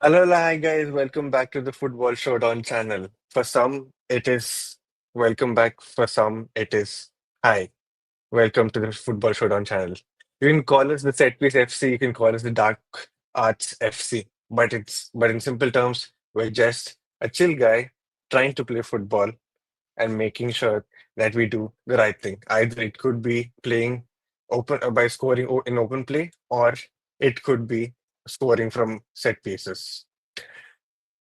Hello, hi guys. Welcome back to the Football Showdown channel. For some, it is welcome back. For some, it is hi. Welcome to the Football Showdown channel. You can call us the Set Piece FC. You can call us the Dark Arts FC. But in simple terms, we're just a chill guy trying to play football and making sure that we do the right thing. Either it could be playing open by scoring in open play, or it could be scoring from set pieces.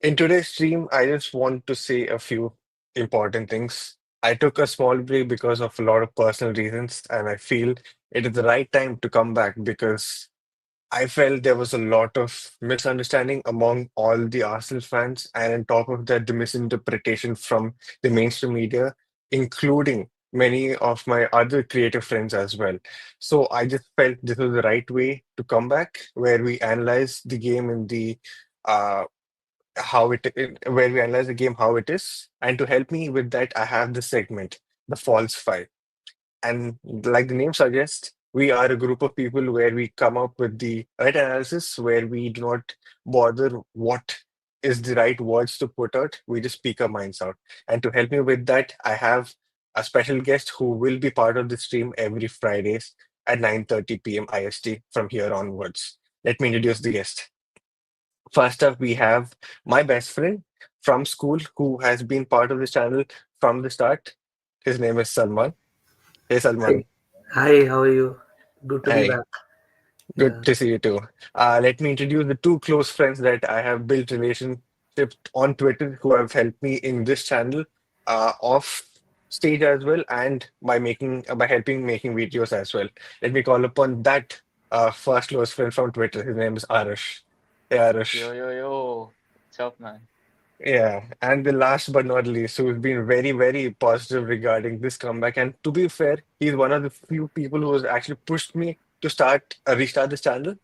In today's stream, I just want to say a few important things. I took a small break because of a lot of personal reasons, and I feel it is the right time to come back because I felt there was a lot of misunderstanding among all the Arsenal fans, and on top of that, the misinterpretation from the mainstream media, including many of my other creative friends as well. So I just felt this was the right way to come back, where we analyze the game in the uh, where we analyze the game how it is. And to help me with that, I have this segment, the False Five. And like the name suggests, we are a group of people where we come up with the right analysis, where we do not bother what is the right words to put out. We just speak our minds out. And to help me with that, I have a special guest who will be part of the stream every Fridays at 9:30 p.m. IST from here onwards. Let me introduce the guest. First up, we have my best friend from school who has been part of this channel from the start. His name is Salman. Hey, Hi, Salman. hi, how are you? Good to be Hi. back. Good Yeah. to see you too. Let me introduce the two close friends that I have built relationships on Twitter who have helped me in this channel, off stage as well, and by helping making videos as well. Let me call upon that first close friend from Twitter. His name is Aarush. Hey, Yo, Aarush. yo, yo. What's up, man? Yeah, and the last but not least, who's been very, very positive regarding this comeback. And to be fair, he's one of the few people who has actually pushed me to restart this channel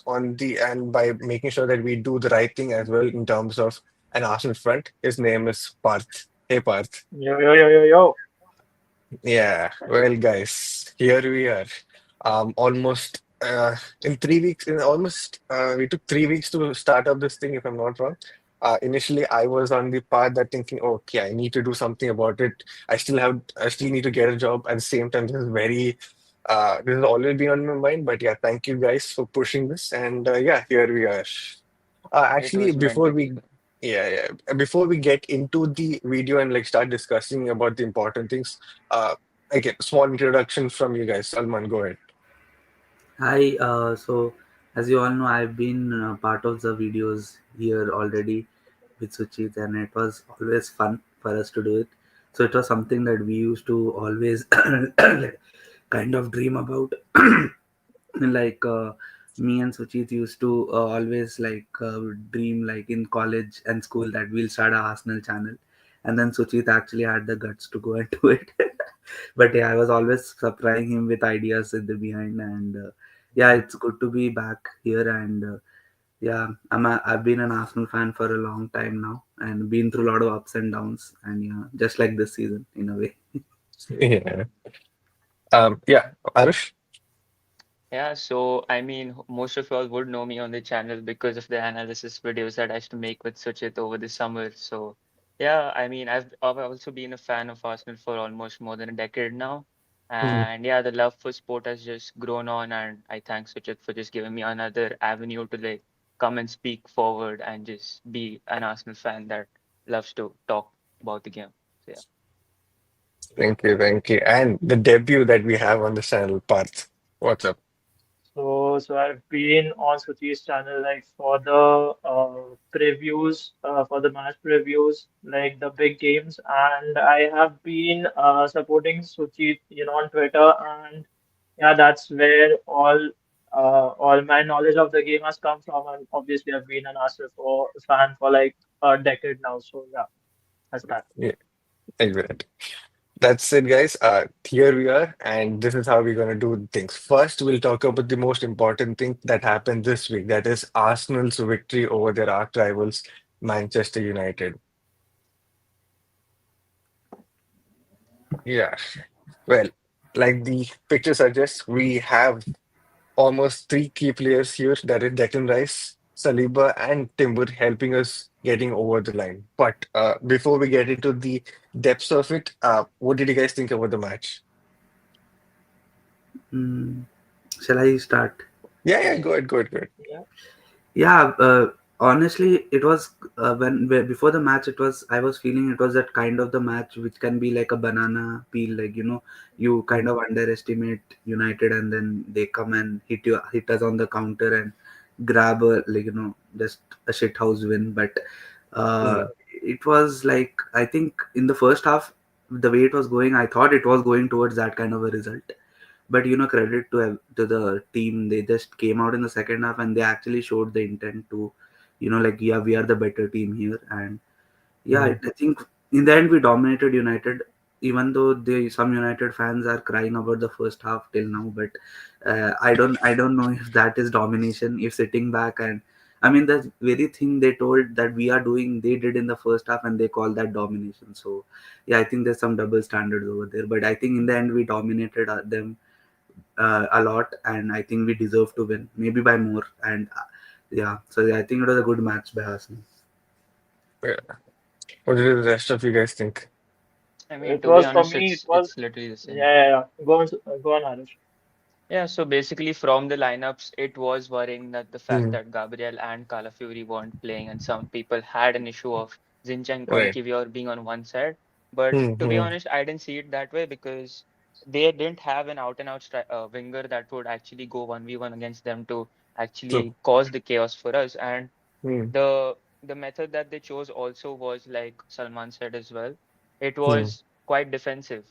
on the and by making sure that we do the right thing as well in terms of an Arsenal front. His name is Parth. Hey, Parth. Yo, yo, yo, yo, yo. Yeah, well, guys, here we are. Almost in 3 weeks, in almost we took 3 weeks to start up this thing, if I'm not wrong. Initially, I was on the path that thinking, okay, I need to do something about it. I still need to get a job. At the same time, this has always been on my mind. But yeah, thank you guys for pushing this, and yeah, here we are. It Actually, was meant to be. before we get into the video and like start discussing about the important things, again, small introduction from you guys. Salman, go ahead. Hi, so as you all know, I've been part of the videos here already with Suchit, and it was always fun for us to do it. So it was something that we used to always like, kind of dream about. like me and Suchit used to always dream like in college and school that we'll start a Arsenal channel, and then Suchit actually had the guts to go and do it. But yeah, I was always surprising him with ideas at the behind, and yeah, it's good to be back here. And yeah, I've been an Arsenal fan for a long time now, and been through a lot of ups and downs, and yeah, just like this season in a way. Yeah. Yeah, Arush. Yeah, so most of y'all would know me on the channel because of the analysis videos that I used to make with Suchit over the summer. So, yeah, I've also been a fan of Arsenal for almost more than a decade now. Mm. And yeah, the love for sport has just grown on, and I thank Suchit for just giving me another avenue to like come and speak forward and just be an Arsenal fan that loves to talk about the game. So yeah. Thank you, thank you. And the debut that we have on the channel, Parth. What's up? So I've been on Suchi's channel like for the previews, for the match previews, like the big games, and I have been supporting Suchi, on Twitter, and yeah, that's where all my knowledge of the game has come from, and obviously I've been an Arsenal fan for like a decade now, so yeah, that's that. Yeah, exactly. That's it, guys. Here we are, and this is how we're going to do things. First, we'll talk about the most important thing that happened this week. That is Arsenal's victory over their arch rivals, Manchester United. Yeah. Well, like the picture suggests, we have almost three key players here. That is Declan Rice, Saliba, and Timber helping us getting over the line. But before we get into the depths of it, what did you guys think about the match? Mm, shall I start? Yeah, yeah, go ahead, go ahead, go ahead. Yeah. Yeah, honestly, it was before the match. It was I was feeling it was that kind of the match which can be like a banana peel. Like you kind Mm, of underestimate United, and then they come and hit us on the counter and grab a just a shit house win. But uh, mm, it was like I think in the first half, the way it was going, I thought it was going towards that kind of a result. But credit to the team. They just came out in the second half and they actually showed the intent to, like, yeah, we are the better team here. And yeah, mm, I think in the end we dominated United, even though some United fans are crying about the first half till now. But I don't know if that is domination. If sitting back and I mean the very thing they told that we are doing, they did in the first half, and they call that domination. So yeah, I think there's some double standards over there. But I think in the end we dominated them a lot, and I think we deserve to win, maybe by more. And yeah, so I think it was a good match by Arsenal. yeah. What did the rest of you guys think? I mean, It to be was for honest, me. It it's was literally the yeah, same. yeah, yeah. Go on, Aarush. Yeah, so basically from the lineups, it was worrying that the fact Mm, that Gabriel and Calafiori weren't playing, and some people had an issue of Zinchenko and right. Kivior being on one side. But Mm, to be mm, honest, I didn't see it that way because they didn't have an out-and-out winger that would actually go 1v1 against them to true. actually cause the chaos for us. And Mm, the method that they chose also was like Salman said as well. It mm, was quite defensive,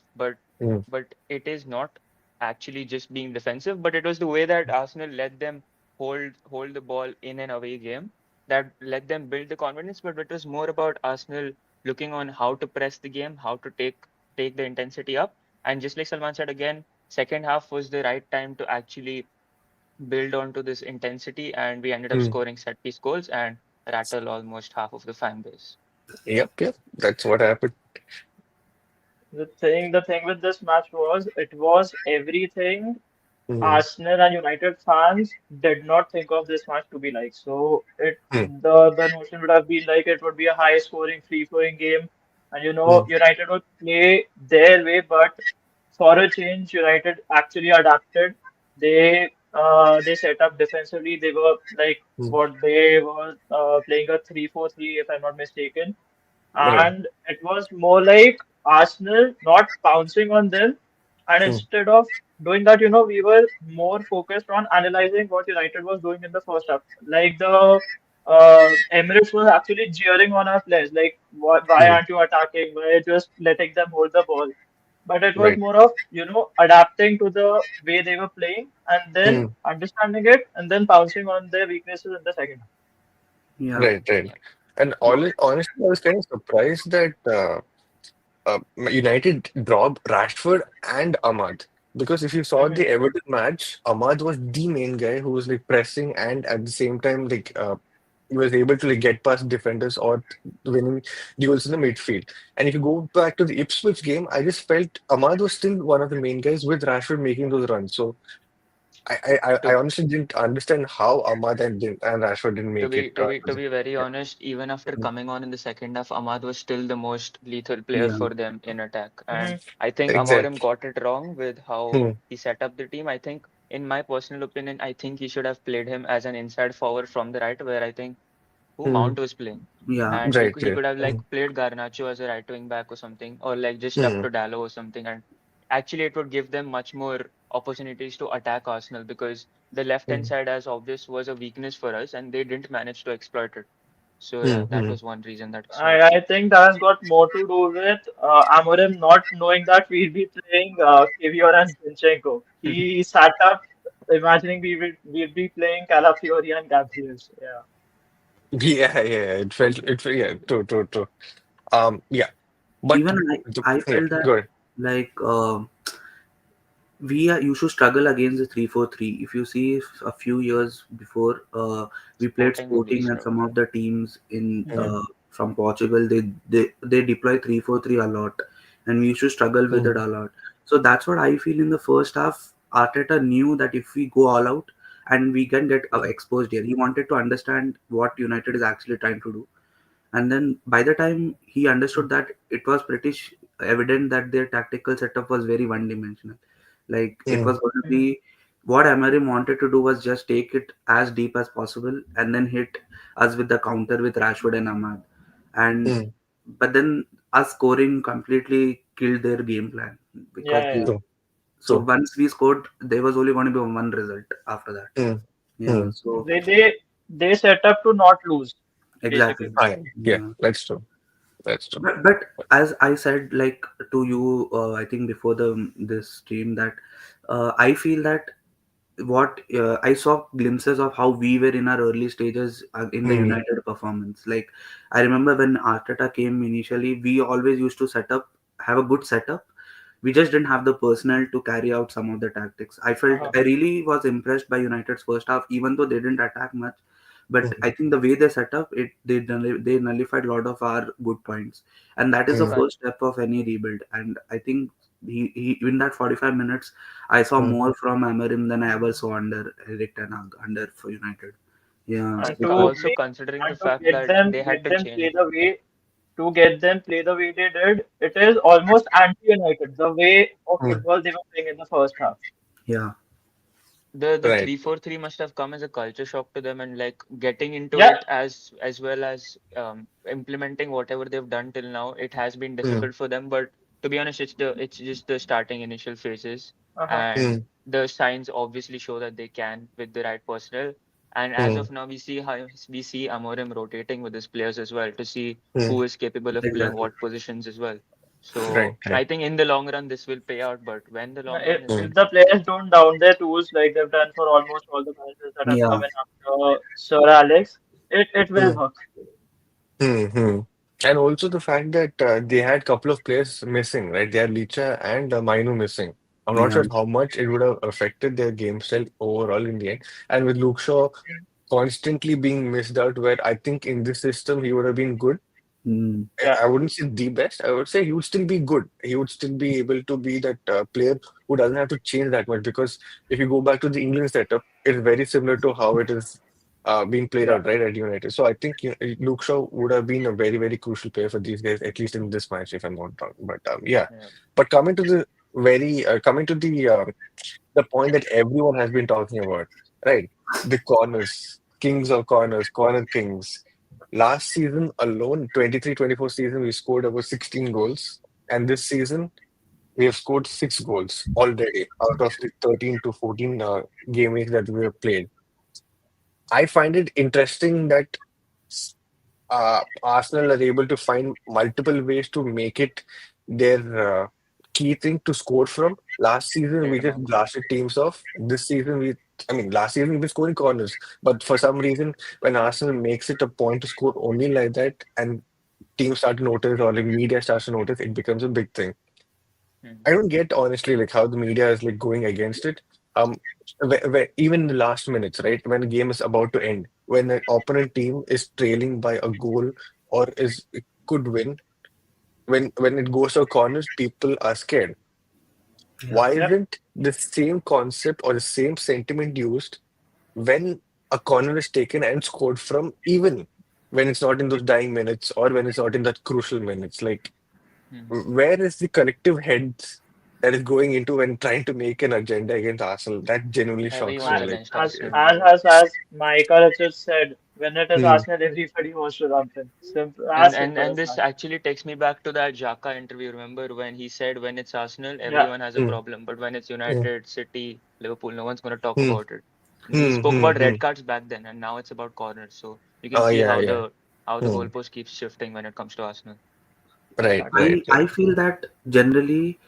mm, but it is not actually just being defensive, but it was the way that Arsenal let them hold the ball in an away game that let them build the confidence. But it was more about Arsenal looking on how to press the game, how to take the intensity up. And just like Salman said again, second half was the right time to actually build onto this intensity, and we ended up mm. scoring set piece goals and rattle almost half of the fan base. Yep, yep. That's what happened. The thing with this match was it was everything Mm, Arsenal and United fans did not think of this match to be like. So mm, the notion would have been like it would be a high scoring, free flowing game, and mm, United would play their way, but for a change, United actually adapted. They set up defensively. They were like mm. what they were playing a 3-4-3 if I'm not mistaken, Right. and it was more like Arsenal not pouncing on them. And Mm, instead of doing that, we were more focused on analyzing what United was doing in the first half. Like the Emirates was actually jeering on our players, like, why mm. aren't you attacking? Why are you just letting them hold the ball? But it was Right. more of, adapting to the way they were playing and then Mm. understanding it and then pouncing on their weaknesses in the second half. Yeah, Right, right. Yeah. And honestly, I was kind of surprised that United dropped Rashford and Ahmad. Because if you saw Mhm. the Everton match, Ahmad was the main guy who was like pressing and at the same time he was able to like get past defenders or winning duels in the midfield. And if you go back to the Ipswich game, I just felt Ahmad was still one of the main guys with Rashford making those runs. So I To honestly didn't understand how Ahmad and Rashford didn't To make it be to be to to the be very honest, even after coming on in the second half, Ahmad was still the most lethal player yeah, for them in attack. And Mhm. I think Amorim exactly. got it wrong with how Hmm, he set up the team. I think, in my personal opinion, I think he should have played him as an inside forward from the right, where I think who hmm, Mount was playing. yeah, And right, he right. could have like Hmm, played Garnacho as a right wing back or something, or like just left hmm, to Dallo or something. And actually, it would give them much more opportunities to attack Arsenal because the left hand hmm, side, as obvious, was a weakness for us, and they didn't manage to exploit it. So hmm, yeah, that hmm. was one reason that I saw it. I think that has got more to do with Amorim not knowing that we'd be playing Kivior and Zinchenko. He sat up imagining we'd be playing Calafiori and Gabriel. So, yeah. Yeah, yeah, yeah, true, true, true. Yeah, but even I yeah, felt that, go ahead. like, we are used to struggle against the 3-4-3. If you see a few years before, we played Sporting only we Sporting and some struggled. of the teams in Hmm, from Portugal. They deploy 3-4-3 a lot, and we used to struggle with hmm, it a lot. So that's what I feel in the first half. Arteta knew that if we go all out, and we can get exposed here. He wanted to understand what United is actually trying to do. And then by the time he understood that, it was pretty evident that their tactical setup was very one dimensional. Like it Mm, was going to Mhm. be, what Amorim wanted to do was just take it as deep as possible and then hit us with the counter with Rashford and Ahmad. And mm, but then us scoring completely killed their game plan, because Yeah, they, yeah. true, so true. once we scored, there was only going to be one result after that. Mm, Yeah, mm. so They set up to not lose, exactly. basically. Yeah, Yeah. that's true. That's true. But as I said, like to you, I think before the this stream, that I feel that what I saw glimpses of how we were in our early stages in the Mm, United performance. Like I remember when Arteta came initially, we always used to have a good setup. We just didn't have the personnel to carry out some of the tactics. Uh-huh. I really was impressed by United's first half, even though they didn't attack much. But I mm, think the way they set up it, they nullified a lot of our good points, and that is the mm, But first step of any rebuild. And I think he in that 45 minutes, I saw mm, more from Amorim than I ever saw under Eric Ten Hag under for United. Yeah, And but because also considering the and to fact that they had get to them play change. the way to get them play the way they did, it is almost anti-United, the way of mm. football they were playing in the first half. yeah, The Right. 3-4-3 must have come as a culture shock to them, and like getting into Yeah, it as well as implementing whatever they've done till now, it has been Mm, difficult for them. But to be honest, it's just the starting initial phases, uh-huh. and mm, the signs obviously show that they can with the right personnel. And as mm, of now, we see Amorim rotating with his players as well to see mm. who is capable of playing exactly. what positions as well. Right, So right. I think in the long run this will pay out, but when the long run is If Mm, the players don't down their tools like they've done for almost all the managers that have Yeah, come in after Sir Alex, it will mm, work. mm, mm. And also the fact that they had a couple of players missing, right? They had Licha and Mainu missing. I'm not yeah. sure how much it would have affected their game style overall in the end. And with Luke Shaw constantly being missed out, where I think in this system he would have been good. Mm, Yeah, I wouldn't say the best. I would say he would still be good. He would still be able to be that player who doesn't have to change that much. Because if you go back to the England setup, it's very similar to how it is being played yeah, out right at United. So I think Luke Shaw would have been a very, very crucial player for these guys, at least in this match, if I'm not wrong. But yeah. yeah. But coming to the point that everyone has been talking about, right? The corners, kings of corners, corner kings. Last season alone, 23-24 season, we scored over 16 goals. And this season, we have scored 6 goals already out of the 13 to 14 game weeks that we have played. I find it interesting that Arsenal are able to find multiple ways to make it their key thing to score from. Last season, we just Trademark. blasted teams off. This season, I mean, last season we were scoring corners, but for some reason, when Arsenal makes it a point to score only like that, and teams start to notice or like media starts to notice, it becomes a big thing. Mhm. I don't get honestly like how the media is like going against it. Um, even in the last minutes, right, when the game is about to end, when the opponent team is trailing by a goal or is could win, when it goes to corners, people are scared. yeah, Why yeah, isn't the same concept or the same sentiment used when a corner is taken and scored from, even when it's not in those dying minutes or when it's not in that crucial minutes? Like, Mhm. where is the collective heads that is going into when trying to make an agenda against Arsenal? That genuinely shocks me. Everyone's A- Like, against as Arsenal mm, over as here. as as Michael has just said, when it is mm, Arsenal, everybody wants to lump in. Simple, And as and simple and as this that. actually takes me back to that Xhaka interview. Remember when he said when it's Arsenal, Yeah, everyone has a mm, problem, but when it's mm, United, City, Liverpool, no one's going to talk mm, about it. He mm, spoke about red mm. cards back then, and now it's about corners. So you can Oh, see yeah, yeah. how the Mm. goalpost keeps shifting when it comes to Arsenal. Right, That's it. right, I right. feel that generally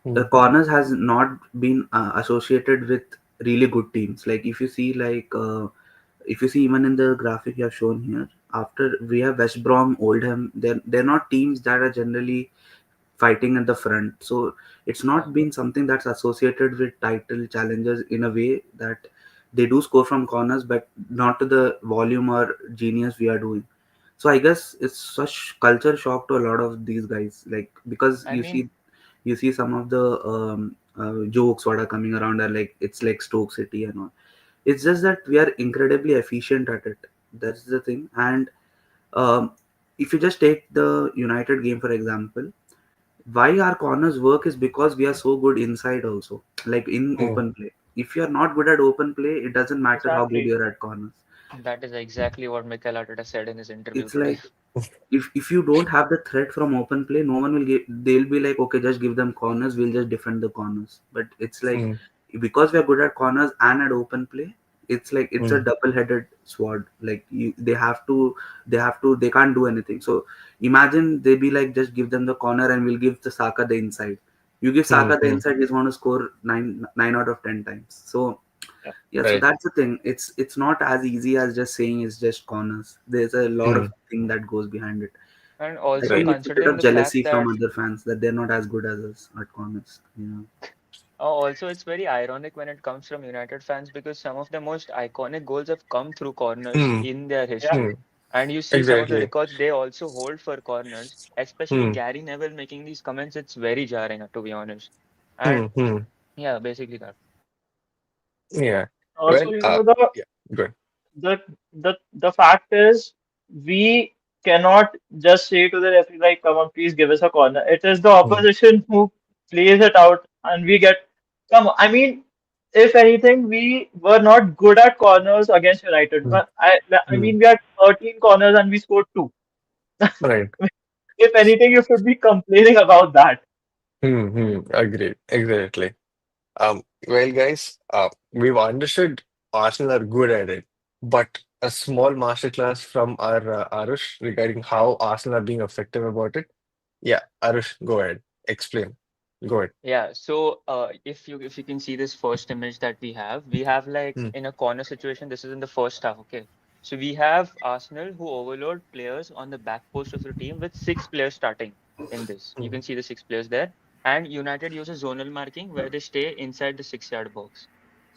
Mm, corners has not been associated with really good teams. Like if you see even in the graphic you have shown here, after we have West Brom, Oldham, they're not teams that are generally fighting at the front. So it's Yeah. not been something that's associated with title challenges in a way that they do score from corners, but not to the volume or genius we are doing. So I guess it's such culture shock to a lot of these guys, like because I mean, you see some of the jokes what are coming around are like it's like Stoke City and all. It's just that we are incredibly efficient at it. That's the thing. And um, if you just take the United game for example, why our corners work is because we are so good inside also, like in Mm, open play. If you are not good at open play, it doesn't matter how good Exactly. you are at corners. That is exactly what Mikel Arteta said in his interview It's today. like, if you don't have the threat from open play, no one will give. They'll be like, okay, just give them corners, we'll just defend the corners. But it's like, mm, because we are good at corners and at open play, it's like it's a mm, double-headed sword. Like they can't do anything. So imagine they be like, just give them the corner and we'll give the Saka the inside. You give mm, Saka the mm. inside, he's going to score nine out of 10 times. So Yeah. yeah, so Right. that's the thing. It's not as easy as just saying it's just corners. There's a lot of Mm, thing that goes behind it. And I also right. think it's a bit considering of the fact jealousy from that other fans that they're not as good as us at corners. also it's very ironic when it comes from United fans because some of the most iconic goals have come through corners Mm, in their Yeah. history. mm. And you see some of the Exactly. records they also hold for corners, especially Mm, Gary Neville making these comments. It's very jarring, to be honest. And mm, mm. yeah, basically that. Yeah. Well, Also, the yeah, good. the the fact is, we cannot just say to the referee like, "Come on, please give us a corner." It is the Mm, opposition who plays it out, and we get. Come on, I mean, if anything, we were not good at corners against United. mm, But I mm. mean, we had 13 corners and we scored two. Right. If anything, you should be complaining about that. Mm, mm. Agreed. Exactly. Well, guys, we've understood Arsenal are good at it, but a small masterclass from our Aarush regarding how Arsenal are being effective about it. Yeah, Aarush, go ahead. Explain. Go ahead. Yeah, so if you can see this first image that we have like Mm, in a corner situation, this is in the first half, okay? So we have Arsenal who overload players on the back post of the team with six players starting in this. You mm. can see the six players there. And United uses zonal marking where they stay inside the 6 yard box.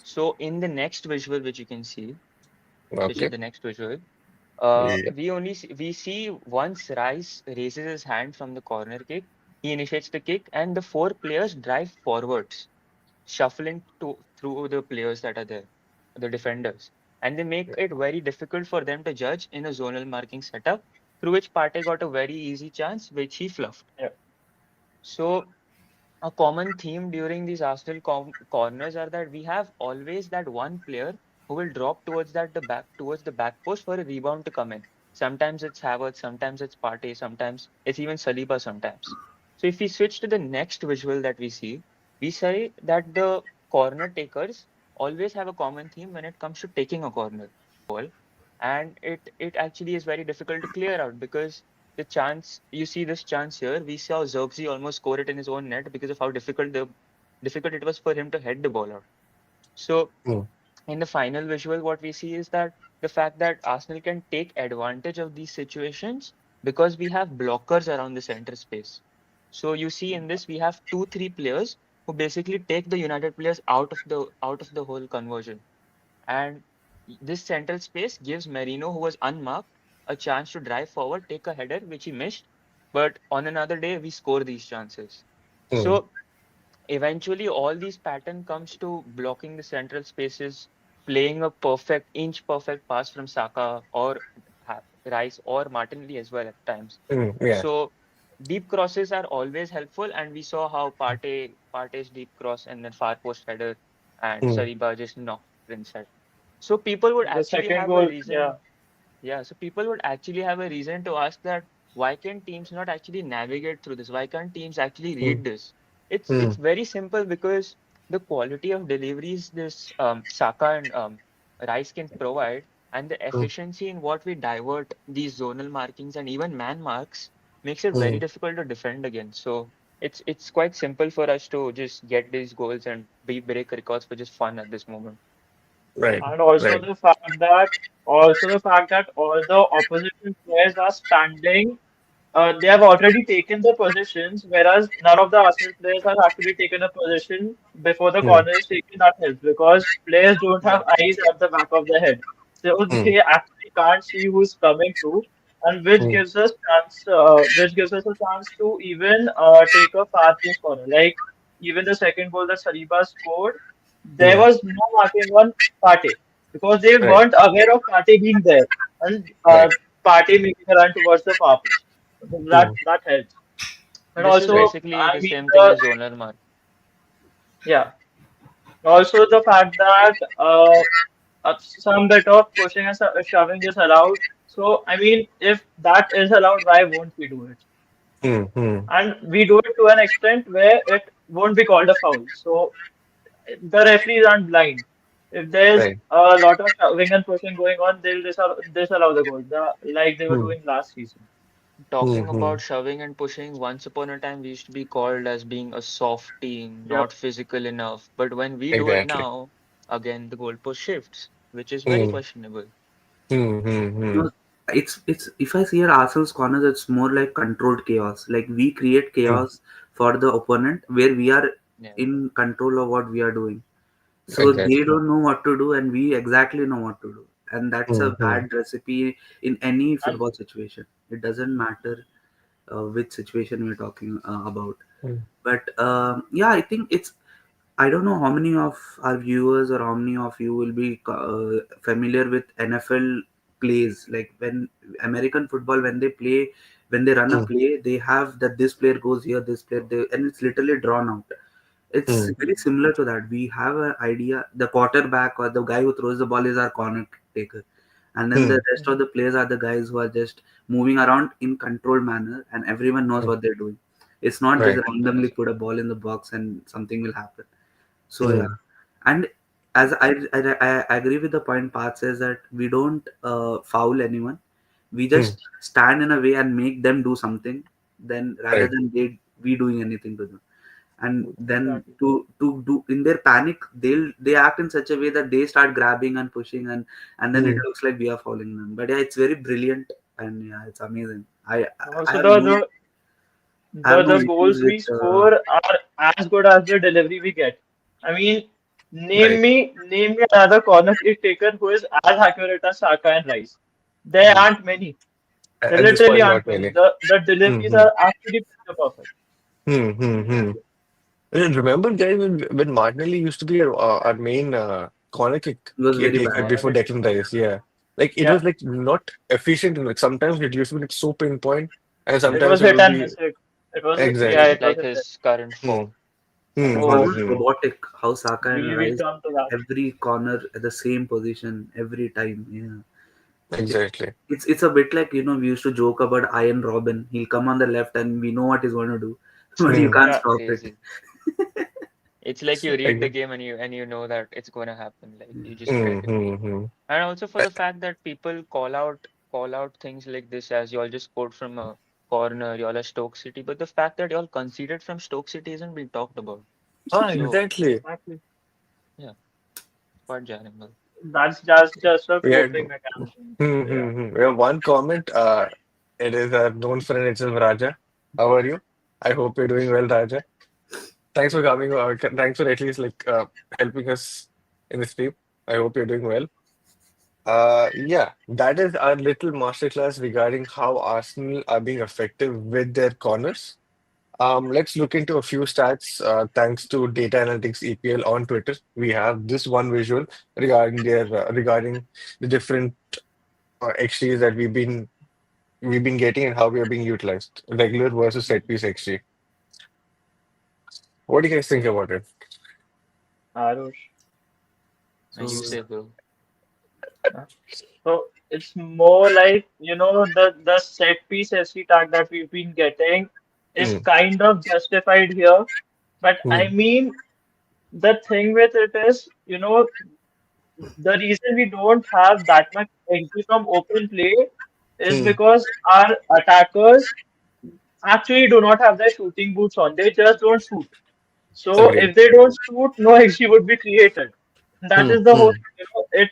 So in the next visual, which you can see, especially Okay. the next visual, Yeah. we see once Rice raises his hand from the corner kick, he initiates the kick, and the four players drive forwards, shuffling through the players that are there, the defenders, and they make it very difficult for them to judge in a zonal marking setup, through which Partey got a very easy chance, which he fluffed. Yeah. So a common theme during these Arsenal corners are that we have always that one player who will drop towards the back post for a rebound to come in. Sometimes it's Havertz, sometimes it's Partey, sometimes it's even Saliba sometimes. So if we switch to the next visual that we say that the corner takers always have a common theme when it comes to taking a corner ball, and it actually is very difficult to clear out because the chance you see this chance here, we saw Xerxes almost score it in his own net because of how difficult it was for him to head the ball out. So Mm, in the final visual, what we see is that the fact that Arsenal can take advantage of these situations because we have blockers around the center space. So you see in this we have two, three players who basically take the United players out of the whole conversion. And this central space gives Merino, who was unmarked, a chance to drive forward, take a header, which he missed. But on another day, we score these chances. mm, So eventually, all these pattern comes to blocking the central spaces, playing a inch perfect pass from Saka or Rice or Martinelli as well at times. yeah. So deep crosses are always helpful, and we saw how Partey's deep cross and then far post header and Mm, Saliba just knocked it inside. So people would The actually second have a goal, reason, yeah, yeah, so people would actually have a reason to ask that why can teams not actually navigate through this? Why can't teams actually mm, read this? It's mm, very simple because the quality of deliveries this Saka and Rice can provide and the mm, efficiency in what we divert these zonal markings and even man marks makes it very mm. difficult to defend against. So it's quite simple for us to just get these goals and be break records for just fun at this moment. Right. and also Right. the fact that all the opposition players are standing. They have already taken the positions, whereas none of the Arsenal players have actually taken a position before the Mm, corner is taken. That helps because players don't have Yeah. eyes at the back of the head, so mm, they actually can't see who's coming through, and mm, which gives us a chance to even take a far post corner. Like even the second goal that Saliba scored, there mm, was no marking on Partey. because they Right. weren't aware of Partey being there and Right. Partey making a run towards the far post. So Hmm. that helps. And This is Right. also, basically I the mean, same thing as zonal mark. yeah, also the fact that some bit of pushing and shoving is allowed. So, I mean, if that is allowed, why won't we do it? Hmm. Hmm. And we do it to an extent where it won't be called a foul. So, the referees aren't blind. If there's Right. a lot of shoving and pushing going on, they'll disallow the goal, like they were Hmm. doing last season. Hmm. Talking Hmm. about shoving and pushing, once upon a time we used to be called as being a soft team, not Yep. physical enough. But when we do it Exactly. now, again the goalpost shifts, which is very Hmm. questionable. Hmm. Hmm. Hmm. No, it's if I see at Arsenal's corners, it's more like controlled chaos. Like we create Hmm. chaos for the opponent where we are Yeah. in control of what we are doing. So they Exactly. don't know what to do, and we exactly know what to do. And that's Hmm. a Hmm. bad recipe in any And football situation. It doesn't matter which situation we're talking about. Hmm. But yeah, I think it's. I don't know how many of our viewers or how many of you will be familiar with NFL plays. Like when American football, when they play, when they run a Hmm. play, they have that this player goes here, this player, there, and it's literally drawn out. It's Hmm. very similar to that. We have an idea. The quarterback or the guy who throws the ball is our corner taker, and then Hmm. the rest of the players are the guys who are just moving around in controlled manner, and everyone knows Hmm. what they're doing. It's not just Right. randomly put a ball in the box and something will happen. So yeah, Hmm. and as I agree with the point Parth says that we don't foul anyone. We Hmm. just stand in a way and make them do something, then rather Right. than we doing anything to them. And then exactly. to do in their panic, they act in such a way that they start grabbing and pushing and then it Hmm. looks like we are following them. But yeah, it's very brilliant and yeah, it's amazing. I Also, have no I have no the issues goals with we score are as good as the delivery we get. I mean, Right. name me another corner kick taker who is as accurate as Saka and Rice. There yeah. aren't many. There At this literally point, aren't not many. many. The Hmm. deliveries Hmm. are actually picture perfect. Hmm. Hmm. Hmm. Exactly. Remember, guys, when Martinelli used to be our main corner kick It was very taker bad. Corner before kick Declan taker. Rice, yeah. Like it Yeah, was like not efficient. Like sometimes it used to be like so pinpoint, and it was sometimes it hit would and be miss it. It was yeah, Just exactly. it was like hit and his current Hmm. form. Hmm. It's Hmm. almost so Hmm. robotic how Saka and we'll Rice come to that. every corner at the same position every time. Yeah. It, Exactly. it's a bit like we used to joke about Iron Robin. He'll come on the left and we know what he's going to do, but you Hmm. can't Yeah, stop it. Crazy. It's like you read the Like, game and you know that it's going to happen. Like you just hmm. get it. Hmm. Hmm. And also for the fact that people call out things like this as y'all just scored from a corner, y'all are Stoke City, but the fact that y'all conceded from Stoke City isn't being talked about. Ah, So exactly. exactly. yeah, quite jarring. That's just a We had coping mechanism. Yeah. we have one comment. It is our known friend itself, Raja. How are you? I hope you're doing well, Raja. Thanks for coming. Thanks for at least helping us in the stream. I hope you're doing well. Yeah, that is our little masterclass regarding how Arsenal are being effective with their corners. Let's look into a few stats. Thanks to Data Analytics EPL on Twitter, we have this one visual regarding the different XGs that we've been getting and how we are being utilized. Regular versus set piece XG. What do you guys think about it? Aarush. And you So say, bro, Yeah. So it's more like, the set piece SC tag that we've been getting is Hmm. kind of justified here. But I Hmm. mean, the thing with it is, the reason we don't have that much entry from open play is Hmm. because our attackers actually do not have their shooting boots on. They just don't shoot. So Agreed. if they don't shoot, no XG would be created. That Hmm. is the whole Hmm. thing. It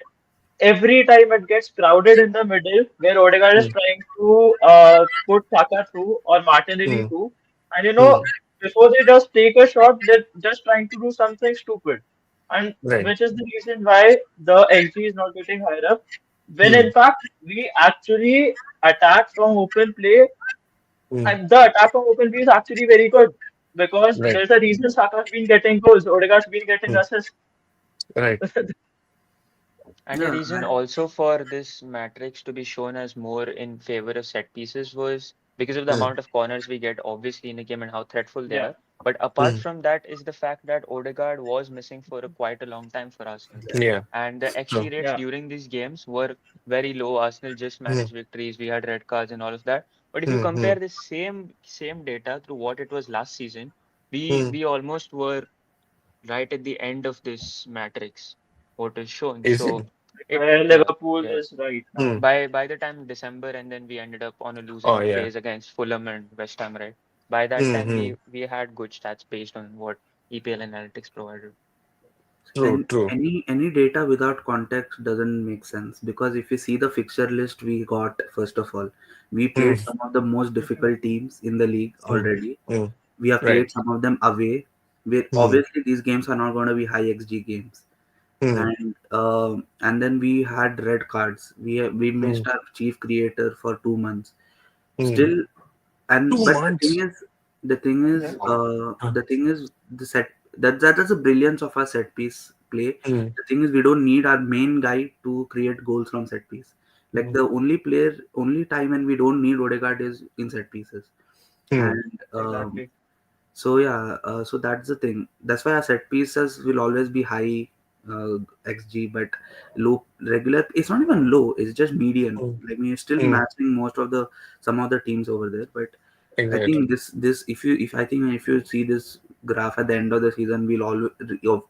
every time it gets crowded in the middle, where Odegaard is Hmm. trying to put Saka through or Martinelli Hmm. through, and Hmm. before they just take a shot, they're just trying to do something stupid, and Right. which is the reason why the XG is not getting higher up. When Hmm. in fact we actually attack from open play, Hmm. and the attack from open play is actually very good because Right. there's a reason Saka's been getting goals, Odegaard's been getting Hmm. assists. Right. And the Yeah, reason also for this matrix to be shown as more in favor of set pieces was because of the Mm, amount of corners we get, obviously, in a game and how threatful they Yeah. are. But apart mm, from that is the fact that Odegaard was missing for quite a long time for Arsenal. yeah. And the XG True. rates Yeah. during these games were very low. Arsenal just Mm, managed victories. We had red cards and all of that. But if you mm, compare mm, the same data through what it was last season, we mm. we almost were right at the end of this matrix, what is shown. Is it? So it, Where yeah, Liverpool yeah. is right now. Mm. By the time December, and then we ended up on a Oh losing yeah. phase against Fulham and West Ham, right? By that time, Mm-hmm. we had good stats based on what EPL analytics provided. True, and true. any data without context doesn't make sense, because if you see the fixture list we got, first of all, we Mm, played some of the most difficult teams in the league mm, already. mm. We have Right. played some of them away, where Mm, obviously these games are not going to be high xg games. mm, And then we had red cards. We mm, missed our chief creator for 2 months mm. still. And Two but the thing months. is the thing is Yeah. Huh. the thing is the set that is the brilliance of our set piece play. Mm, The thing is, we don't need our main guy to create goals from set piece. Like, mm, the only time when we don't need Odegaard is in set pieces. mm, And Exactly. so yeah, so that's the thing. That's why our set pieces will always be high xg, but low regular. It's not even low. It's just median. mm, Like, we're still mm. matching most of the some of the teams over there. But I Exactly. think this if I think if you see this graph at the end of the season, we'll all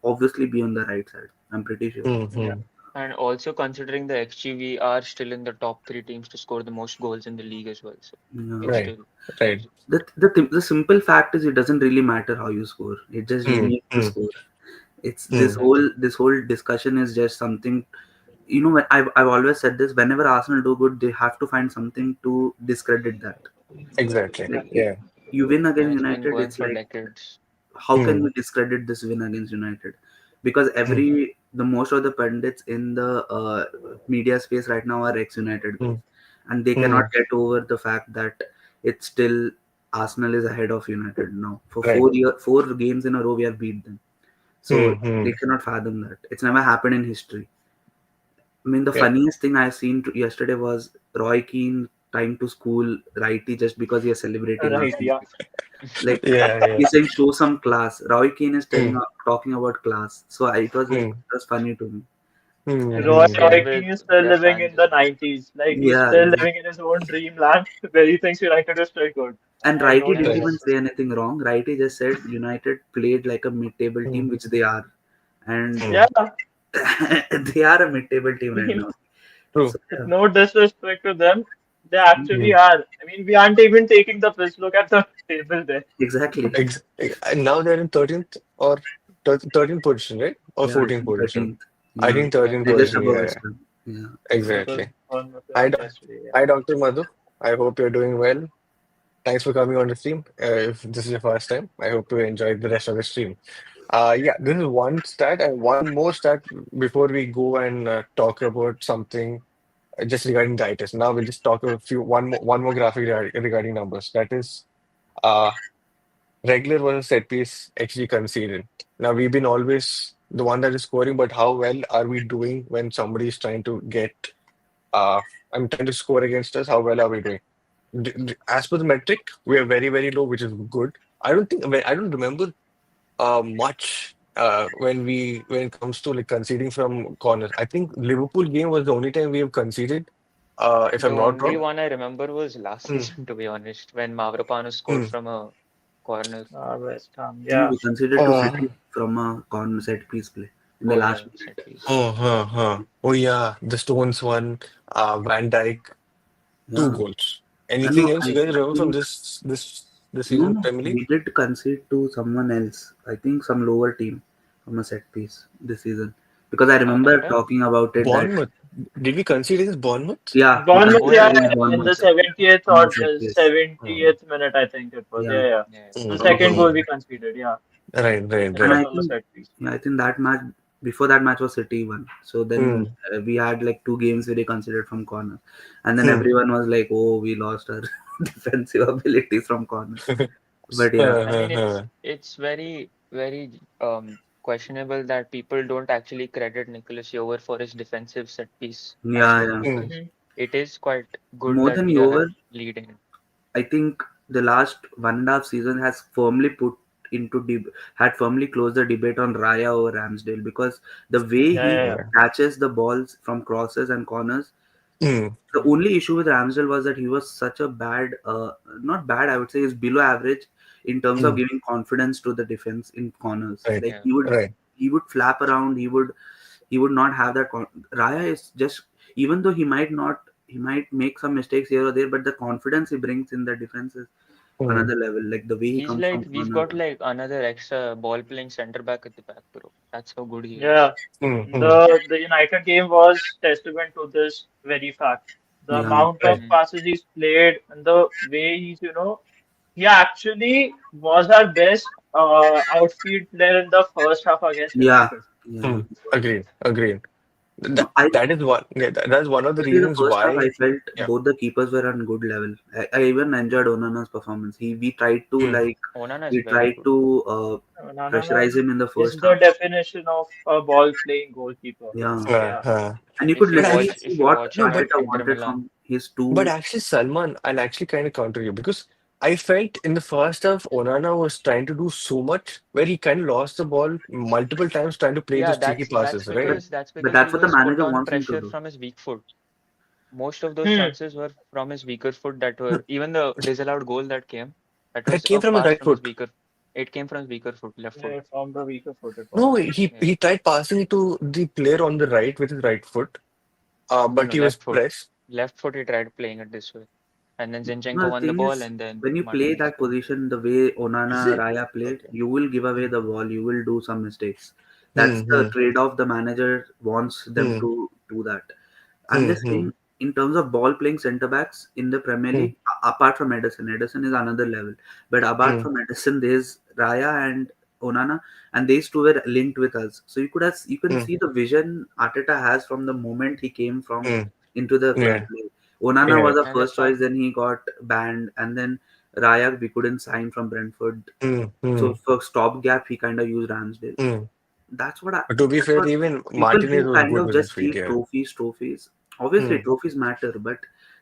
obviously be on the right side. I'm pretty sure. Yeah. Mm-hmm. And also considering the XG, we are still in the top three teams to score the most goals in the league as well. So Yeah. it's Right. still Right. crazy. The simple fact is, it doesn't really matter how you score. It just you Mm, need to mm, score. It's mm. this whole discussion is just something. I've always said this. Whenever Arsenal do good, they have to find something to discredit that. Exactly. Like, Yeah. you win And against it's been United, going it's for like, decades. how can Mm, we discredit this win against United? Because mm, the most of the pundits in the media space right now are ex-United guys, mm, and they cannot mm. get over the fact that it's still Arsenal is ahead of United now. For Right. 4 games in a row, we have beat them. So Mm, they mm. cannot fathom that. It's never happened in history. I mean, the Yeah. funniest thing I seen yesterday was Roy Keane trying to school Righty just because he is celebrating Right. Arsenal. Yeah. Like, Yeah. Yeah. he's saying, show some class. Roy Keane is Mm, talking about class. So it was like, mm, it was funny to me. mm, And the mm. Roy same Keane with is still their living fans in as the well. 90s. Like, he's Yeah, still exactly. living in his own dreamland where he thinks United is still good. And I Righty don't didn't know Right. what even to say anything wrong. Righty just said United played like a mid-table Mm, team, which they are, and mm. Yeah, they are a mid-table I team right mean, now. True. So yeah, no disrespect to them. They actually Mm. are. I mean, we aren't even taking the piss. Look at the table there. exactly. And now they're in 13th or 13th position, right? Or Yeah, I 14th think position. 13th. I Yeah, think Yeah, 13th they're just position. above Yeah. Yeah. West Ham. Yeah. because Exactly. Bournemouth Hi, won yesterday. Yeah. hi, Dr. Madhu. I hope you're doing well. Thanks for coming on the stream. If this is your first time, I hope you enjoyed the rest of the stream. Yeah, this is one stat and one more stat before we go and talk about something just regarding the itis. Now we'll just talk a few one more graphic regarding numbers. That is uh regular versus set piece actually conceded. Now we've been always the one that is scoring, but how well are we doing when somebody is trying to get uh I'm trying to score against us? How well are we doing? As per the metric, we are very, very low, which is good. I don't remember much when it comes to like conceding from corners. I think Liverpool game was the only time we have conceded, if The I'm not only wrong. one I remember was last Mm, season, to be honest, when Mavropanos scored mm. from a corner. West Ham. No, Yeah. we considered to Oh, City from a corner set piece play in the Oh last yeah, minute. set piece. oh yeah, the Stones one, Van Dijk, two Yeah, goals. I know. Anything else you guys I remember from think this no, season, no, Premier League? we did concede to someone else. I think some lower team from a set piece this season, because I remember Southampton? talking about it that, Bournemouth. Did we concede against Bournemouth? yeah, we Bournemouth, Oh conceded yeah, yeah, against yeah, in Bournemouth the 70th from a or set piece. 70th minute, I think it was. Yeah, Yeah, yeah. yeah. The Mm, second mm, goal mm. we conceded, yeah. Right, right, and It was right. I from a think set piece. yeah, I think that match before that match was City one. So then Mm, we had like 2 games where they considered from corner, and then mm. everyone was like, "Oh, we lost our defensive abilities from corner." But yeah, I mean, Uh, it's very very questionable that people don't actually credit Nicholas Jover for his defensive set piece as Yeah, well yeah. mm, because it is quite good More that than we are Yover, leading. I think the last 1.5 season has firmly put into had firmly closed the debate on Raya over Ramsdale, because the way Yeah, he yeah, yeah. catches the balls from crosses and corners. Mm, The only issue with Ramsdale was that he was such a bad, not bad, I would say, is below average in terms of mm, giving confidence to the defense in corners. right, Like Yeah. right. he would flap around. He would not have that. Raya is just, even though he might make some mistakes here or there, but the confidence he brings in the defense is Mm, another level. Like the way he He's comes like from we've corners. got like another extra ball playing center back at the back, bro. That's how good he is. yeah. mm, mm, The United game was testament to this very fact. The Yeah, amount of right. Hmm. passes he's played and the way he actually was our best outfield player in the first half against yeah, United. yeah. Mm, agreed, agreed. No, That that is one. Yeah, that's one of the honestly, the reasons first half I why. felt Yeah. both the keepers were on good level. I even enjoyed Onana's performance. We tried to Mm, Onana is we very tried good. to Onana pressurize him in the is first the half. definition of a ball playing goalkeeper. Yeah, Yeah. uh, and you could If you but literally actually, watch see if you what watch no, him at but Arteta Inter wanted Milan, from his but two. actually, Salman, I'll actually kind of counter you because I felt in the first half, Onana was trying to do so much where he kind of lost the ball multiple times trying to play yeah, those cheeky that's passes, But right? because he that's what the was put manager on wants him to pressure do. from his weak foot. Most of those Hmm. chances were from his weaker foot that No, were even the disallowed goal that came, that that was came a from his pass right from his foot. weaker. It came from his weaker foot, left foot. Yeah, from the weaker foot it No, was. Yeah. he tried passing it to the player on the right with his right foot, No, but no, he was left foot. pressed. Left foot he tried playing it this way. And then No, Zinchenko the won the thing ball is, and then when you play Martinez that scored. position the way Is Onana it? Raya played, Okay. you will give away Hmm. the ball. You will do some mistakes. That's Hmm. the Hmm. trade-off the manager wants them Hmm. to do that. I'm Hmm. just Hmm. saying, in terms of ball playing centre backs in the Premier Hmm. League, apart from Ederson, Ederson is another level. But apart Hmm. from Ederson, there's Raya and Onana, and these two were linked with us. So you can Hmm. see the vision Arteta has from the moment he came from Hmm. into the club. Yeah. Like, Onana Yeah. was a And first that's choice, fine. then he got banned, and then Raya we couldn't sign from Brentford. Hmm. So Hmm. for stopgap, he kind of used Ramsdale. Hmm. But to be That's fair, what even people Martinez who was kind good of with his just feet. see Yeah. trophies. Obviously, Hmm. trophies matter, but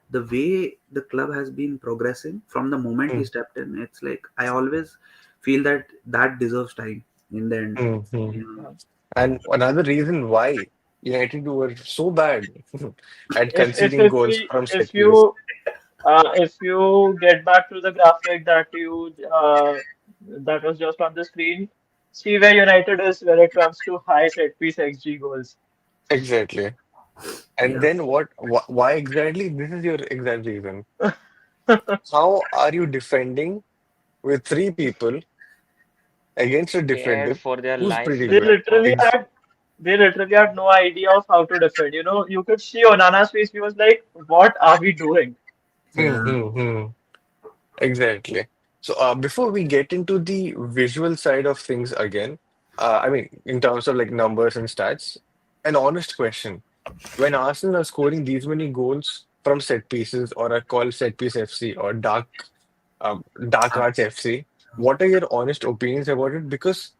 the way the club has been progressing from the moment he Hmm. stepped in, it's like I always feel that that deserves time in the end. Hmm. Hmm. You know, And another reason why United were so bad at If if conceding if goals we from if set piece. you if you get back to the graphic that was just on the screen, see where United is when it comes to high set piece XG goals. Exactly. And yeah, then why exactly? This is your exact reason. How are you defending with three people against a Scared defender for their who's life pretty in They good? that literally corner. Ex had they literally had no idea of how to defend. You could see Onana's face. He was like, "What are we doing?" hmm, yeah. hmm, hmm. Exactly. So before we get into the visual side of things again, I mean, in terms of like numbers and stats, an honest question. When Arsenal are scoring these many goals from set pieces or are called set piece FC or dark arts FC, what are your honest opinions about it? Because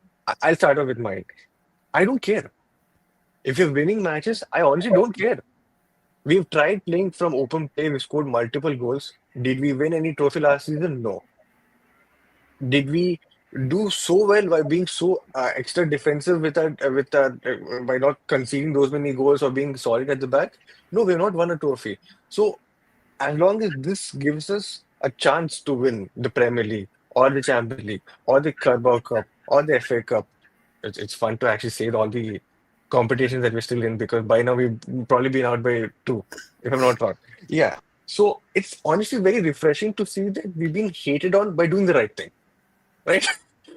I'll start off with mine. I don't care. If you're winning matches, I honestly don't care. We've tried playing from open play, we scored multiple goals. Did we win any trophy last season? No. Did we do so well by being so extra defensive by not conceding those many goals or being solid at the back? No, we've not won a trophy. So as long as this gives us a chance to win the Premier League or the Champions League or the Carabao Cup or the FA Cup, it's fun to actually say all the competitions that we're still in because by now we've probably been out by two, if I'm not wrong. Yeah. So it's honestly very refreshing to see that we've been hated on by doing the right thing, right?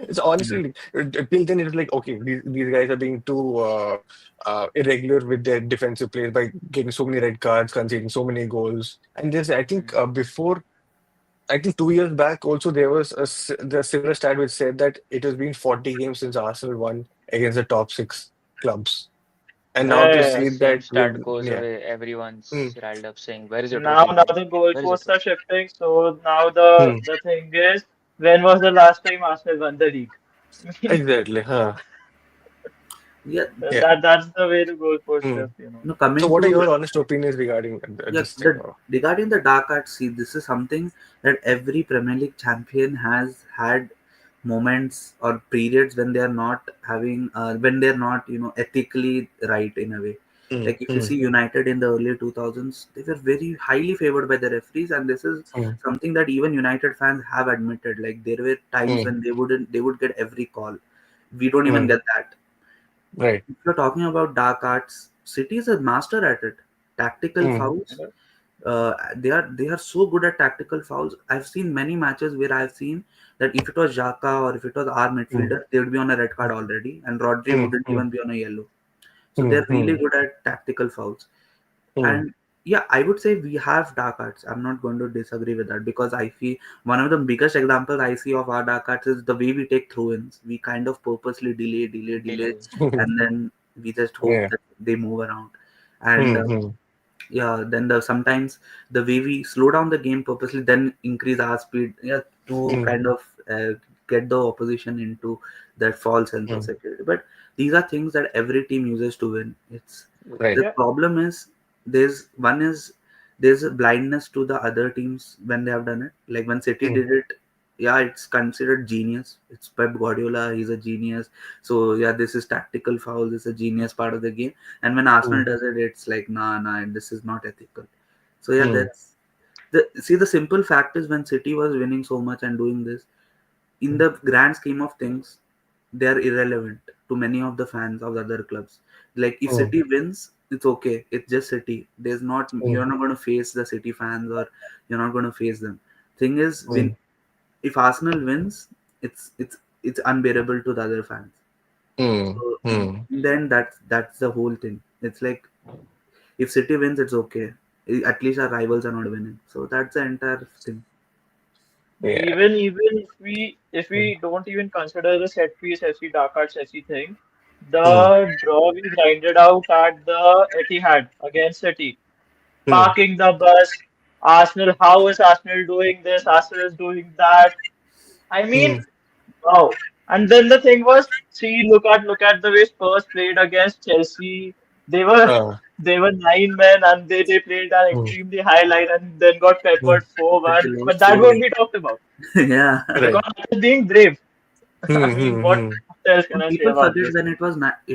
It's honestly like, till then it was like okay, these guys are being too irregular with their defensive plays by getting so many red cards, conceding so many goals. And this, I think, Mm. before, I think 2 years back, also there was the similar stat which said that it has been 40 games since Arsenal won against the top six clubs, and now Yeah, to yeah, The yeah. see same that with stat goes yeah, away. mm, Everyone's riled up saying, "Where is your Now, trophy, now man? the Where is your goalposts are trophy?" shifting. So now the mm, thing is, when was the last time Arsenal won the league? exactly, huh? Yeah, Yeah. That's the way to go for Hmm. Swift, you know. no, So, coming what are to your honest opinions regarding yeah, this thing? regarding the dark arts, see, this is something that every Premier League champion has had moments or periods when they are not having, when they're not, ethically right in a way. Hmm. Like if you Hmm. see United in the early 2000s, they were very highly favored by the referees, and this is Hmm. something that even United fans have admitted. Like there were times Hmm. when they would get every call. We don't even Hmm. get that. Right. If you're talking about dark arts, City is a master at it. Tactical Hmm. fouls, they are so good at tactical fouls. I've seen many matches where I've seen that if it was Xhaka or if it was our Hmm. midfielder, they would be on a red card already, and Rodri Hmm. wouldn't Hmm. even be on a yellow. So Hmm. they're really Hmm. good at tactical fouls. Hmm. And yeah, I would say we have dark arts. I'm not going to disagree with that because I feel one of the biggest examples I see of our dark arts is the way we take throw-ins. We kind of purposely delay, Delay. and then we just hope Yeah. that they move around. And Hmm. Hmm. yeah, then the sometimes the way we slow down the game purposely, then increase our speed, yeah, to Hmm. kind of get the opposition into that false sense of Hmm. security. But these are things that every team uses to win. It's Right. the Yeah. problem is there's a blindness to the other teams when they have done it. Like when City Hmm. did it, yeah, it's considered genius. It's Pep Guardiola, he's a genius. So yeah, this is tactical foul. This is a genius part of the game. And when Arsenal Hmm. does it, it's like nah, this is not ethical. So yeah, Hmm. that's the simple fact is when City was winning so much and doing this, in the grand scheme of things, they are irrelevant to many of the fans of the other clubs. Like if Hmm. City wins, it's okay. It's just City. There's not Hmm. You're not going to face the City fans or you're not going to face them. Thing is, Hmm. if Arsenal wins, it's unbearable to the other fans. Hmm. So Hmm. then that's the whole thing. It's like if City wins, it's okay. At least our rivals are not winning. So that's the entire thing. Yeah. Even if we don't even consider the set piece FC dark arts FC thing, Hmm. the draw we grinded out at the Etihad against City, Hmm. parking the bus, Arsenal, how is Arsenal doing this? Arsenal is doing that. I Hmm. mean, wow. And then the thing was, see, look at the way Spurs played against Chelsea. They were Uh, they were 9 men and they played an hmm. extremely high line and then got Hmm. peppered But they 4-1. But lost that 4. won't be talked about Yeah. Right. because that is being brave. I Hmm. mean, Hmm. what Hmm. else can I say People about forget this? when it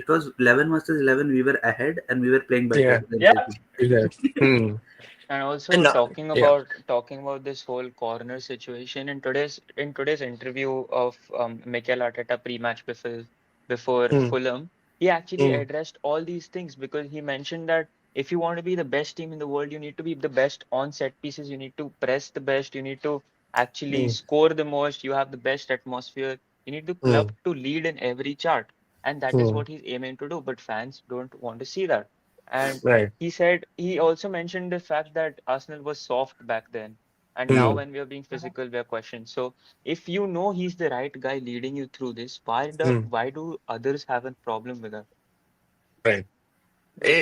was 11 versus 11. We were ahead and we were playing better Yeah. than Yeah, City. Exactly. Hmm. And And also now, yeah. talking about this whole corner situation in today's interview of Mikel Arteta pre-match before Hmm. Fulham, he actually Hmm. addressed all these things because he mentioned that if you want to be the best team in the world, you need to be the best on set pieces, you need to press the best, you need to actually Hmm. score the most, you have the best atmosphere, you need the Hmm. club to lead in every chart, and that is Hmm. what he's aiming to do. But fans don't want to see that. And Right. he said he also mentioned the fact that Arsenal was soft back then, and now Hmm. when we are being physical, we are questioned. So if you know he's the right guy leading you through this, Hmm. why do others have a problem with that? Right.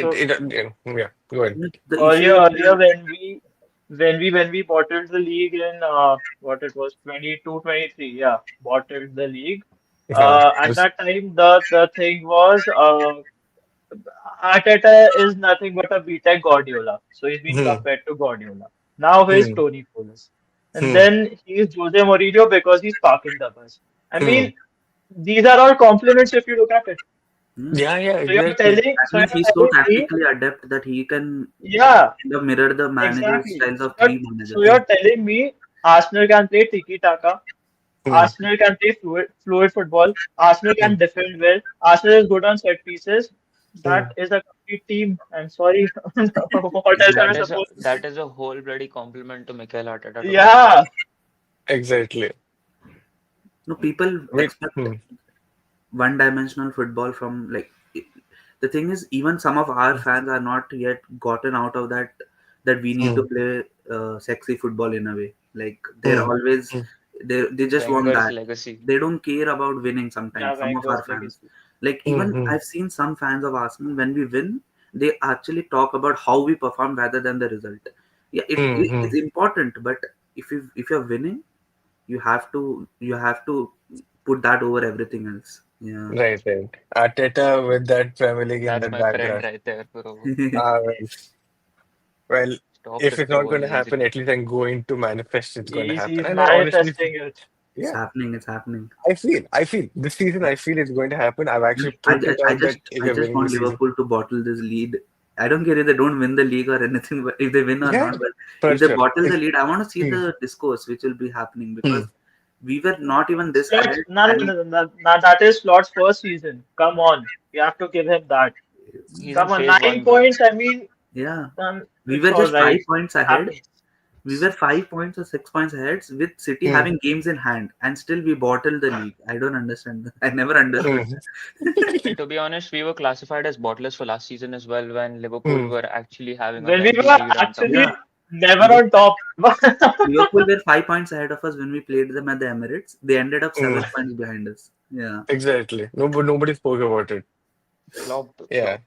so Yeah. Go ahead. The issue is earlier that when we bottled the league in what it was 22-23, yeah, bottled the league. Yeah. At This. that time, the thing was Arteta is nothing but a BTEC Guardiola, so he's being Hmm. compared to Guardiola. Now he's Hmm. Tony Pulis, and Hmm. then he's Jose Mourinho because he's parking the bus. I Hmm. mean, these are all compliments if you look at it. hmm, Yeah. Yeah. So you're Exactly. telling, that so means you're he's so telling me, tactically adept that he can yeah. kind of mirror the manager's Exactly. styles So of three so managers. Hmm. you're telling me Arsenal can play tiki-taka, Hmm. Arsenal can play fluid football, Arsenal Hmm. can defend well, Arsenal is good on set pieces. Hmm. That is a complete team. I'm sorry. What else am I supposed to say? That is a whole bloody compliment to Mikel Arteta, to be honest. Yeah, Exactly. No, people Wait. expect Hmm. one-dimensional football from like the thing is even some of our fans are not yet gotten out of that we need to Hmm. play sexy football in a way. Like they're Hmm. always Hmm. they just want Wenger's that. legacy. They don't care about winning yeah, sometimes, some of our Wenger's fans. legacy. Like Hmm. even Hmm. I've seen some fans of Arsenal when we win, they actually talk about how we perform rather than the result. Yeah, Hmm. it's Hmm. important, but if you're winning, you have to put that over everything else. Yeah. Right, right. Arteta with that Premier League in That's that my friend background. right there, bro. Well, well, Stop the if it's not troll, going to happen, legend. at least I'm going to manifest it's going to happen. He's And I honestly, manifesting it. It's yeah, happening. It's happening. I feel this season, I feel it's going to happen. I've And actually put it out that I if you're just winning want this season, Liverpool to bottle this lead. I don't care if they don't win the league or anything, but if they win or yeah, not, but for if they sure. bottle the If, lead, I want to see hmm, the discourse which will be happening, hmm, because we were not even this Slots, ahead, no, no, and no, no, no, no, that is Slots' first season. Come on, you have to give him that. He's in Come on, phase 9 one, bro. points. I mean, yeah, we it's were all just right. 5 points It ahead. happens. We were 5 points or 6 points ahead with City hmm, having games in hand, and still we bottled the league. I don't understand that. I never understood hmm, this. And to be honest, we were classified as bottlers for last season as well when Liverpool hmm, were actually having a When we healthy were lead on top of Yeah, them. actually never on Liverpool, top. Liverpool were 5 points ahead of us when we played them at the Emirates. They ended up hmm, 7 points behind us. Yeah. exactly. No, but nobody spoke about it. Klopp, Yeah. Klopp.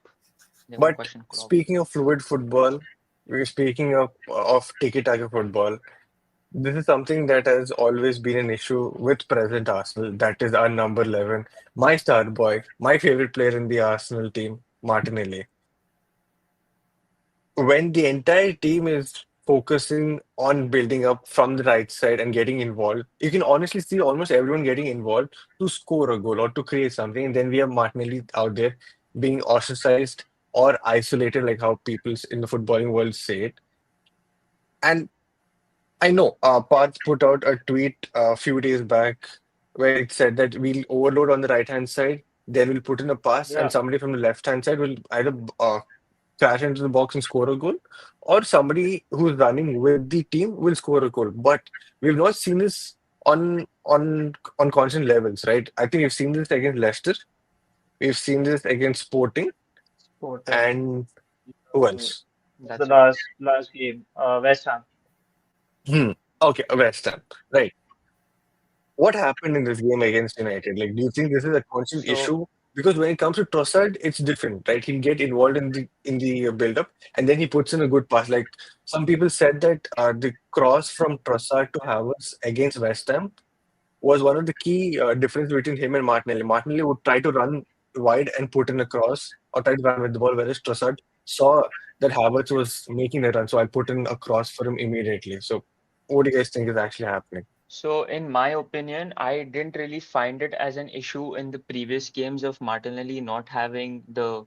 They won't But question Klopp. speaking of fluid football, we're speaking of tiki-taka football. This is something that has always been an issue with present Arsenal. That is our number 11, my star boy, my favorite player in the Arsenal team, Martinelli. When the entire team is focusing on building up from the right side and getting involved, you can honestly see almost everyone getting involved to score a goal or to create something. And then we have Martinelli out there being ostracized or isolated, like how people in the footballing world say it. And I know Parth put out a tweet a few days back where it said that we'll overload on the right-hand side, then we'll put in a pass, and Yeah, somebody from the left-hand side will either crash into the box and score a goal, or somebody who's running with the team will score a goal. But we've not seen this on constant levels, right? I think we've seen this against Leicester, we've seen this against Sporting, Sporting. and who Mm, else? the That's it. last game, West Ham. Hmm. Okay, West Ham. Right. What happened in this game against United? Like, do you think this is a constant So, issue? Because when it comes to Trossard, it's different, right? He'll get involved in the build-up, and then he puts in a good pass. Like some people said that the cross from Trossard to Havertz against West Ham was one of the key difference between him and Martinelli. Martinelli would try to run wide and put in a cross or try to run with the ball, whereas Trossard saw that Havertz was making the run, so I'll put in a cross for him immediately. So, what do you guys think is actually happening? so in my opinion, I didn't really find it as an issue in the previous games of Martinelli not having the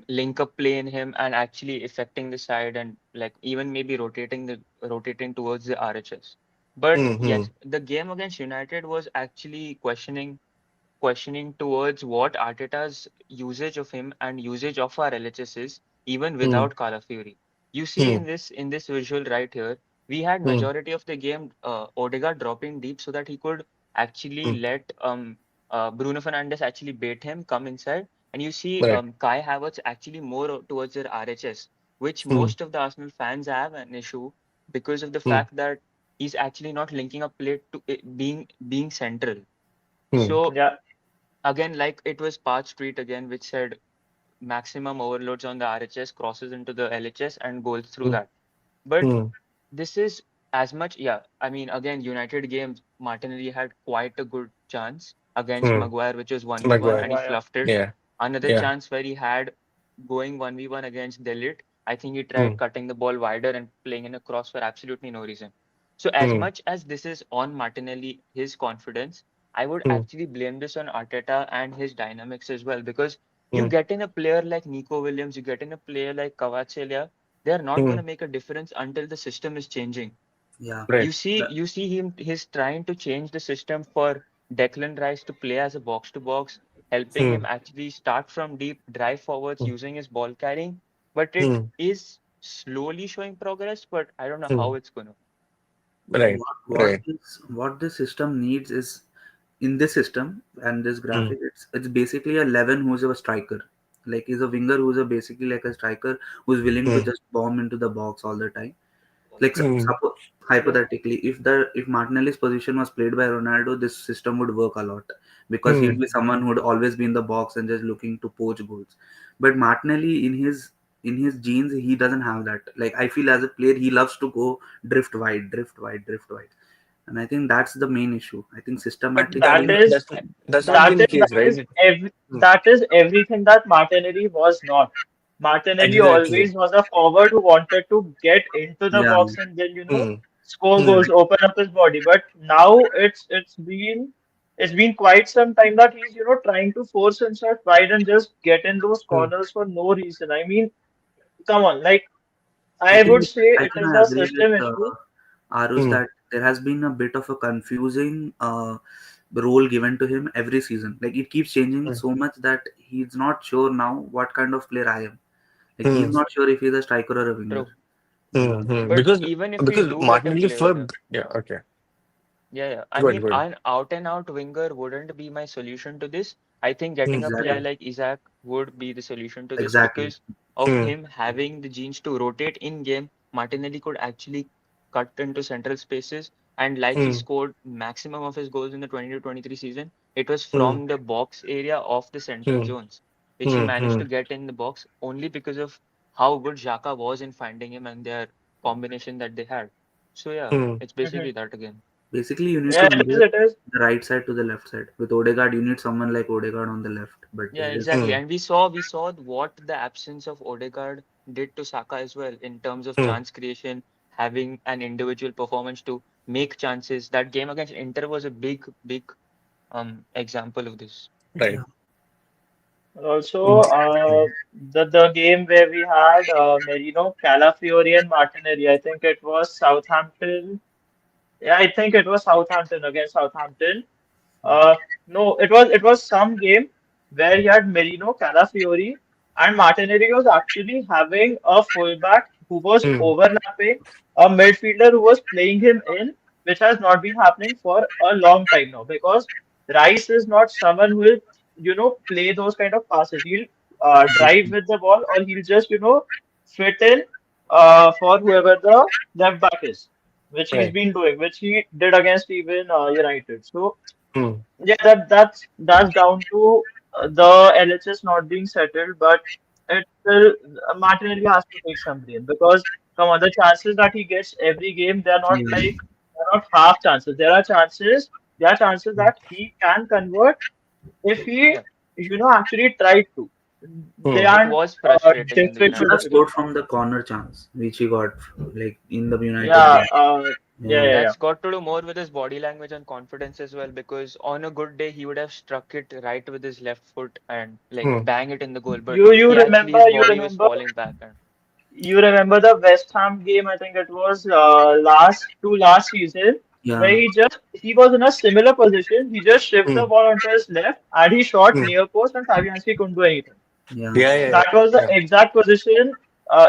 link up play in him and actually affecting the side and like even maybe rotating towards the RHS. But Mm-hmm. yes, the game against United was actually questioning towards what Arteta's usage of him and usage of our LHS is, even without Calafiori. You see Hmm. in this visual right here, we had Hmm. majority of the game Odegaard dropping deep so that he could actually Hmm. let Bruno Fernandes actually bait him, come inside, and you see Right. Kai Havertz actually more towards their RHS, which Hmm. most of the Arsenal fans have an issue because of the Hmm. fact that he's actually not linking up play to being central. Hmm. So Yeah, again, like it was Parth Street again, which said maximum overloads on the RHS crosses into the LHS and goes through Hmm. that. But Hmm. this is as much, yeah. I mean, again, United games, Martinelli had quite a good chance against Hmm. Maguire, which was 1v1, Maguire. and he Maguire. fluffed it. Yeah. Another Yeah. chance where he had going 1v1 against Delete. I think he Hmm. tried cutting the ball wider and playing in a cross for absolutely no reason. So, as Hmm. much as this is on Martinelli, his confidence, I would Hmm. actually blame this on Arteta and his dynamics as well. Because you Hmm. get in a player like Nico Williams, you get in a player like Kvaratskhelia, they're not going Hmm. to make a difference until the system is changing. Yeah. Right. You see him, he's trying to change the system for Declan Rice to play as a box to box, helping Hmm. him actually start from deep, drive forwards Hmm. using his ball carrying. But it Hmm. is slowly showing progress, but I don't know how Hmm. it's gonna. Right. What Right. this system needs is, in this system and this Hmm. graphic, it's basically a 11 who's a striker. Like he's a winger who's a basically like a striker who's willing to Hmm. just bomb into the box all the time. Like Hmm. Yeah, hypothetically, if Martinelli's position was played by Ronaldo, this system would work a lot, because Hmm. he'd be someone who would always be in the box and just looking to poach goals. But Martinelli, in his genes, he doesn't have that. Like I feel as a player, he loves to go drift wide, drift wide, drift wide. and I think that's the main issue. I think But That systematically, is that's not that been the is case, right? Hmm. that is everything that Martinelli was not. Martinelli Exactly. always was a forward who wanted to get into the yeah, box and then Hmm. score Hmm. goals, open up his body. But now it's been quite some time that he's trying to force himself wide and just get in those Hmm. corners for no reason. I mean, come on, like I I would think say I it think is I a agree with system issue. Arush Hmm. that there has been a bit of a confusing role given to him every season. Like it keeps changing Hmm. so much that he's not sure now what kind of player I am. Like he's Hmm. not sure if he's a striker or a winger. True. Yeah, Hmm. Hmm. But Because even if we because do get a Martinelli player, for yeah, okay. yeah, yeah. I Go ahead, mean, go ahead. an out and out winger wouldn't be my solution to this. I think getting Hmm. a player exactly, like Isaac would be the solution to this exactly. because of Hmm. him having the genes to rotate in game. Martinelli could actually cut into central spaces, and like he Hmm. scored maximum of his goals in the 20 to 23 season, it was Hmm. from the box area of the central Hmm. zones, which he Hmm. managed Hmm. to get in the box only because of how good Xhaka was in finding him and their combination that they had. So yeah, Hmm. it's basically that again. Basically, you need Yeah, to it is. mirror It is. the right side to the left side. With Odegaard, you need someone like Odegaard on the left, but Yeah, there is exactly. Hmm. And we saw what the absence of Odegaard did to Saka as well in terms of Hmm. chance creation, having an individual performance to make chances. That game against Inter was a big example of this. Right. yeah, Also, exactly. the game where we had Merino, Calafiori, and Martinelli. I think it was Southampton. Yeah, I think it was Southampton against Southampton. Hmm. Uh, no, it was some game where he had Merino, Calafiori, and Martinelli was actually having a fullback who was Hmm. overlapping a midfielder who was playing him in, which has not been happening for a long time now because Rice is not someone who will, play those kind of passes. He'll drive Exactly. with the ball or he'll just, fit in for whoever the left back is, which he's Right. been doing, which he did against even United. So Hmm. yeah, that's down to the LHS not being settled, but it still Martinelli has to take some blame because come on, the chances that he gets every game, Yeah. they're not half chances. There are chances that he can convert if he Yeah, actually tried to. They Hmm. it aren't was frustrating in the He should difficult have United to game. get scored past. from the corner chance, which he got like in the United Yeah, game. yeah, Yeah, yeah, yeah. That's got to do more with his body language and confidence as well, because on a good day he would have struck it right with his left foot and like Hmm. bang it in the goal. But You you he actually remember his you body was remember falling back and You remember the West Ham game? I think it was last season, where yeah, he was in a similar position. He just shifted the Hmm. ball onto his left and he shot Hmm. near post, and Fabianski couldn't do anything. yeah. Yeah, yeah, yeah. That was the Yeah. exact position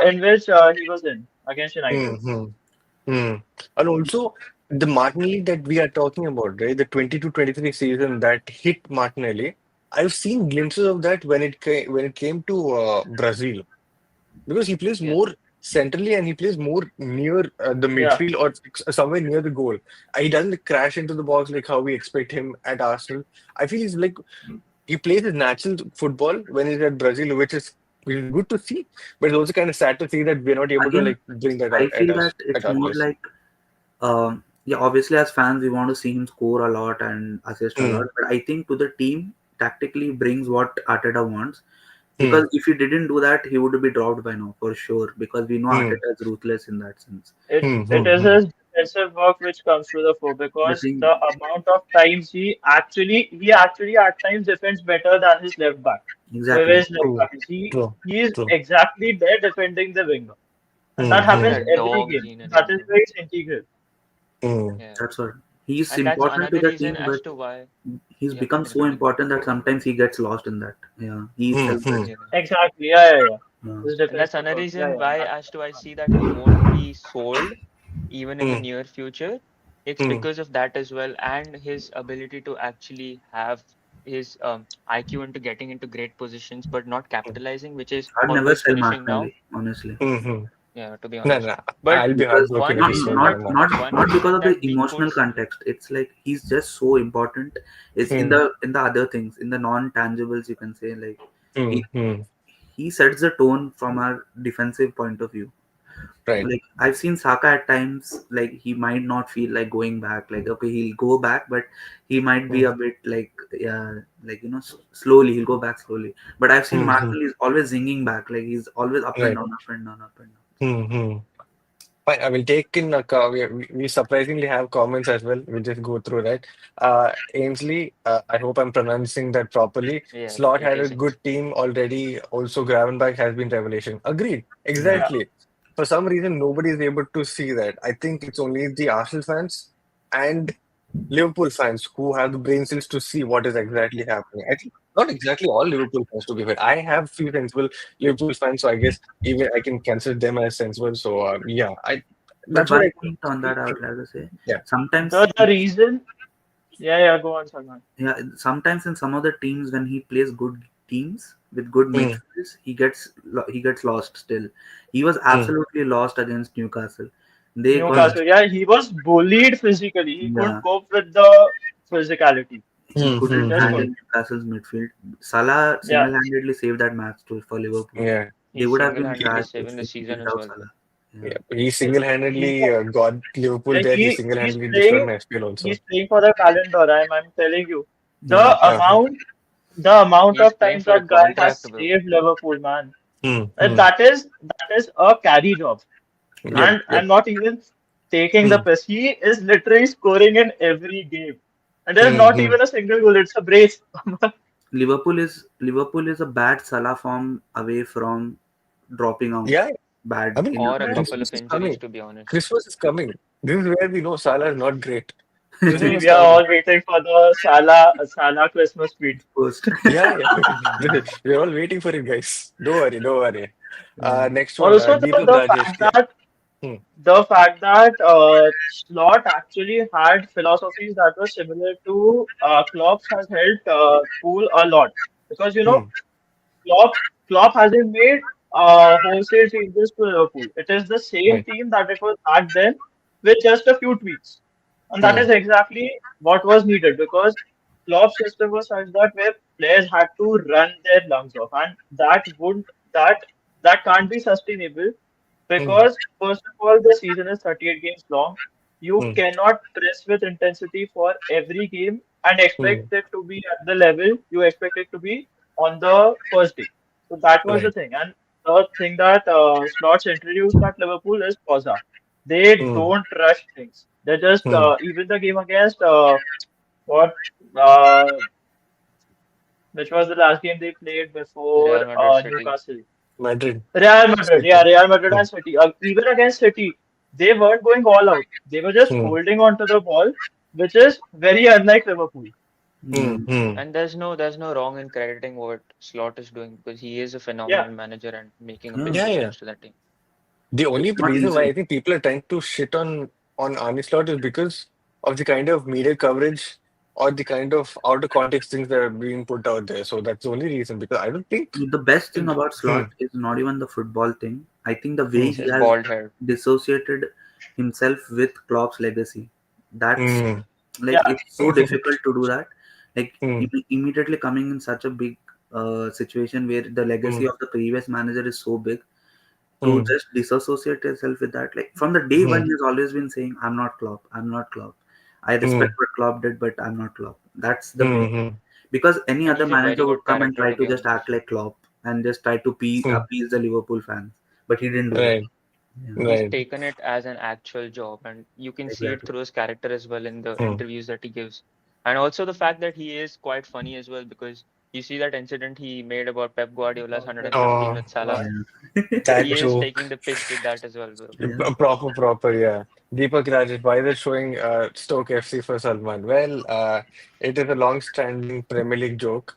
in which he was in against Hmm. United. Hmm. Hmm. And also the Martinelli that we are talking about, right? The 20 to 23 season that hit Martinelli. I've seen glimpses of that when it came to Brazil because he plays yeah. more centrally and he plays more near the Yeah, midfield or somewhere near the goal. He doesn't crash into the box like how we expect him at Arsenal. I feel he's like he plays his natural football when he's at Brazil, which is good to see, but it's also kind of sad to see that we're not able to Again, like bring that I out at feel that us at it's our more place. like yeah, obviously as fans we want to see him score a lot and assist a lot, Hmm. but I think to the team tactically brings what Arteta wants. Hmm. Because if he didn't do that, he would be dropped by now for sure. Because we know Hmm. Arteta is ruthless in that sense. it Hmm. it Hmm. is Hmm. his defensive work which comes to the fore The because thing, the amount of times he actually at times defends better than his left back. Whoever exactly. his left True. back is, he True. he is True. exactly there defending the winger. And that Hmm. Like happens Hmm. that every dog game. scene in That is London. why it's integral. Hmm. Yeah. That's what he's And that's important to another the reason team, as but to why he's yeah, become so continue. important that sometimes he gets lost in that. Yeah, he Hmm. itself Hmm. gets Yeah. Exactly. Yeah, yeah, yeah. yeah. His And that's defensive another work. Yeah, reason yeah. why That, as to I see that he won't be sold even in the Hmm. near future. It's Hmm. because of that as well, and his ability to actually have his IQ into getting into great positions, but not capitalizing, which is I'd never always sell finishing now. Martinelli, honestly, Hmm. Hmm. Yeah, to be No, honest. no, But I'll be because heartbroken one if not he reason sold not that right now. not one not because reason of the that we could emotional context. It's like he's just so important. It's in Hmm. the other things, in the non-tangibles. You can say like Hmm. he Hmm. he sets the tone from our defensive point of view. Right. Like I've seen Saka at times, like he might not feel like going back. Like okay, he'll go back, but he might be Hmm. a bit like yeah, like slowly he'll go back slowly. But I've seen Hmm. Hmm. Marshall is always zinging back, like he's always up and Right. down, up and down, up and down. Hmm. Hmm. Fine, I will take in we surprisingly have comments as well. We'll just go through that. Ainsley, I hope I'm pronouncing that properly. Yes, Slot it had a is. good team already. Also, Gravenberch has been revelation. Agreed. Yeah, Yeah. Exactly. For some reason, nobody is able to see that. I think it's only the Arsenal fans and Liverpool fans who have the brain cells to see what is exactly happening. I think not exactly all Liverpool fans, to be fair. I have few sensible Liverpool fans, so I guess even I can consider them as sensible. So yeah, I but that's what one I point on that I would like to say, yeah. sometimes The reason, yeah, go on, Salman. yeah, sometimes in some other teams when he plays good teams with good Mm, midfields, he gets lost still. He was mm, absolutely lost against Newcastle. They got mm, Newcastle, yeah, he was bullied physically. He couldn't yeah, cope with the physicality. he mm, couldn't mm, Just handle mm. couldn't. Newcastle's midfield. Salah Yeah, single-handedly saved that match for Liverpool. Yeah, They He would have been single-handedly trash saving the season as without well. Salah. Yeah. yeah. He like single-handedly got Liverpool like there. He he's single-handedly destroyed playing my FPL he's also. playing for the calendar. I'm telling you, the Yeah. Uh-huh. amount He's of playing times for a that guy has contract, bro. saved Liverpool, man. Mm, And mm. that is a carry job. Yep, And yep. I'm not even taking the Mm, piss. He is literally scoring in every game. And there's mm, not mm. even a single goal. It's a brace. Liverpool is a bad Salah form away from dropping out Yeah, I bad mean, in a Or a bad couple game. Christmas of is injuries, coming. to be honest. Christmas is coming. This is where we know Salah is not great. Christmas is We are coming. all waiting for the Salah Christmas tweet. First. Yeah, yeah. We're all waiting for it, guys. Don't worry, don't worry. Yeah. Next one, Also, the, Deepak the Rajesh. fact Yeah. that Hmm, the fact that Slot actually had philosophies that were similar to Klopp's has helped Pool a lot because hmm, Klopp Klopp hasn't made wholesale changes to Liverpool. It is the same right. team that it was back then with just a few tweaks, and that Hmm, is exactly what was needed because Klopp's system was such that where players had to run their lungs off, and that that can't be sustainable hmm, because, first of all, the season is 38 games long. You hmm, cannot press with intensity for every game and hmm. expect it to be at the level you expect it to be on the first day. So that was the Right. thing. And the thing that Slots introduced at Liverpool is pausa. They Hmm, don't rush things. They just, hmm. even the game against, what, uh, which was the last game they played before Real Madrid City. Newcastle. Madrid. Real Madrid, yeah, City. Real Madrid Hmm, and City. Even against City, they weren't going all out. They were just hmm, holding on to the ball, which is very unlike Liverpool. hmm, Mm. hmm. And there's no wrong in crediting what Slot is doing because he is a Yeah, phenomenal manager and making a big Yeah. Yeah, yeah. difference to that team. The only It's not reason why easy. I think people are trying to shit on Arne Slot is because of the kind of media coverage or the kind of out of context things that are being put out there. So that's the only reason. Because I don't think. The best thing about Hmm, Slot is not even the football thing. I think the way hmm, It's he his has bald head. dissociated himself with Klopp's legacy. That's hmm, like yeah, it's so difficult to do that. Like hmm, immediately coming in such a big situation where the legacy hmm, of the previous manager is so big, to hmm, just disassociate yourself with that. Like from the day one, hmm, he's always been saying, "I'm not Klopp. I'm not Klopp. I hmm, respect what Klopp did, but I'm not Klopp." That's the hmm, big hmm, because any And other he's a very manager would good come and character, try to to be just act honest. like Klopp and just try to hmm. appease the Liverpool fans, but he didn't do that. Right, Yeah, He's right. taken it as an actual job, and you can see it exactly. through his character as well in the Hmm. interviews that he gives. And also the fact that he is quite funny as well, because you see that incident he made about Pep Guardiola's 115 Oh, with Salah. that He is joke. taking the piss with that as well, bro. Yeah. Proper, yeah. Deepak Rajesh, why they're showing Stoke FC for Salman? Well, it is a long-standing Premier League joke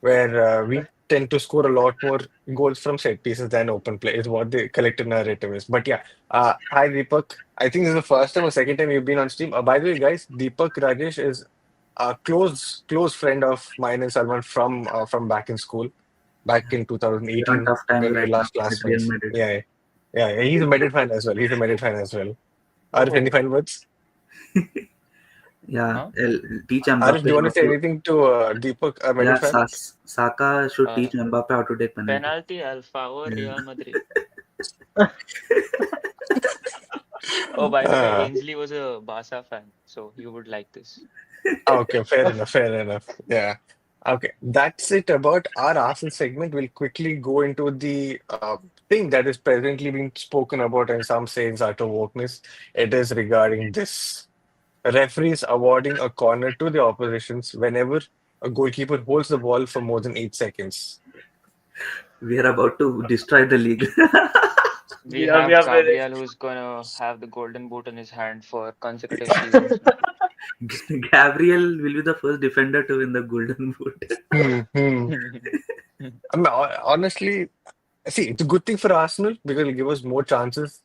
where we tend to score a lot more goals from set pieces than open play, is what the collective narrative is. But yeah, hi Deepak. I think this is the first time or second time you've been on stream. By the way, guys, Deepak Rajesh is a close friend of mine and Salman from back in school, back in They're on 2018 tough times when we were right now last with Real classmates. Madrid. Yeah, he's a Madrid fan as well. He's a Madrid fan as well. Arif, any oh, final words? Yeah, Huh? teach Arif, Mbappe do you want to how say to. anything to Deepak, a Madrid Yeah, fan? Saka should Uh, teach Mbappe how to take penalty. Penalty Alpha or Yeah. Real Madrid. Oh, by the way, Ah, Ainsley was a Barca fan, so you would like this. okay, fair enough, fair enough. Yeah. Okay, that's it about our Arsenal segment. We'll quickly go into the thing that is presently being spoken about, and some say it's utter wokeness. It is regarding this. Referees awarding a corner to the oppositions whenever a goalkeeper holds the ball for more than 8 seconds. We are about to destroy the league. We We have are very. Gabriel who's gonna have the golden boot in his hand for consecutive seasons now. Gabriel will be the first defender to win the Golden Boot. Hmm. I mean, honestly, see, it's a good thing for Arsenal because it'll give us more chances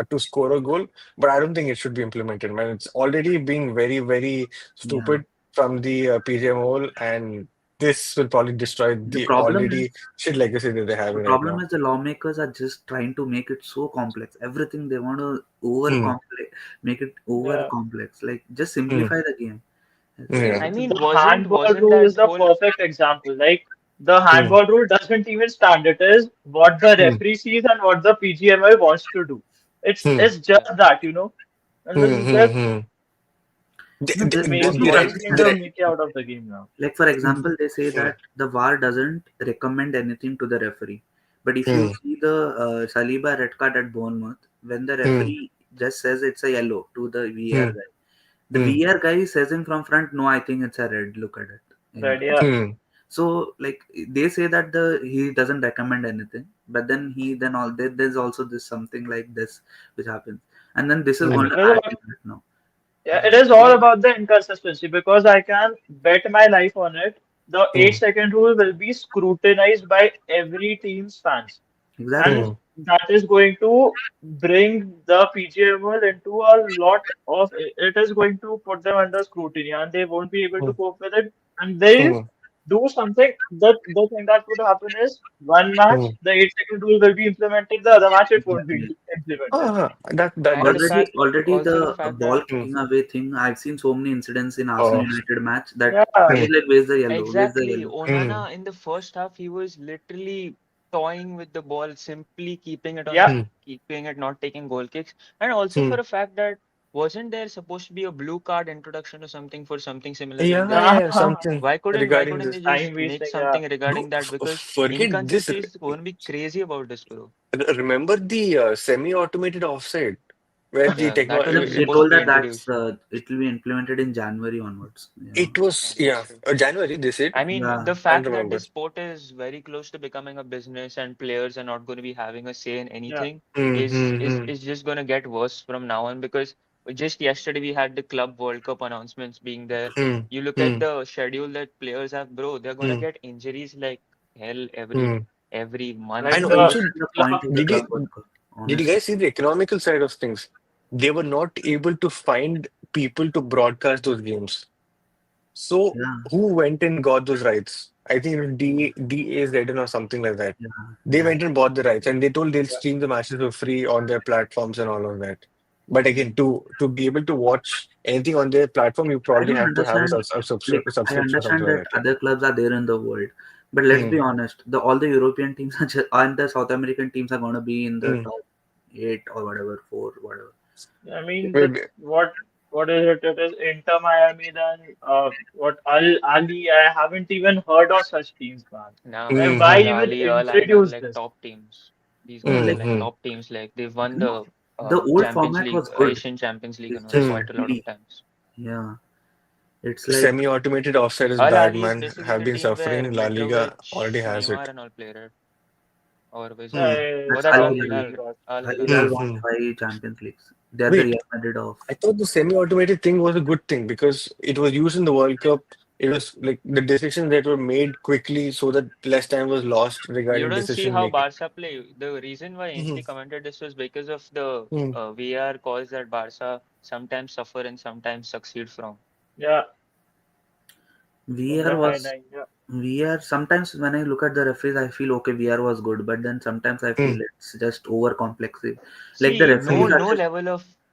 to score a goal, but I don't think it should be implemented, man. It's already being very, very Yeah. stupid from the PGMOL, and this will probably destroy The the problem is already shit legacy that they're the having right problem now. is the lawmakers are just trying to make it so complex. Everything they want to over Hmm. complex, make it over Yeah. complex. Like just Hmm. simplify the game. It's Yeah. I mean, The wasn't handball wasn't rule is that the whole perfect example. Like the Hmm. handball rule doesn't even stand. It is what the Hmm. referee sees and what the PGMI wants to do. Hmm. It's just yeah. that. And Hmm. then Hmm. they're hmm. The, No, there's no making making the the, Mickey out of the game now. like for the, example they say hmm. that the VAR doesn't recommend anything to the referee, but if you Hmm. see the Saliba red card at Bournemouth, when the Hmm. referee just says it's a yellow to the VAR Hmm. guy, the Hmm. VAR guy says in from front, no, I think it's a red, look at it. Right? And Yeah. Hmm. so like they say that the he doesn't recommend anything, but then he then all there's also this something like this which happens, and then this is Hmm. going to It is add all, to it now. yeah, it is all We about the inconsistency because I can bet my life on it. The Hmm. 8 second rule will be scrutinized by every team's fans. Exactly. And Hmm. that is going to bring the PGML into a lot of it is going to put them under scrutiny and they won't be able Hmm. to cope with it. And they Hmm. do something that the thing that would happen is one match, Hmm. the 8 second rule will be implemented, the other match it won't be Exactly. implemented. Ah, that and the that's Already, fact already also the the fact ball that hmm. kicking away thing. I've seen so many incidents in Arsenal Oh. United match that I Yeah, Hmm. was like, "Where's the yellow? Where's the exactly yellow?" Hmm. Onana in the first half he was literally toying with the ball, simply yeah, Hmm. keeping it, not taking goal kicks. And also Hmm. for a fact that wasn't there supposed to be a blue card introduction or something for something similar like Yeah, this? yeah, yeah, yeah. something Why regarding couldn't this. they Time just make wasting, yeah. something Bro, regarding that? Because forget this. inconsistency is going to be crazy about this, bro. Remember the semi-automated offside where the Yeah, that wasn't They supposed to told be that introduced. it will be implemented in January onwards. Yeah, it was, Yeah, yeah, that's true. January they said. I mean, yeah, the Can't fact that remember. this sport is very close to becoming a business and players are not going to be having a say in Yeah. anything Hmm. Hmm. Hmm. is just going to get worse from now on because just yesterday we had the Club World Cup announcements being there. Hmm. You look at Hmm. the schedule that players have, bro, they're going to Hmm. get injuries like hell Hmm. every month And Like I don't the also, understand the club, point of the did Club you World Cup. did you Honestly, guys see the economical side of things? They were not able to find people to broadcast those games. So yeah, who went and got those rights? I think it was DAZN or something like that. yeah, They yeah. went and bought the rights and they told they'll yeah. stream the matches for free on their platforms and all of that. But again, to be able to watch anything on their platform, you I probably don't have to have a, understand. Like I subscription or something understand like that that. other clubs are there in the world, but let's Hmm. be honest. The all the European teams are just, and the South American teams are going to be in the Hmm. top eight or whatever, four, whatever. I mean, Maybe. what is it? It is Inter Miami, then what Al Ali. I haven't even heard of such teams, man. now. Like, Hmm. why Al Hmm. even Ahly, Al Ain are introduce like this? top teams. These Yeah, guys Hmm. are like like Hmm. top teams. Like they've won no, the the old Champions format League, was good. Asian Champions League, It's and all just Hmm. quite a lot of greedy. times. Yeah, it's like Semi-automated offside is Al bad, Ahly is man. basically Have the been team where suffering. La Liga already Mitrovic, has it. Neymar, and all played, or was it? Hmm. Oh, that's that's Al Al Hilal. Hilal. Cross. Al Al Hilal, Hilal Hmm. yeah. won Hmm. 5 Champions Leagues. They're the Wait, Real Madrid of. I thought the semi-automated thing was a good thing because it was used in the World Cup. It was like the decisions that were made quickly so that less time was lost You regarding don't see decision how making. Barca play. The reason why Hmm. Ainsley commented this was because of the Hmm. VAR calls that Barca sometimes suffer and sometimes succeed from. Yeah, from VR the high was nine. Yeah, VR. Sometimes when I look at the referees, I feel okay. VR was good, but then sometimes I Hmm. feel it's just over complex. Like the See, referees are just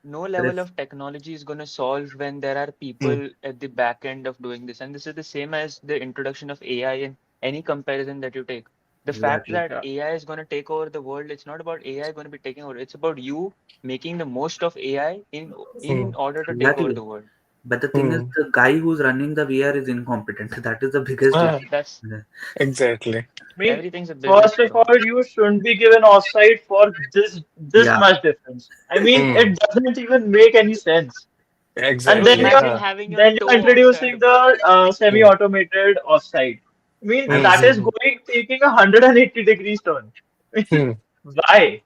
no level ref. of technology is going to solve when there are Hmm. people at the back end of doing this. And this is the same as the introduction of AI in any comparison that you take. The fact Exactly. that Yeah. AI is going to take over the world, it's not about AI going to be taking over. It's about you making the most of AI Hmm. in order to take over Exactly. the world. But the thing is, Hmm. the guy who's running the VR is incompetent. That is the biggest Ah, issue. That's Yeah. exactly. I mean, everything's a business, first of bro. all, you shouldn't be given offside for this Yeah. much difference. I mean, Hmm. it doesn't even make any sense. And Bro, then Exactly. imagine having your you're toe introducing offside, bro. the Hmm. semi-automated offside. I mean, I Hmm. was that is Hmm. going taking 180 degrees turn. Hmm. Why?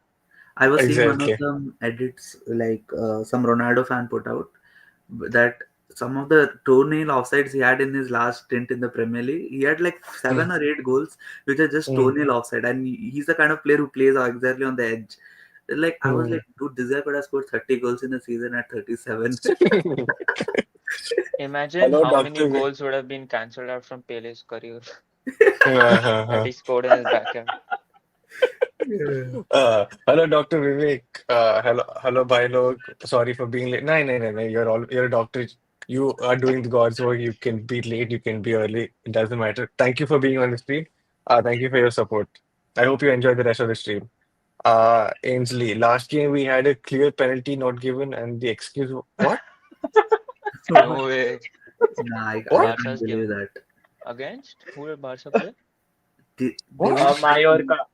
I was seeing one of Exactly. the edits, like some Ronaldo fan put out that some of the toenail offsides he had in his last stint in the Premier League, he had like Hmm. 7 or 8 goals which are just Hmm. toenail offside, and he's the kind of player who plays exactly on the edge. Like I was Hmm. like, dude, this guy could have scored 30 goals in a season at 37. Imagine Hello, how many Doctor. goals would have been cancelled out from Pele's career that Uh, he scored in his backyard. Yeah. hello, Dr. Vivek. Hello, bye, log. Sorry for being late. No, no, no, no. You're a doctor. You are doing the God's work. You can be late. You can be early. It doesn't matter. Thank you for being on the stream. Thank you for your support. I hope you enjoy the rest of the stream. Ainsley, last game we had a clear penalty not given, and the excuse, what? No way. Nah, I What? can't Barca's believe given that. against who did Barca play? They What? won 5 Mallorca.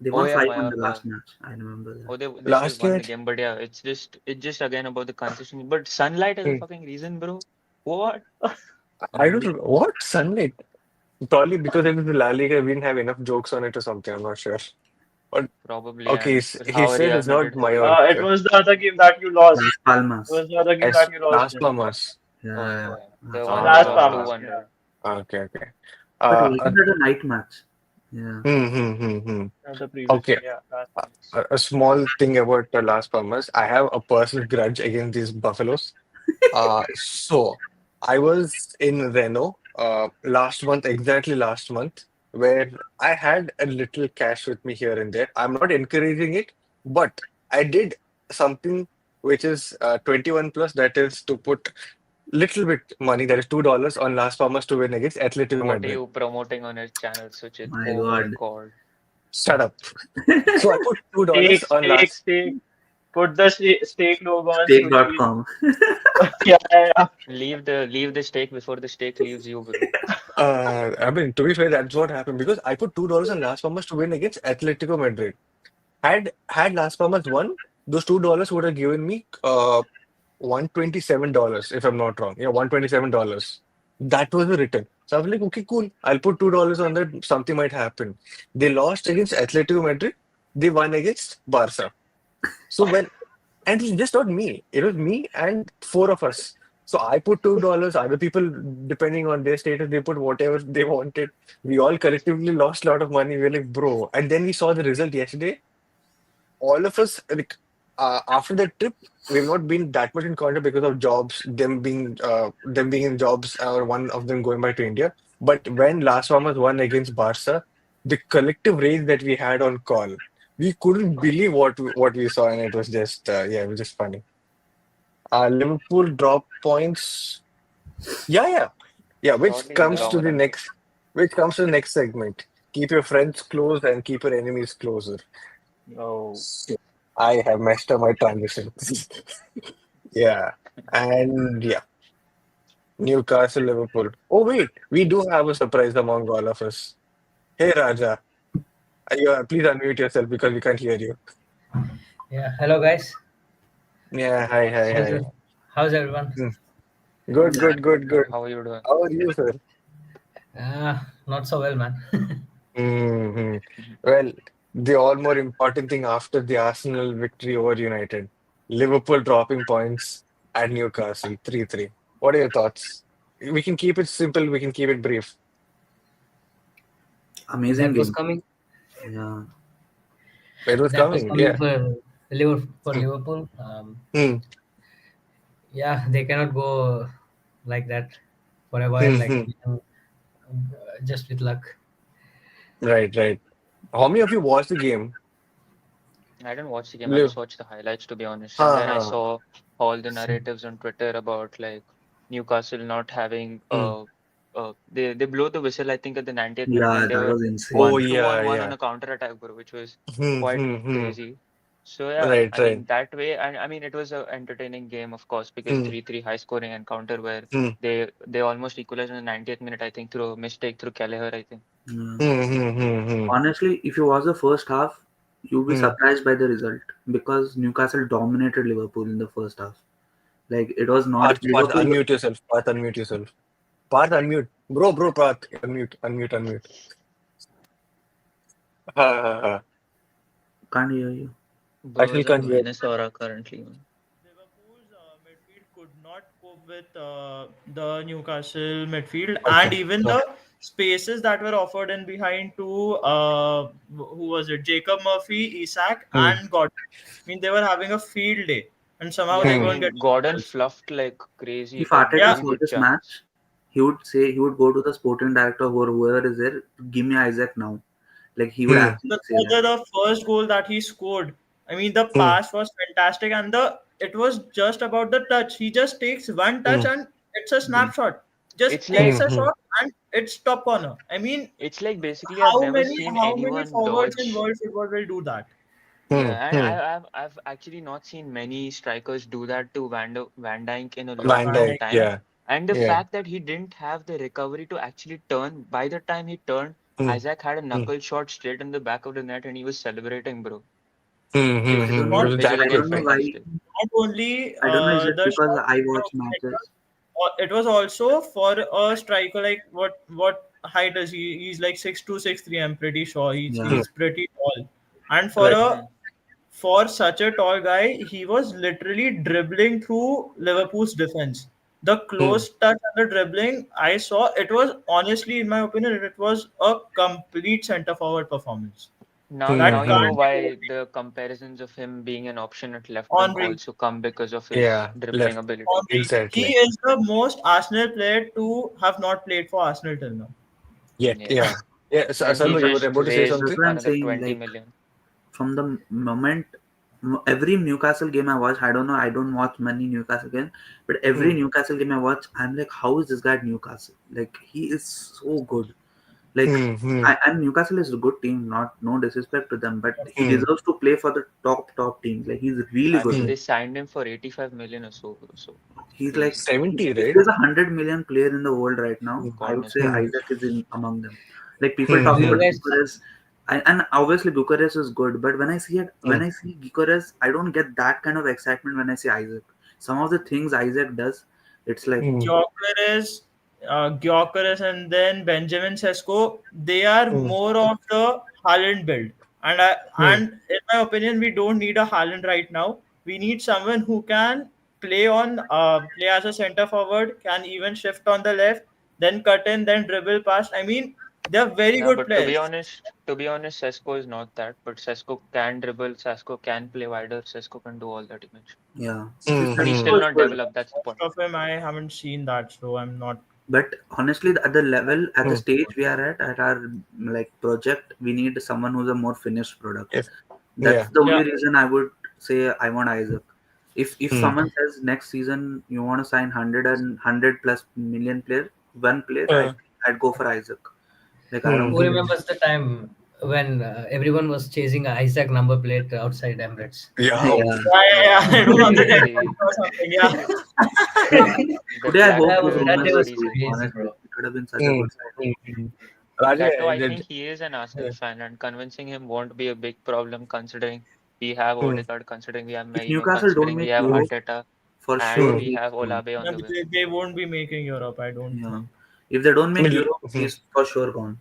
they Oh won yeah, 5 on the Mallorca. last match. I remember that. Oh, they should have Last won game? the game, but yeah, it's just again about the consistency. But sunlight is a Hmm. fucking reason, bro. What? I don't know. What? Sunlight? Probably because it was the La Liga, we didn't have enough jokes on it or something. I'm not sure. But Probably, okay, and he how says Real it's not Madrid have been. It Mallorca. was the other game that you lost. Las It Palmas. was the other game As that you lost Las in. Palmas. Oh Yeah, yeah, the Las one they Palmas. Las lost Ah, Palmas, yeah. 2-1. okay, okay. But Uh, uh, wasn't that a night match? Yeah. hmm. The previous Okay. one, yeah, Las Uh, Palmas. a small thing about the Las Palmas. I have a personal grudge against these Buffaloes. So I was in Reno last month, exactly last month, where I had a little cash with me here and there. I'm not encouraging it, but I did something which is 21 plus, that is to put little bit money, that is $2 on Las Palmas to win against Atletico What are Madrid. you promoting on your channel, Suchit? My Oh my God. God. Shut up. So I put $2 Steak, on steak, Las. steak. Put the steak logo on Suchi. Stake.com. Yeah, yeah. Leave the steak before the steak leaves you, bro. I mean, to be fair, that's what happened because I put $2 on Las Palmas to win against Atletico Madrid. Had Las Palmas won, those $2 would have given me $127, if I'm not wrong. Yeah, $127. That was the return. So I was like, okay, cool. I'll put $2 on that. Something might happen. They lost against Atletico Madrid. They won against Barca. So and it's just not me. It was me and four of us. So I put $2. Other people, depending on their status, they put whatever they wanted. We all collectively lost a lot of money. We were like, bro. And then we saw the result yesterday. All of us, like, after that trip, we've not been that much in contact because of jobs, them being in jobs, or one of them going back to India. But when Las Palmas won against Barca, the collective rage that we had on call, we couldn't believe what we saw, and it was just yeah, it was just funny. Liverpool drop points. Yeah, yeah, yeah. Shortly in the long run. Which comes to the next segment. Keep your friends close and keep your enemies closer. No. I have messed up my transition. Yeah. And yeah, Newcastle, Liverpool. Oh, wait, we do have a surprise among all of us. Hey, Raja. Please unmute yourself because we can't hear you. Yeah, hello guys. Yeah, hi, hi, How's hi. it? How's everyone? Hmm. I'm Good, Yeah. good, good, good, good, good. good. How are you doing? How are you, sir? Not so well, man. hmm Well, the all more important thing after the Arsenal victory over United, Liverpool dropping points at Newcastle 3-3. What are your thoughts? We can keep it simple, we can keep it brief. Amazing That was game. coming. Yeah. It was That was coming, coming yeah. for Liverpool. For Hmm. Liverpool. Hmm. Yeah, they cannot go like that for a while. Hmm. Like Hmm. just with luck. Right, right. How many of you watched the game? I didn't watch the game. I Live. just watched the highlights, to be honest. And Ha then I ha. saw all the Same. narratives on Twitter about like Newcastle not having Hmm. they blow the whistle, I think, at the 90th minute, Yeah, and they that were was Oh, insane. one two yeah, on one on yeah. a counter attack, bro, which was Hmm, quite hmm, hmm. crazy. So yeah, Right, I right. mean that way, and I mean it was a entertaining game, of course, because Hmm, 3-3 high scoring encounter where hmm, they almost equalized in the 90th minute, I think, through a mistake through Kelleher, I think. Yeah. hmm, hmm, hmm, hmm, Honestly, if you watch the first half, you'll be hmm. surprised by the result because Newcastle dominated Liverpool in the first half. Like it was not Parth, Liverpool. unmute yourself. Parth, unmute yourself. Parth, unmute. Bro, Parth, unmute, unmute, unmute. Ha, ha, ha. Can't hear you. I Bro still is on can't hear. minus aura currently. Liverpool's midfield could not cope with the Newcastle midfield, and Okay. even the spaces that were offered in behind to who was it? Jacob Murphy, Isak, Hmm, and Gordon. I mean, they were having a field day, and somehow Yeah, they I hmm, weren't mean getting Gordon the goals. fluffed like crazy. If He had Arteta Yeah, very saw good this chance. match, he would go to the sporting director or whoever is there, give me Isaac now. Like he would hmm, actually the say that. the first goal that he scored. I mean, the hmm, pass was fantastic, and the it was just about the touch. He just takes one touch, hmm, and it's a Yeah. snapshot. Just It's takes like hmm, a hmm. shot, and it's top corner. I mean, basically I've never seen how many anyone forwards in dodge. world football will do that? Hmm, Yeah, and hmm. I've actually not seen many strikers do that to Van Dijk in a Van long, Van long Dijk, Dijk, time. yeah. yeah, And the yeah. fact that he didn't have the recovery to actually turn, by the time he turned, Hmm, Isaac had a hmm, knuckle shot straight in the back of the net and he was celebrating, bro, hmm, hmm, I don't hmm. It Not know. was which was that I again don't know why. perfect. fantastic. not only I don't know. Is it the because shot I for watch a striker, matches? it was also for a striker like what height is he? He's like 6'2", 6'3". I'm pretty sure Yeah. Hmm, he's pretty tall, and right. Hmm. for such a tall guy, he was literally dribbling through Liverpool's defense. The Hmm, close touch and the dribbling I saw, it was honestly, in my opinion, it was a complete centre forward performance. hmm, Now That you hmm. know can't be why overlooked. the comparisons of him being an option at left wing Henri, also come because of his Yeah, dribbling left. ability. Henri, he Exactly. is the most Arsenal player to have not played for Arsenal till now. Yet, Yeah. yeah. Yeah, so, And he Salman, you were just about to say raised That's something? what I'm another saying. 20 Like million. from the moment every Newcastle game I watch, I don't know, I don't watch many Newcastle games, but every Hmm, Newcastle game I watch, I'm like, how is this guy at Newcastle? Like he is so good. Like hmm, hmm, and Newcastle is a good team, not no disrespect to them, but he hmm, deserves to play for the top teams. Like he's really I good. mean, hmm. they signed him for 85 million or so, bro. So He's like crazy. 70, if right? there's 100 million player in the world right now, Hmm, I God would say knows. hmm, Isaac is in among them. Like people hmm, talk Do you hmm, about guys Bucharest, and obviously Bucharest is good, but hmm, when I see Bucharest, I don't get that kind of excitement when I see Isaac. Some of the things Isaac does, it's like hmm, Gyökeres, and then Benjamin Sesko, they are hmm, more of the Haaland build. hmm, And in my opinion, we don't need a Haaland right now. We need someone who can play as a center forward, can even shift on the left, then cut in, then dribble past. I mean, they're very Yeah, good but players. to be honest, Sesko is not that. But Sesko can dribble, Sesko can play wider, Sesko can do all that you mentioned. yeah. See, hmm, But he's hmm. still Sesko is not good. developed, that's the point. Most of him, I haven't seen that, so I'm not. But honestly, at the level, at the Hmm. stage we are at our like project, we need someone who's a more finished product. If, That's yeah. the Yeah, only reason I would say I want Isaac. If Hmm. someone says next season you want to sign 100 plus million player, one player, Uh, I'd go for Isaac. Like I hmm, don't who care. hmm. remembers the time when everyone was chasing a Isaac number plate outside Emirates? Yeah. Yeah. yeah. It was on the 10 Crazy. or something. Yeah. The Today I black hope That those was market that day was rumors are was very true. sad. crazy, Honestly, bro. it would have been such a Hmm, good signing. hmm, hmm. That too, Raja, I think he is an Arsenal yeah. fan, and convincing him won't be a big problem considering we have Hmm, Odegaard, considering we have If Merino, Newcastle don't considering we make have hmm, Europe, Arteta, for and sure hmm. we he's have gone. Olabe on No, the wing. they won't be making Europe, I don't Yeah. think. If they don't I make mean, Europe, hmm. he's for sure gone.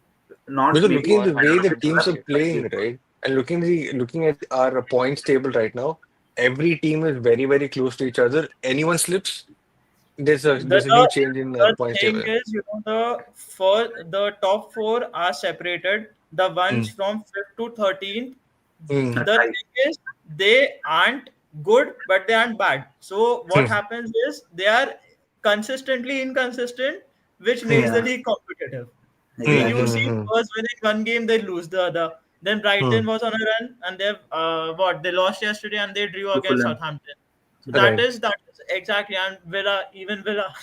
Not Because maybe looking at Or the way the maybe final teams are championship, associate. but playing, Europe. right, and looking at our points table right now, every team is very, very close to each other. Anyone slips, The, there's a the huge change in the the points thing table. is, the top four are separated. The ones Hmm, from fifth to 13th, hmm, That's the right. thing is they aren't good, but they aren't bad. So what hmm, happens is they are consistently inconsistent, which hmm, makes the Yeah, league competitive. I mean, hmm, you exactly. hmm, see hmm, Spurs winning one game, they lose the other. Then hmm. Brighton was on a run, and they lost yesterday, and they drew To against Fulham. Southampton. So that Right. is exactly, and Villa, even Villa,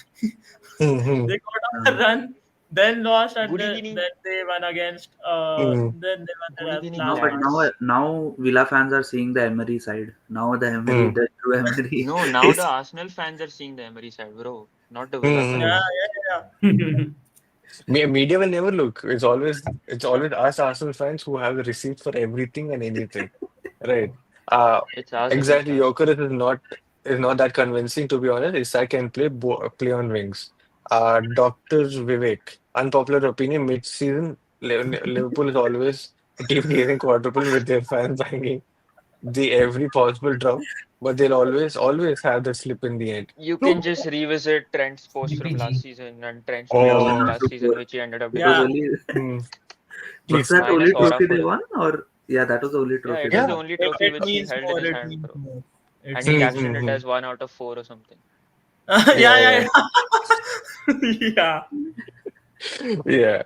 Hmm, hmm, they got on Uh, a run. then lost, and Good evening. then they won against. Mm, Then they won Good their evening, No, last but match. now lads. now Villa fans are seeing the Emery side. Now the Emery, mm, the true Emery No, now the is. Arsenal fans are seeing the Emery side, bro. Not the Villa mm, Yeah, mm. fans. yeah, Media will never look. It's always us Arsenal fans who have the receipts for everything and anything. Right. Uh, It's us against exactly. us. Jokeris is not that convincing, to be honest. Isak can play on wings. Dr. Vivek, unpopular opinion, mid-season, Liverpool is always a team chasing quadruple with their fans banging the every possible drum, but they'll always have the slip in the end. You No. can just revisit Trent's post from last BPG. season and Trent's Yeah, playoff one from Oh, or last two season, four. which he ended up It was yeah, delivering. only hmm. was Please. that the Minus only aura trophy they for won, him. or yeah, that was the only Yeah, trophy it they was the Yeah. won. only It, trophy it which he means held in more. his It hand, means bro. more. And he It Hmm, means hmm, captioned more. it hmm. as 1 out of 4 or something. Yeah, Yeah, yeah, yeah, yeah. yeah.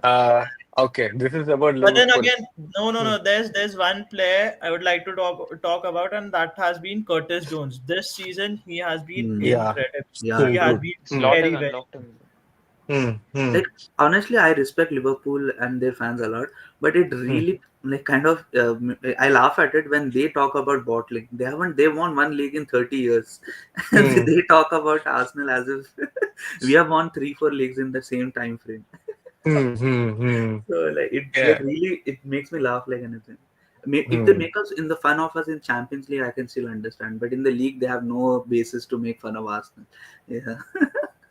Uh, okay. This is about But then Liverpool. again, no, no, Hmm. no. There's one player I would like to talk about, and that has been Curtis Jones. This season, he has been Hmm. Yeah. incredible. Yeah, He Hmm, has hmm, true. been hmm, Slot has very, very unlocked good. him, bro. hmm, hmm, Like honestly, I respect Liverpool and their fans a lot, but it hmm, really like kind of I laugh at it when they talk about bottling. They won one league in 30 years, and hmm, they talk about Arsenal as if we have won 3 4 leagues in the same time frame. hmm, hmm, hmm. So like it like Yeah. really it makes me laugh like anything. If they Hmm. make us in the fun of us in Champions League, I can still understand. But in the league, they have no basis to make fun of Arsenal. Yeah,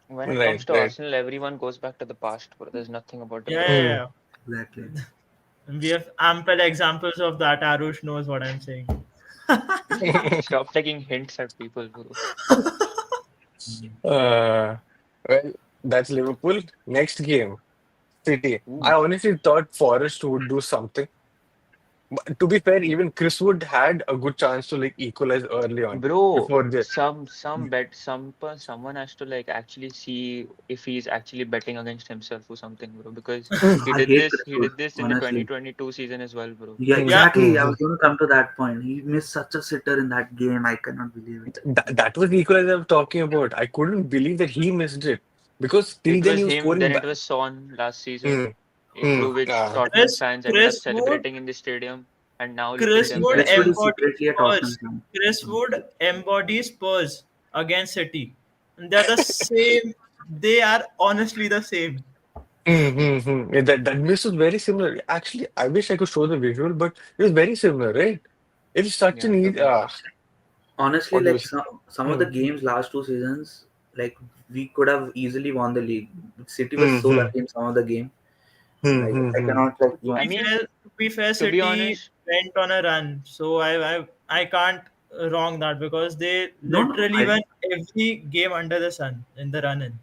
When it Right, comes to right. Arsenal, everyone goes back to the past, bro. There's nothing about the Yeah, present. Hmm. yeah, exactly. yeah. We have ample examples of that. Arush knows what I'm saying. Stop taking hints at people, bro. Uh, well, that's Liverpool. Next game, City. I Ooh. honestly thought Forest would do something. But to be fair, even Chris Wood had a good chance to like equalize early on Bro, before the. someone has to like actually see if he's actually betting against himself or something, bro. Because I hate Chris he Wood, did this in the honestly. 2022 season as well, bro. Yeah, Hmm, Yeah, exactly. hmm, I hmm. was going to come to that point. He missed such a sitter in that game. I cannot believe it. That was the equalizer I'm talking about. I couldn't believe that he missed it because till It then was he was him, then scoring it back. was Son last season, Hmm, hmm. through which Ah, Tottenham Chris fans ended up Chris Wood celebrating in the stadium, and now look at Chris them See, Wood right Chris Wood now. is embodies secretly a Tottenham Spurs. fan. Chris Wood embodies Spurs against City. And they're the same. They are honestly the same. hmm, hmm, hmm. Yeah, that miss was very similar. Actually, I wish I could show the visual, but it was very similar, right? It is such Yeah, an easy. totally. Honestly, What do you like say? some of Hmm, the games last 2 seasons, like we could have easily won the league. City was hmm, so hmm, lucky in some of the game. hmm, Like hmm, I hmm. cannot like I even. mean, To be fair, to be City honest, went on a run. So I can't wrong that because they No, no, literally won every game under the sun in the run in.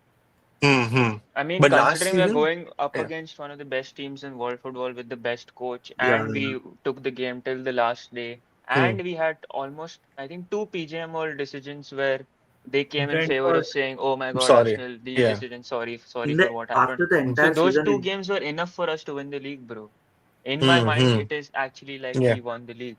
Hmm, hmm. I mean, But last considering we are season, going up yeah. against one of the best teams in world football with the best coach, yeah, and yeah, we took the game till the last day, Hmm. and we had almost, I think, two PGM all decisions where they came in favor Brentford. of saying, "Oh my God, Sorry. Arsenal, these Yeah. decisions, sorry, sorry in for the what happened." after the Hmm, So entire those season, two games were enough for us to win the league, bro. In my hmm, mind, hmm. it is actually like Yeah. we won the league.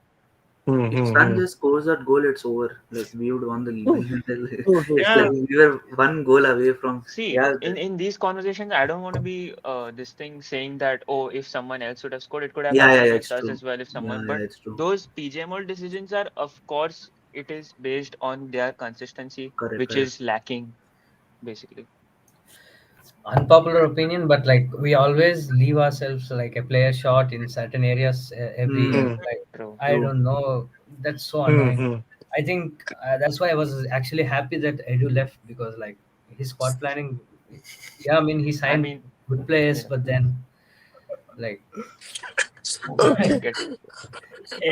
Hmm, if hmm, Sun hmm. just scores that goal, it's over. Like we would won the league. True, true, true, It's like Yeah, true. we were one goal away from. See, Yeah, in these conversations, I don't want to be this thing saying that, oh, if someone else would have scored, it could have yeah, happened yeah. against It's us true. as well if Yeah, someone. yeah, But it's true. those PGML decisions are, of course, it is based on their consistency, Correct, which correct. is lacking, basically. Unpopular opinion, but like we always leave ourselves like a player short in certain areas every year. Hmm. Hmm, Like True. I True. don't know, that's so hmm, annoying. hmm. I think that's why I was actually happy that Edu left because like his squad planning. Yeah, I mean he I signed mean, good players, yeah, but then like I Okay. get it.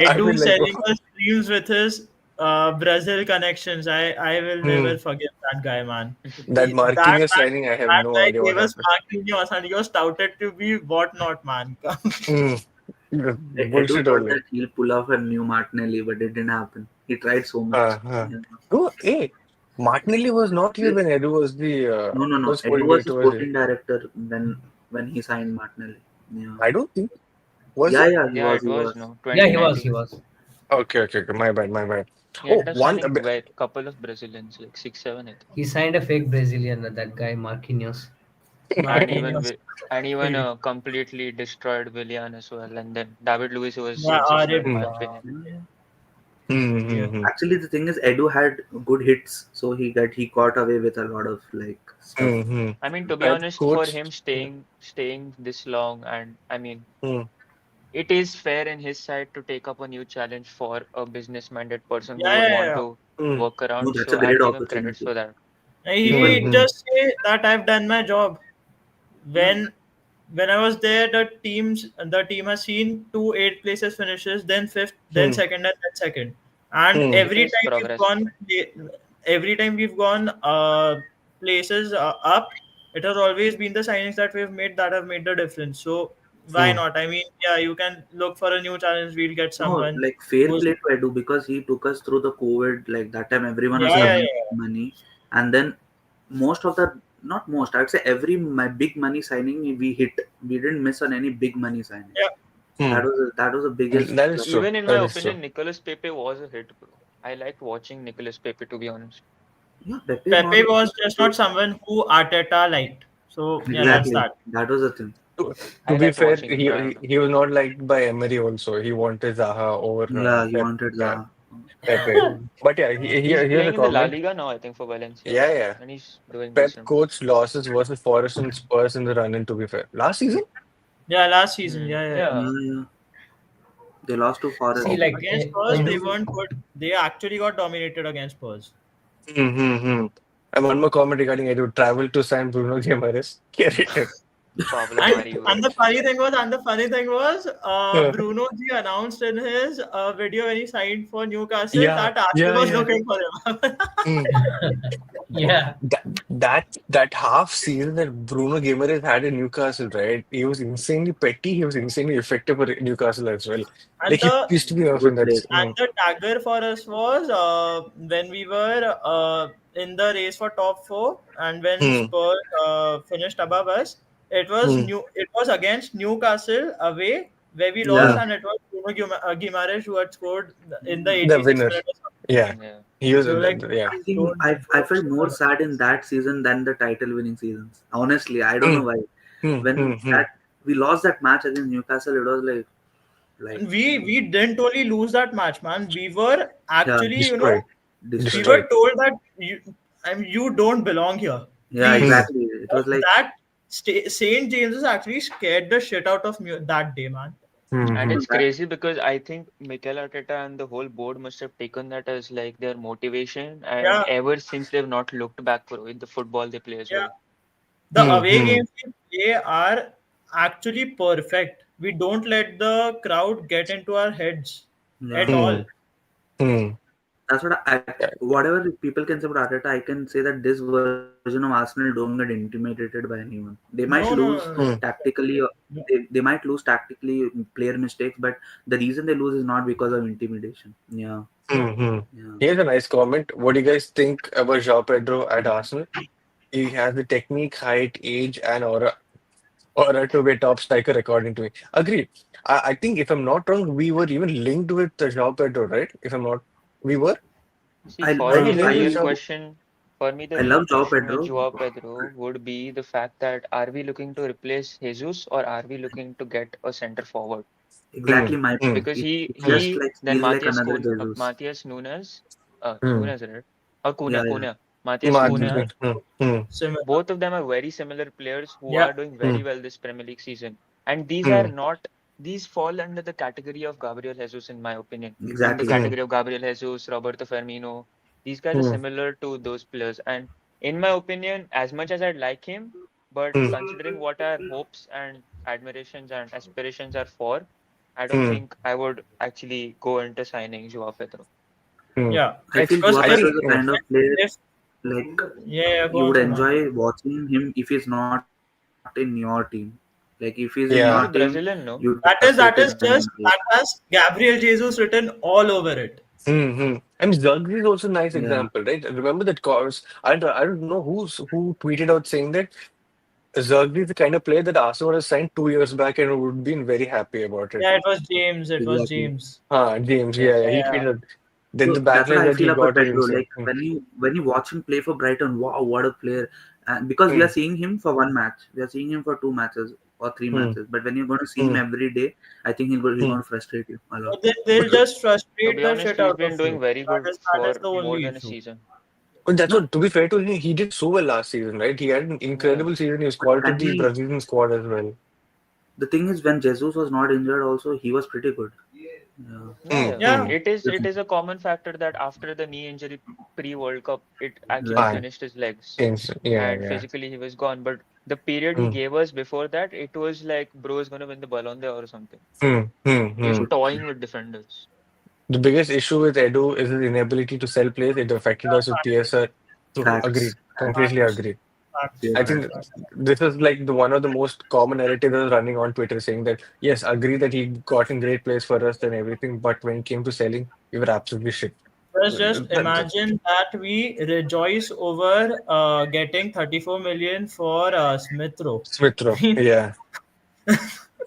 I Edu feel like, selling us dreams with his Brazil connections. I will hmm, never forgive that guy, man. that That Marquinhos that signing, I have that no guy idea what gave us happened. Marquinhos, and he was touted to be whatnot, man. Hmm. Edu Bullshit thought only. that he'll pull off a new Martinelli, but it didn't happen. He tried so much. Uh-huh. Yeah. No, hey, Martinelli was not here when Edu was the No, no, no. was Edu going was the towards it. sporting director when he signed Martinelli. Yeah, I don't think was yeah, it? yeah. He Yeah, was, it he was, was. no, yeah, he 2019. was. Okay, okay, okay. My bad, my bad. He Oh, ended up one. signing a couple of Brazilians, like 6, 7, I think. He signed a fake Brazilian, that guy Marquinhos. and even Marquinhos. and even completely destroyed Willian as well. And then David Luiz was Yeah, sensational in Hmm. my Arid. opinion. Yeah. Yeah. Hmm. Actually, the thing is, Edu had good hits, so he got away with a lot of like stuff. Hmm. I mean, to be And honest, for coach. him staying this long, and I mean, Hmm. it is fair in his side to take up a new challenge for a business-minded person who Yeah, would yeah, want yeah. to Hmm. work No, around. that's So a I'll great give him credits opportunity. for that. People, He Hmm. just say that I've done my job. yeah, When I was there, the team has seen two eight places finishes, then fifth, then Hmm. second, and then second. And Hmm. It is progress. every time we've gone places up, it has always been the signings that we've made that have made the difference. So why Hmm. not? I mean, yeah, you can look for a new challenge. We'll get no, someone like fair who's play to Edu because he took us through the COVID. Like that time, everyone was yeah, yeah, Hmm. struggling yeah, with money, and then most of the not most, I'd say every my big money signing we hit. We didn't miss on any big money signing. yeah. Hmm. That was the biggest That is plus. true. Even in my That is true. opinion, Nicolas Pepe was a hit, bro. I liked watching Nicolas Pepe, to be honest. Yeah, Pepe Pepe was was just not someone who Arteta liked. So yeah, that's exactly that. that was the thing. To I be liked fair, watching him try he out. he was not liked by Emery also. He wanted Zaha over Yeah, he Pep, wanted yeah, Zaha. Pepe. But yeah, He's here's a playing in the La comment. Liga now, I think, for Valencia, Yeah, yeah. and he's doing Pep decent. coach losses versus Forest and Spurs in the run-in, to be fair. Last season? Yeah, last season. Hmm. Yeah, yeah, yeah. Yeah. Yeah, yeah. They lost to See, Forest. Okay. like Against Spurs, they in weren't good. They actually got dominated against Spurs. Mm-hmm. And one more comment regarding I do travel to sign Bruno Guimaraes. Carry Pablo And Mari, bro. the funny thing was, Bruno G announced in his video when he signed for Newcastle Yeah, that Arsenal yeah, was yeah. looking for him. Mm. yeah, That half season that Bruno Guimaraes had in Newcastle, right? He was insanely petty. He was insanely effective for Newcastle as well. and Like he the pissed me off in Good that. player. and the tagger for us was when we were in the race for top four, and when Hmm. Spurs finished above us, Hmm. it was against Newcastle away where we lost, Yeah, Hmm. and it was Bruno Guimaraes who had scored in the The 86th winner. minute or something. Yeah, Yeah. he was. So like, Yeah. I think don't I don't felt shit more on sad in that season than the title winning seasons. Honestly, I don't Hmm. know why. Hmm. Hmm. When Hmm. that we lost that match against Newcastle, it was like And we didn't only lose that match, man. We were yeah, actually, Destroyed. we destroyed. were Destroyed. told that you don't belong here. Yeah, Hmm. Please. exactly. It was like That St. James's actually scared the shit out of me that day, man. Hmm. And Hmm. it's that. crazy because I think Mikel Arteta and the whole board must have taken that as like their motivation, and Yeah, ever since they've not looked back for with the football they play as yeah. well. The Hmm. away Hmm. games we play are actually perfect. We don't let the crowd get into our heads at Yeah, Hmm. all. Hmm. that's what whatever people can say about Arteta, I can say that this version of Arsenal don't get intimidated by anyone. They might lose No, no, no, Hmm. tactically, or they might lose tactically, player mistakes, but the reason they lose is not because of intimidation. Yeah, Hmm. Hmm. yeah. Here's a nice comment. What do you guys think about João Pedro at Arsenal? He has the technique, height, age, and aura to be a top striker, according to me. Agree. I think if I'm not wrong, we were even linked with João Pedro, right? If I'm not, we were. See, I for Were I we me, the linked with real João? question, for me, the I real love Joao question with Pedro. Joao Pedro would be the fact that are we looking to replace Jesus or are we looking to get a center forward? Hmm. Exactly my Hmm. point. Because he It's Hmm. just he like then he's like Matthias another Kun Jesus. Matthias Nunes, Hmm. Nunes, right? Or Yeah, Cunha, yeah. Cunha, Matthias Martin. Cunha. Cunha. Hmm. Hmm. similar. Both of them are very similar players who Yeah, are doing Hmm. very well this Premier League season. And these are Hmm. not, these fall under the category of Gabriel Jesus, in my opinion. In the Exactly. Hmm. category of Gabriel Jesus, Roberto Firmino, these guys are Hmm. similar to those players. And in my opinion, as much as I'd like him, but Hmm. considering what our hopes and admirations and aspirations are for, I don't Hmm. think I would actually go into signing Joao Pedro. Hmm. yeah. I feel Because Joao I if Pedro think. is the kind of player if like yeah, you go would on, Salman. enjoy watching him if he's not in your team. Like if he's in your team, He's Yeah. a you'd Brazilian, no? frustrate him and all. That has Gabriel Jesus written all over it. Hmm. And Zugby is also a nice Yeah, example, right? Remember that cause I don't know who tweeted out saying that Zugby is the kind of player that Arsenal would have signed 2 years back and would have been very happy about it. Yeah, it was James. It was exactly. James. James, Yeah. yeah, yeah, he Yeah, tweeted. Then the So that's what backlash I that he feel about got was Pedro. insane. Like when you watch him play for Brighton, wow, what a player! And because we are Mm, seeing him for one match, we are seeing him for two matches or three mm, matches. But when you're going to see him mm, every day, I think he's mm. going to frustrate you a lot. They'll just To frustrate be the honest, shit he's out of been doing you. very good That is for the more only than a issue. season. But that's No, what, to be fair to him, he did so well last season, right? He had an Yeah. incredible season. He was but called to can the he? Brazilian squad as well. The thing is, when Jesus was not injured, also he was pretty good. Yeah, Yeah, Mm, yeah. Yeah, mm. It is a common factor that after the knee injury pre-World Cup, it actually exactly. Aye. finished his legs Yeah, and yeah. physically he was gone. But the period he Mm, gave us before that, it was like bro is gonna win the Ballon d'Or or something. mm, mm, He was mm. Could toying with defenders. The biggest issue with Edu is his inability to sell players. It affected us with TSR. True, facts, agreed. facts, Completely facts, agreed. facts, yes, I facts, think facts. facts. this is like the one of the most common narratives that's running on Twitter saying that yes, agree that he gotten great players for us and everything, but when it came to selling, we were absolutely shit. Just imagine that we rejoice over getting 34 million for Smith Rowe. Smith I Rowe, mean, yeah.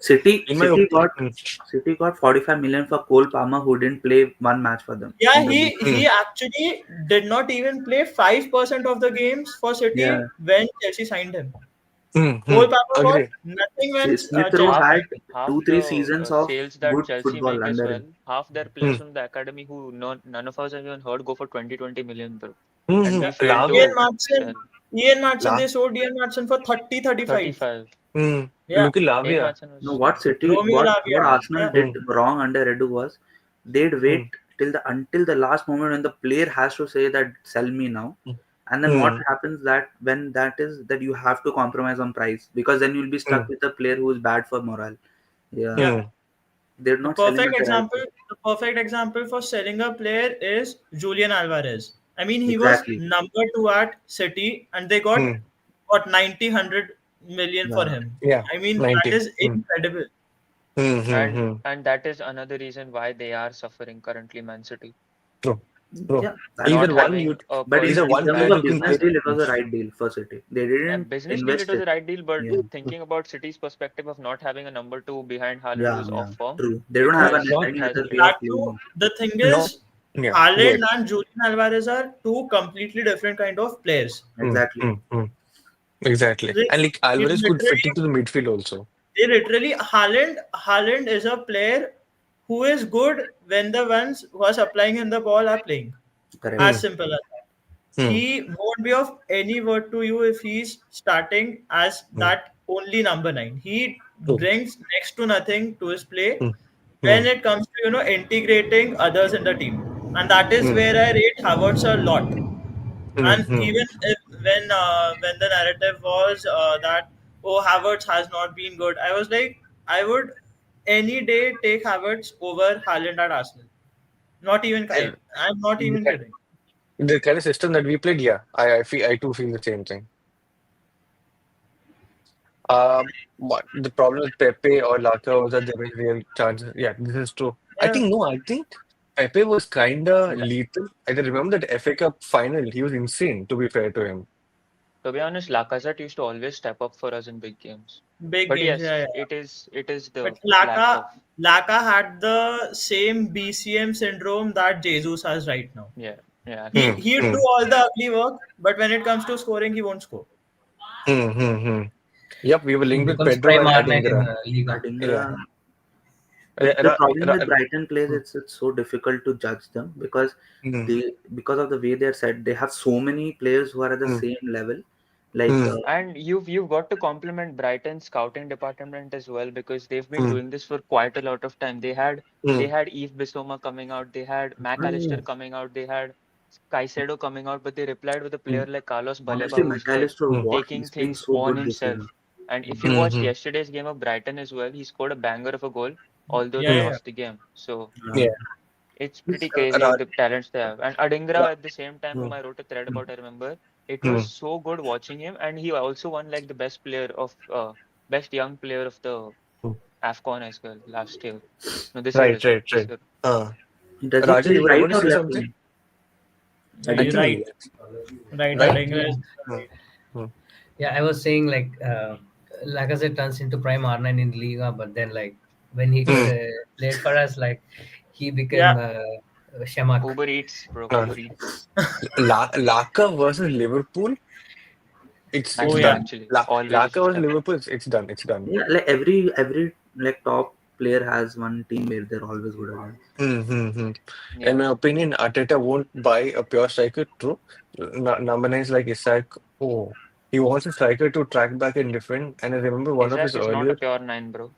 City, In my City opinion, got City got 45 million for Cole Palmer, who didn't play one match for them yeah, in the league. he actually did not even play 5% of the games for Yeah, City when Chelsea signed him. Cole mm, Palmer got agree. nothing when Smith Rowe Chelsea half had signed him. half two, the three seasons of sales that good Chelsea football make as under well, him. half their players Mm, from the academy who none of us have even heard go for 20 million, bro. And mm, we Yeah. failed Lavia, Ian to Matson, sell. Ian Matson, La, they sold Ian Matson for 35. 35. Yeah, look at Ian Lavia. Matson No, was what City, Romeo what Lavia. Arsenal Yeah, did Mm, wrong under Edu was they'd wait mm, till the until the last moment when the player has to say that sell me now. mm, And then what mm, happens that when that is that you have to compromise on price because then you'll be stuck mm, with a player who is bad for morale. Yeah, yeah. mm, they're The not selling perfect at the right example, price. the perfect example for selling a player is Julian Alvarez. I mean, he was Exactly. number two at City, and they got mm, what 90 100 million for Yeah. him. yeah, I mean, that 90. is incredible. and Mm. and that is another reason why they are suffering currently, Man City. True, true. Yeah, that's Not Either true. one, having you a But either in person one terms player that of who can business create has deal, it was the change. right deal for City. They a didn't business deal, it invest was it. the right deal, but Yeah. thinking about City's perspective of not having a number two behind Haaland Yeah, who's yeah. off form, True. They don't it have Yeah, has not it any has other been way of That tough. too. playing. The thing not. is, Yeah, go Haaland ahead. and Julian Alvarez are two completely different kind of players. Exactly. Exactly. They, And like they Alvarez could fit literally into the midfield also. Haaland is a player who is good when the ones who are supplying him the ball are playing. Correct. As Hmm. simple as that. Hmm. He won't be of any word to you if he's starting as Hmm. that only number nine. He True. brings next to nothing to his play Hmm. when Hmm. it comes to integrating others in the team, and that is Hmm. where I rate Havertz a lot. Hmm. And Hmm. even if when the narrative was that oh Havertz has not been good, I was like I would any day take Havertz over Haaland at Arsenal. Not even And kidding. I'm not the even kidding. the kind of system that we played, yeah, I too feel the same thing. What the problem with Pepe or Laka was that there was real chances. Yeah, this is true. I Yeah, think no, I think Pepe was kinda lethal. I can remember that FA Cup final. He was insane, to be fair to him. To be honest, Lacazette used to always step up for us in big games. big But games. Yeah, yes, yeah. it is But the lack of Laka had the same BCM syndrome that Jesus has right now. yeah, yeah, Hmm. actually. He'd do Hmm. all the ugly work, but when it comes to scoring, he won't score. Hmm. Hmm. Hmm. Yep, we were He linked with becomes Pedro prime and R9 in Adingra. Liga. Yeah. Adingra. Ra- The ra- problem ra- with Brighton plays hmm. it's so difficult to judge them because Hmm. because of the way they're set, they have so many players who are at the Hmm. same level. Like Hmm. And you've got to compliment Brighton's scouting department as well because they've been Hmm. doing this for quite a lot of time. They Hmm. had Eve Bissouma coming out, they had yeah, McAllister coming out, they had Caicedo coming out, but they replied with a Hmm. player like Carlos honestly, Baleba who's like McAllister, Hmm. what taking he's been things so on good this himself. season. And if you Hmm. watched Hmm. yesterday's game of Brighton as well, he scored a banger of a goal, although they Yeah, Hmm. yeah. lost the game. So Uh, Yeah. it's he's, pretty crazy Ra- the talents they have. And Adingra Ra- at the same time, hmm. whom I wrote a thread Hmm. about, I remember, it was Hmm. so good watching him, and he also won like the best young player of the Hmm. AFCON as well last year. No, this year Right, as well. right, This right. year. Uh, does he Rajan, play you were right about to or say left something? wing? I You're think Adingra. right, left. right. Right? Adingra is Hmm. Hmm. Yeah, I was saying Lacazette turns into prime R9 in Liga, but then like when he Hmm. played for us, like he yeah. became Shamak. Uber Eats, bro. Uh, Uber Eats. Laka versus Liverpool. It's Oh Actually, yeah. done. actually, always Laka it's versus done. Liverpool. It's done. It's done. Yeah, like every like top player has one team where they're always good against. Mm-hmm. In Yeah. my opinion, Arteta won't buy a pure striker. True. Number nine is like Isaac. Oh, he wants a striker to track back and defend. And I remember one of his Isaac is not a earlier pure nine, bro.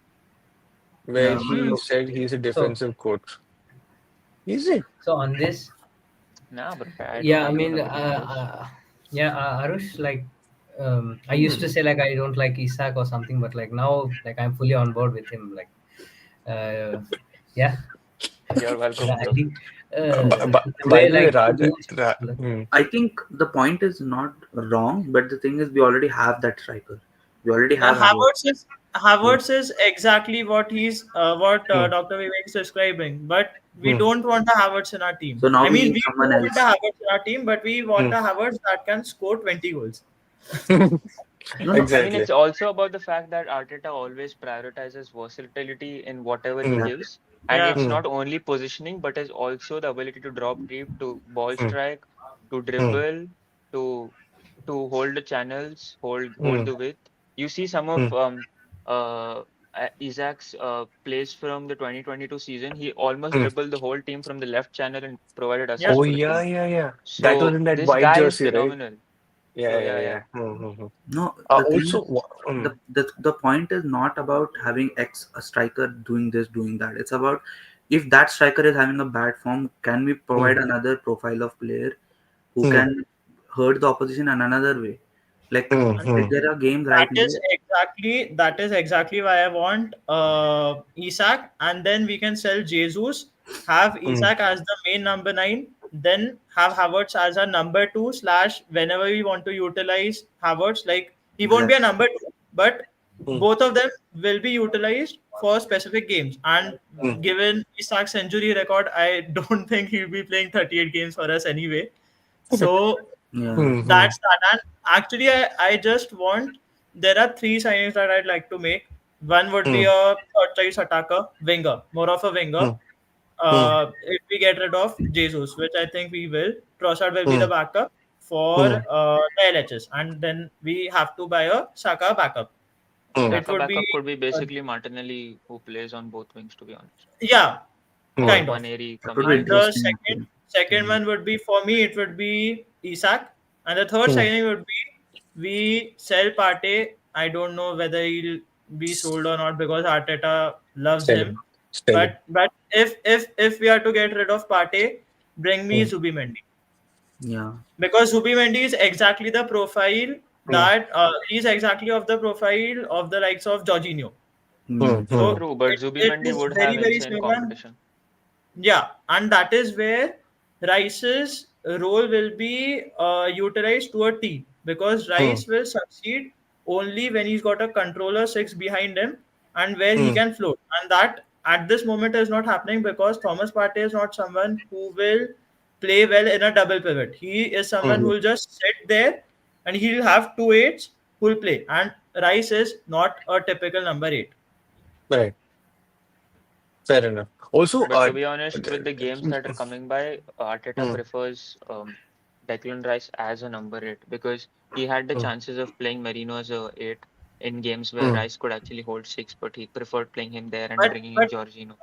where Yeah, he Hmm. said he's a So defensive coach. Is it? so on this, Nah, bro. yeah, I I don't mean, agree on this. yeah, Arush, like, I used Hmm. to say like I don't like Isak or something, but like now, like I'm fully on board with him. Like, uh, yeah, You're welcome, I bro. think the By way the way, like he Raja, moves, like, I think the point is not wrong, but the thing is we already have that striker. We already Yeah, have Havertz. hmm, Havertz is exactly what hmm, Dr. Vivek is describing, but we hmm, don't want a Havertz in our team. So now I we mean, need we do someone want a else. Havertz in our team, but we want hmm. a Havertz that can score 20 goals. No, no. I mean, Exactly. it's also about the fact that Arteta always prioritizes versatility in whatever he Hmm, Exactly. gives. And Yeah, it's hmm, not only positioning, but is also the ability to drop deep, to ball hmm, strike, to hmm, dribble, to hold the channels, hold hmm, the width. You see some hmm, of Isaac's plays from the 2022 season. He almost hmm. dribbled the whole team from the left channel and provided yeah. assists Oh for the yeah, team. yeah, yeah. That was So in that this white guy is jersey, right? phenomenal. Yeah, So yeah, yeah, yeah. yeah. Hmm. No, the thing Also, is hmm, the point is not about having X a striker doing this, doing that. It's about if that striker is having a bad form, can we hmm, provide another profile of player who hmm, can hurt the opposition in another way? Like hmm, And hmm, there are games right that now. is exactly why I want Isak, and then we can sell Jesus, have hmm. Isak as the main number nine, then have Havertz as a number two slash whenever we want to utilize Havertz. Like he won't be a Exactly. number two, but Hmm, both of them will be utilized for specific games. And hmm, given Isak's century record, I don't think he'll be playing 38 games for us anyway. So Yeah. hmm, hmm, that's that. And actually, I just want there are three signings that I'd like to make. One would be hmm, a third choice attacker, winger, more of a winger. hmm, hmm, If we get rid of Jesus, which I think we will, Trossard will be hmm, the backup for hmm, the LHS, and then we have to buy a Saka backup. hmm, It Saka would be backup could be uh, basically Martinelli, who plays on both wings, to be honest. yeah, hmm, kind One of. Waneri That would coming be And in. the interesting second actually. second Mm. one would be for me, it would be Isak. And the third hmm. signing would be we sell Partey. I don't know whether he'll be sold or not because Arteta loves Sell him. him. Sell him. But if we are to get rid of Partey, bring me Hmm, Zubimendi, Yeah. because Zubimendi is exactly the profile hmm, that he's exactly of the profile of the likes of Jorginho. hmm, Mm. hmm, So True, but it Zubimendi is would have very insane similar. competition. Yeah, and that is where Rice's role will be utilized to a T, because hmm, Rice will succeed only when he's got a controller six behind him and where he hmm, can float. And that at this moment is not happening because Thomas Partey is not someone who will play well in a double pivot. He is someone hmm. who will just sit there and he'll have two eights who will play. And Rice is not a typical number eight. Right. Fair enough. Also, But to be honest, with the games that are coming by, Arteta hmm, prefers Declan Rice as a number eight because he had the hmm, chances of playing Merino as a eight in games where hmm, Rice could actually hold six, but he preferred playing him there and But bringing in but Jorginho.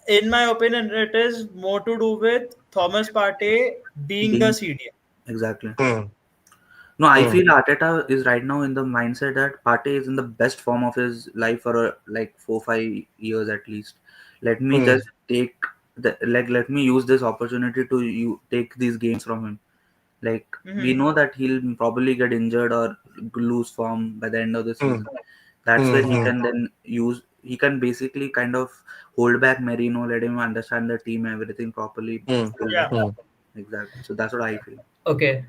in my opinion, it is more to do with Thomas Partey being the Being CDM. exactly. hmm, No, I hmm, feel Arteta is right now in the mindset that Partey is in the best form of his life for like 4 5 years at least. Let me hmm, just take let me use this opportunity to take these games from him. Like we Hmm. know that he'll probably get injured or lose form by the end of the hmm, season. That's hmm, where he hmm, can then use. He can basically kind of hold back Merino, let him understand the team, everything properly. hmm, Pull Yeah. back. hmm, Exactly. So that's what I feel. okay,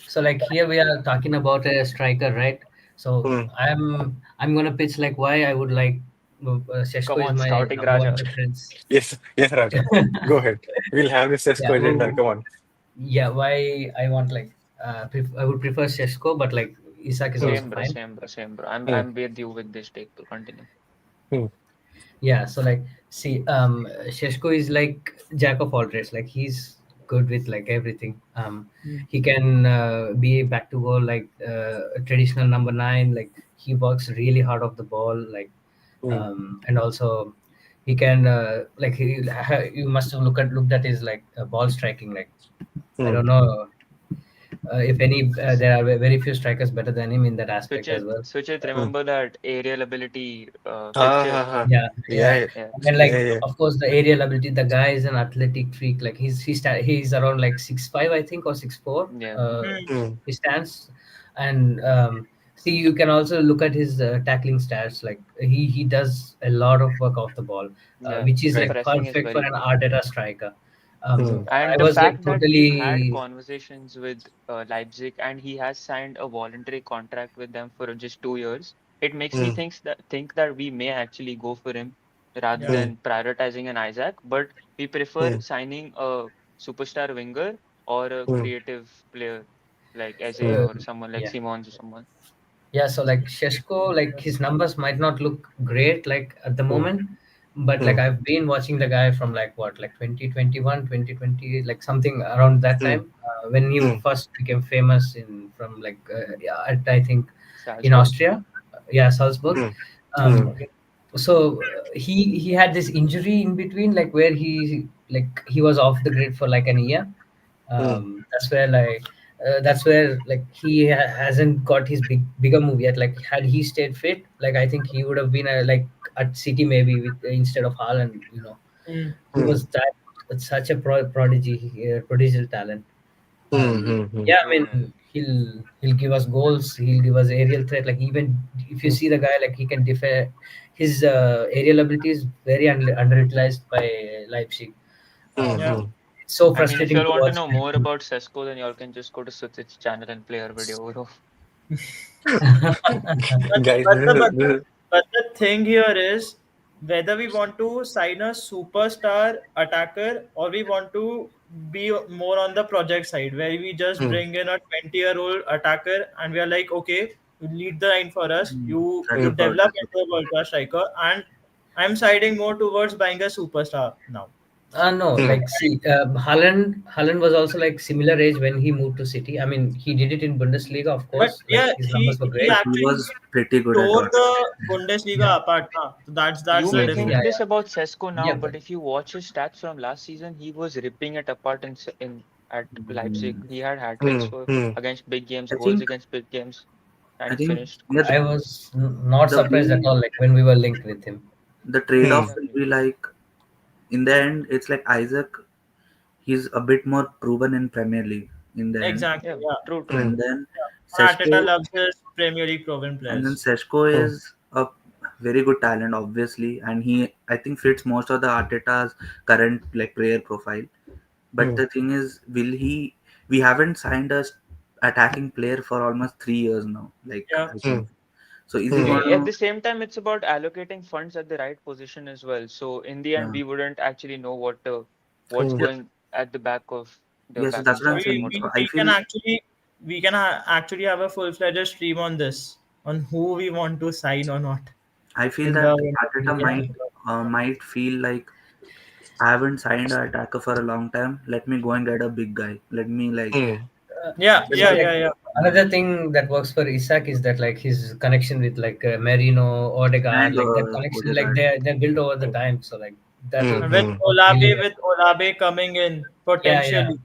so like here we are talking about a striker, right? So hmm. I'm gonna pitch like why I would like Come Sheshko is on, my scouting number one Raja. preference. Yes, yes, Raja. Go ahead. We'll have this Yeah, Cisco agenda. Come on. yeah, why I want like I would prefer Sheshko, but like Isak is Hmm, also Same bro, fine. same bro, same bro. hmm, I'm with you with this take to continue. hmm. Yeah, so like, see, Sheshko is like jack of all trades. Like he's good with like everything. Mm. He can be back to goal like a traditional number nine. Like he works really hard off the ball. Like, Mm, and also he can like you must have looked at his like ball striking. Like I mm, don't know if any there are very few strikers better than him in that aspect as well. Suchit, mm. remember that aerial ability Ah, picture? ha, ha. Yeah, Yeah, yeah. yeah, Yeah, And yeah, like, yeah. of course, the aerial ability. The guy is an athletic freak. Like he's around like 6'5", I think, or 6'4". yeah. Mm. Mm, He stands, and see, you can also look at his tackling stats. Like he does a lot of work off the ball, Yeah, which is his right. like pressing is perfect for very an good. Arteta striker. Mm, And I the was like fact that he had totally. conversations with Leipzig and he has signed a voluntary contract with them for just 2 years, it makes me mm, think that we may actually go for him rather Yeah. mm, than prioritizing an Isaac. But we prefer mm, signing a superstar winger or a mm, creative player like Eze mm, or someone like Yeah. Simons or someone. Yeah, so like Sheshko, like his numbers might not look great like at the mm, moment, but like mm, I've been watching the guy from like what, like 2021, 2020, like something around that mm, time when he mm, first became famous in from like yeah, at, I think in Salzburg. Austria, yeah, Salzburg. mm, mm, Um, so he had this injury in between, like where he was off the grid for like an year. mm, That's where like he hasn't got his bigger move yet. Like had he stayed fit, like I think he would have been like at City maybe with instead of Haaland. Mm. He mm, was that such a prodigy, prodigal talent. mm, mm, mm, Yeah, I True, man. mean he'll give us goals. He'll give us aerial threat. Like even if you mm, see the guy, like he can defend. His aerial ability is very underutilized by Leipzig. mm, Yeah. Um, mm. it's so I mean, if you frustrating all to want to watch. know more about Sesko, then y'all can just go to Suchit's channel and play our video, bro. Guys, But the but this the, is but the thing here is whether we want to sign a superstar attacker or we want to be more on the project side where we just mm, bring in a 20-year-old attacker and we are like, okay, you lead the line for us, Mm. you Rattle mm, for develop into a world class striker, and I'm siding more towards buying a superstar now. No, mm, like see, Haaland was also like similar age when he moved to City. I mean, he did it in Bundesliga, of But course. Like yeah, his numbers were he great. But he actually was pretty good at tore Dortmund. the Yeah, Bundesliga apart. Huh? So that's You the may mm, yeah, think difference. this about Sesko yeah, now, but but if you watch his stats from last season, he was ripping it apart in at Leipzig. Mm. He had hat tricks mm, for mm, against big games, I goals think against big games, and I he think finished. yeah I was not the surprised at way all. Like when we were linked with him. the trade-off mm, will Exactly. be like in the end it's like Isaac, he's a bit more proven in Premier League in the end. Yeah, Exactly. Yeah. true, true, mm, And true. then Yeah. Arteta Seshko loves his Premier League proven and then players. Seshko mm, is a very good talent obviously, and he I think fits most of the Arteta's current like player profile. But mm, the thing is, will he? We haven't signed a attacking player for almost 3 years now. Like Yeah. I think mm, so. Is he mm, At gonna? the same time, it's about allocating funds at the right position as well. So in the end, Yeah, we wouldn't actually know what's mm. yeah, going at the back of the yeah. So backing that's what So I'm five and saying. we, So whatnot. we, I we can feel actually have a full-fledged stream on this, on who we want to sign or not I feel in the that Arteta Bundesliga. Yeah, might feel like I haven't signed an attacker for a long time. Let me go and get a big guy. Let me like Mm. Yeah, see, yeah, Agree. yeah, like yeah. yeah. another thing that works for Isak is that like his connection with like Merino, Odegaard, And like that connection, like Odegaard. they're built over the Mm, time. So like mm, that'll With mm, really Olabe, work. coming in Yeah, yeah. potentially.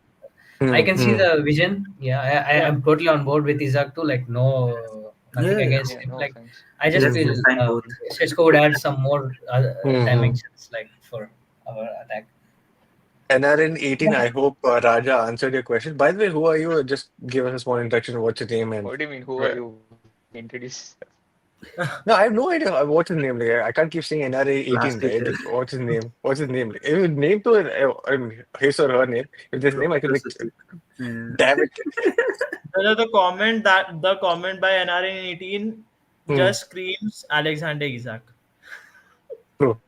I mm, can see mm. the vision. Yeah, Yeah. I'm totally on board with Isaac too. Like, no, Yeah, nothing yeah. against Yeah, him. no Like, offense. I just Let's feel just sign both. Sheshko would add some more Mhm. dimensions, like for our attack. NRN 18, I hope Raja answered your question. By the way, who are you? Just give us a small introduction. What's your name and What do you mean? Who are where? you? Introduce yourself. No, I have no idea what's his name. Like, I can't keep saying NRA 18, Plastic right? head. Like, what's his name? What's his name? Like, if his name to his or her name, if there's name, I could Dr. like, Suchi. Yeah. damn it. The comment by NRN18 Hmm, just screams Alexander Isak. true.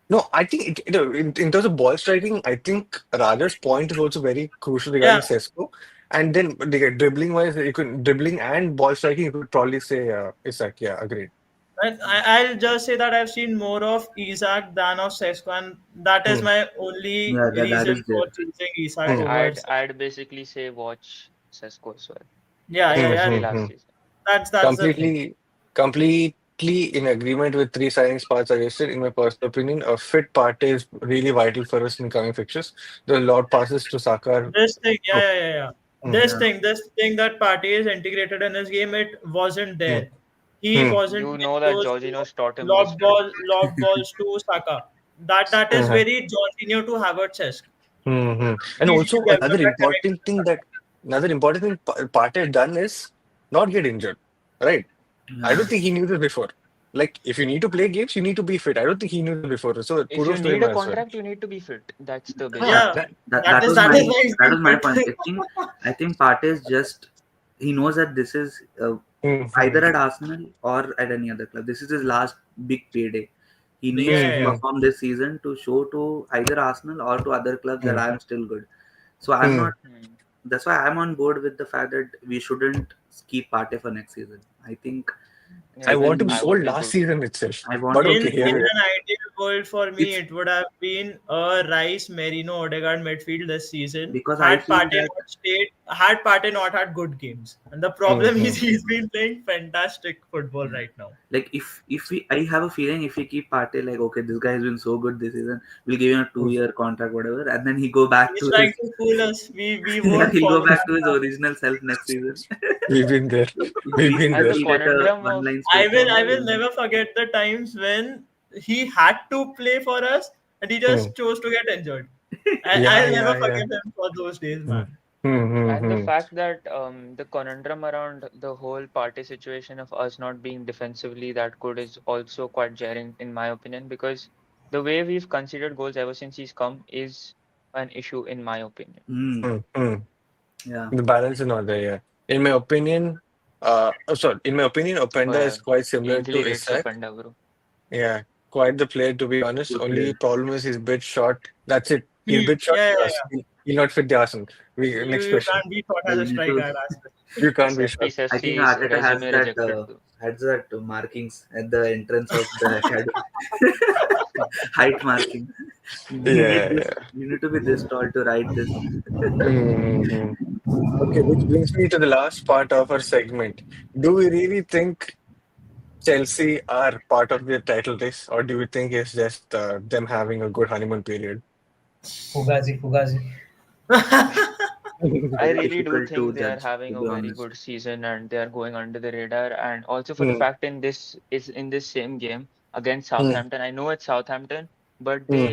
No, I think in terms of ball striking, I think Raja's point is also very crucial regarding Yeah, Sesko. And then dribbling wise, you could dribbling and ball striking, you could probably say Isak. Yeah, agreed. I'll just say that I've seen more of Isaac than of Sesko, and that is Hmm. my only Yeah, that reason is for there. choosing Isaac And Hmm. over I'd Sesko. I'd basically say watch Sesko as well, Yeah, yeah, Hmm. yeah. especially Hmm. last Hmm. season. That's the thing. Completely in agreement with three signings Parth suggested. In my personal opinion, a fit Partey is really vital for us in coming fixtures. The lot passes to Saka. This thing, yeah, Oh, yeah, yeah, yeah. hmm, Yeah. This thing that Party is integrated in his game, it wasn't hmm, there. He hmm, wasn't You getting know that those Jorginho's taught him this trick. lob balls to Saka. That is uh-huh, very Jorginho to Havertz-esque. hmm. And He also developed that connection with Saka. another important thing Partey had done is not get injured. Right? I Yeah. don't think he knew this before. Like, if you need to play games, you need to be fit. I don't think he knew this before. So If kudos you to him need a as well. contract, you need to be fit. That's the Ah, basic Yeah, thing. that, that is why he's That been was my fit. point. I think Partey is just, he knows that this is hmm, either hmm, at Arsenal or at any other club. This is his last big payday. He Yeah, needs hmm, to yeah, yeah. hmm, perform this season to show to either Arsenal or to other clubs that hmm, I am still good. So I'm hmm. not. Hmm. That's why I'm on board with the fact that we shouldn't keep Partey for next season. I think I Yeah, want him I even would sold be last good. season itself. I want But him okay, here In we sold. go. an ideal world for me, It's it would have been a Rice, Merino, Odegaard midfield this season. because I feel that. Had Partey not had good games, and the Hmm, problem is hmm, he's been playing fantastic football Yeah. right now. Like if we, I have a feeling if we keep Partey, like okay, this guy has been so good this season, we'll give him a hmm. 2 year contract, whatever, and then he go back He's to trying his to fool us. We yeah, won't he'll fall go in back that to his trap. original self next season. We've been there. We've been And there. the He'll get a conundrum one of line I statement. will never forget the times when he had to play for us and he Hmm. just chose to get injured. Yeah, I'll never yeah, yeah. forgive him for those days, Hmm, man. hmm, hmm, and the hmm. fact that the conundrum around the whole party situation of us not being defensively that good is also quite jarring in my opinion because the way we've conceded goals ever since he's come is an issue in my opinion. Hmm. Hmm, hmm. Yeah. The balance is not there, yeah. In my opinion, in my opinion, Oh Openda is yeah, quite similar to Ainsley rates of Isak. Panda, bro. Yeah, quite the player to be honest. Good Only player. problem is he's bit short. That's it. He's He, bit short yeah, for yeah, us. yeah. He'll not fit the Arsenal. Next You question. can't be thought Yeah, as we a need to. striker at Arsenal. You can't be SFC short. I think SFC's Arteta resume rejected too. has that markings at the entrance of the academy. Height marking. You need Yeah, this. yeah. You need to be this tall to ride this. Mm-hmm. Okay, which brings me to the last part of our segment. Do we really think Chelsea are part of the title race, or do we think it's just them having a good honeymoon period? Fugazi, Fugazi. I Very really do difficult to think they are judge, to having a be very honest. good season and they are going under the radar. And also for the Hmm, fact in this same game against hmm, Southampton. I know it's Southampton, but hmm.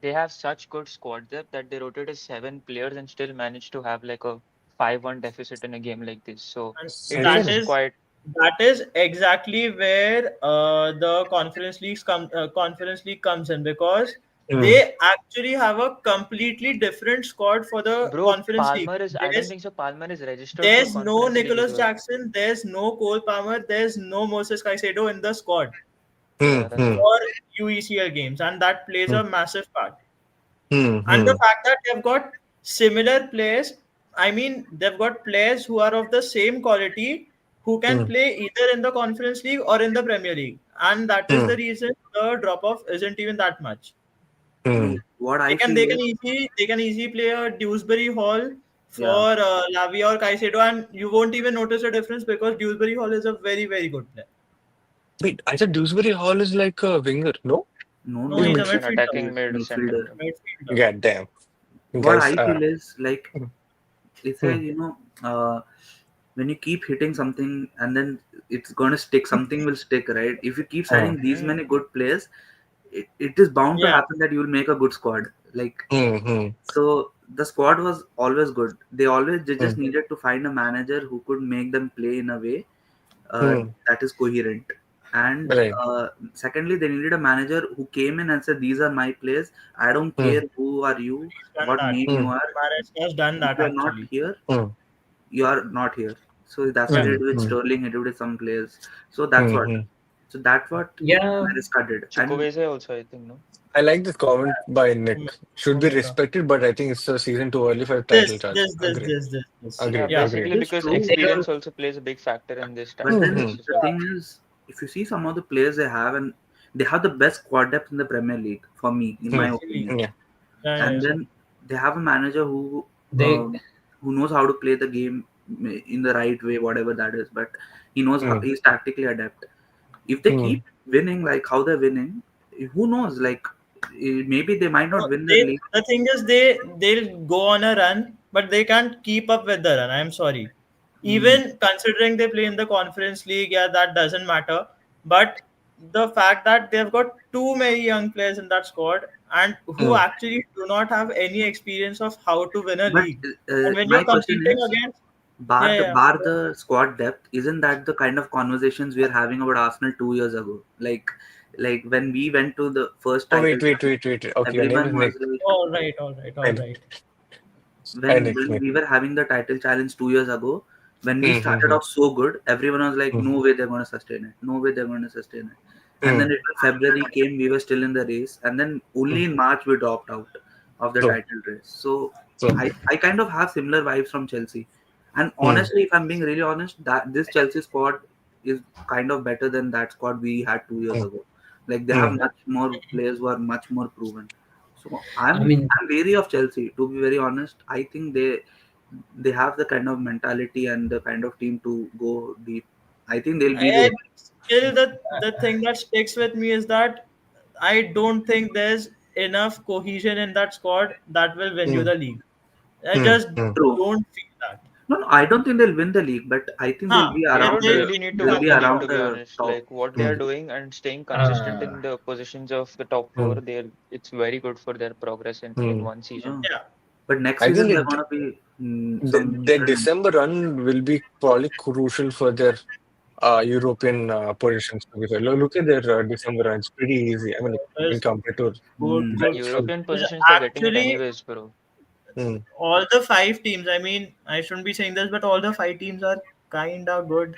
they have such good squad depth that they rotated 7 players and still managed to have like a 5-1 deficit in a game like this. So And it that is Seven. is quite that is exactly where the conference league comes in because Hmm, they actually have a completely different squad for the bro. conference league. Palmer is I don't think so. Palmer is registered for There's no Conference League as Nicholas well. Jackson, there's no Cole Palmer, there's no Moses Caicedo in the squad hmm, Yeah, that's hmm, true. for UECL games, and that plays hmm, a massive part. hmm, And the hmm, fact that they've got similar players, I mean, they've got players who are of the same quality who can hmm, play either in the Conference League or in the Premier League, and that is hmm, the reason the drop off isn't even that much. hmm. See, what I They feel can is, easily play a Dewsbury Hall yeah, for Lavia or Caicedo, and you won't even notice a difference because Dewsbury Hall is a very good player. Wait, I thought Dewsbury Hall is like a winger. No, no, No, no, he's a he's a He's midfield. an midfielder. he attacking is mid center midfielder. mid. Midfielder. God damn, What guys. I feel is like, it's a, Hmm, when you keep hitting something and then it's going to stick, something will stick, right? If you keep hmm, signing these Mm. many good players, it is bound to Yeah, happen that you will make a good squad. Like, hmm, hmm, so the squad was always good. They hmm, just needed to find a manager who could make them play in a way hmm. that is coherent. And Right. secondly, they needed a manager who came in and said, "These are my players. I don't Hmm, care who are you, he's done what that. name hmm, you are. Mares has done If that you are not actually. here, hmm, you are not here." So that's what Yeah. he hmm, did with hmm, Sterling. He did with some players. So hmm, that's what. hmm. So that's what Yeah, Mariska did. And Chukwueze also, I think, no? I like this comment by Nick. Should be Omega. respected, but I think it's a season too early for a title This, charge. this, this, Agreed. this, this, this. Yeah, Agreed. Yeah. Agreed. basically it is because true they experience don't. also plays a big factor in this but title then Hmm, race as the well. thing is, if you see some of the players they have, and they have the best squad depth in the Premier League for me, in my Hmm. opinion. Easily. Yeah. Yeah, And yeah, then they have a manager They who knows how to play the game in the right way, whatever that is. But he knows how Hmm. he's tactically adept. If they Hmm. keep winning like how they're winning, who knows? Like maybe they might no, not win the they league. the thing is they'll go on a run, but they can't keep up with the run. I'm sorry. Mm. Even considering they play in the Conference League, yeah, that doesn't matter. But the fact that they've got too many young players in that squad and who Hmm. actually do not have any experience of how to win a But league. And when my you're question competing is, against, yeah, yeah. bar the squad depth, isn't that the kind of conversations we are having about Arsenal 2 years ago? Like when we went to the first Oh, title wait, wait, challenge, wait, wait. Okay, your name everyone is was Nick. like, All right, all right, all I, right. I when Nick, when Nick. we were having the title challenge 2 years ago, when we Hmm. Hmm. started Hmm. off so good, everyone was like, Hmm. no way they're going to sustain it. No way they're going to sustain it. And Hmm. then it, February came, we were still in the race, and then Hmm. only in March we dropped out of the True. title race. So True. I kind of have similar vibes from Chelsea. And Hmm. honestly, if I'm being really honest, that this Chelsea squad is kind of better than that squad we had 2 years Hmm. ago. Like they have Hmm. much more players who are much more proven. So I mean, I'm wary of Chelsea. To be very honest, I think they have the kind of mentality and the kind of team to go deep. I think they'll be I there. still the thing that sticks with me is that I don't think there's enough cohesion in that squad that will win you Hmm. the league. I Hmm. just Hmm. True. don't feel that. No, no, I don't think they'll win the league, but I think Huh? They don't They really need to they'll win be the league, around to be the honest. top. Like what they Hmm. are doing and staying consistent uh, in the positions of the top four, Hmm. they're it's very good for their progress in Hmm. one season. Yeah. yeah. But next I season think they're gonna be some their different animal. December run will be probably crucial for their European positions. To be fair. Look at their December run. It's pretty easy. I mean, like, when There's compared to good, Mm. good. Brentford. European There's positions, they're getting it actually anyways, bro. Hmm. all the five teams. I mean, I shouldn't be saying this, but all the five teams are kinda good.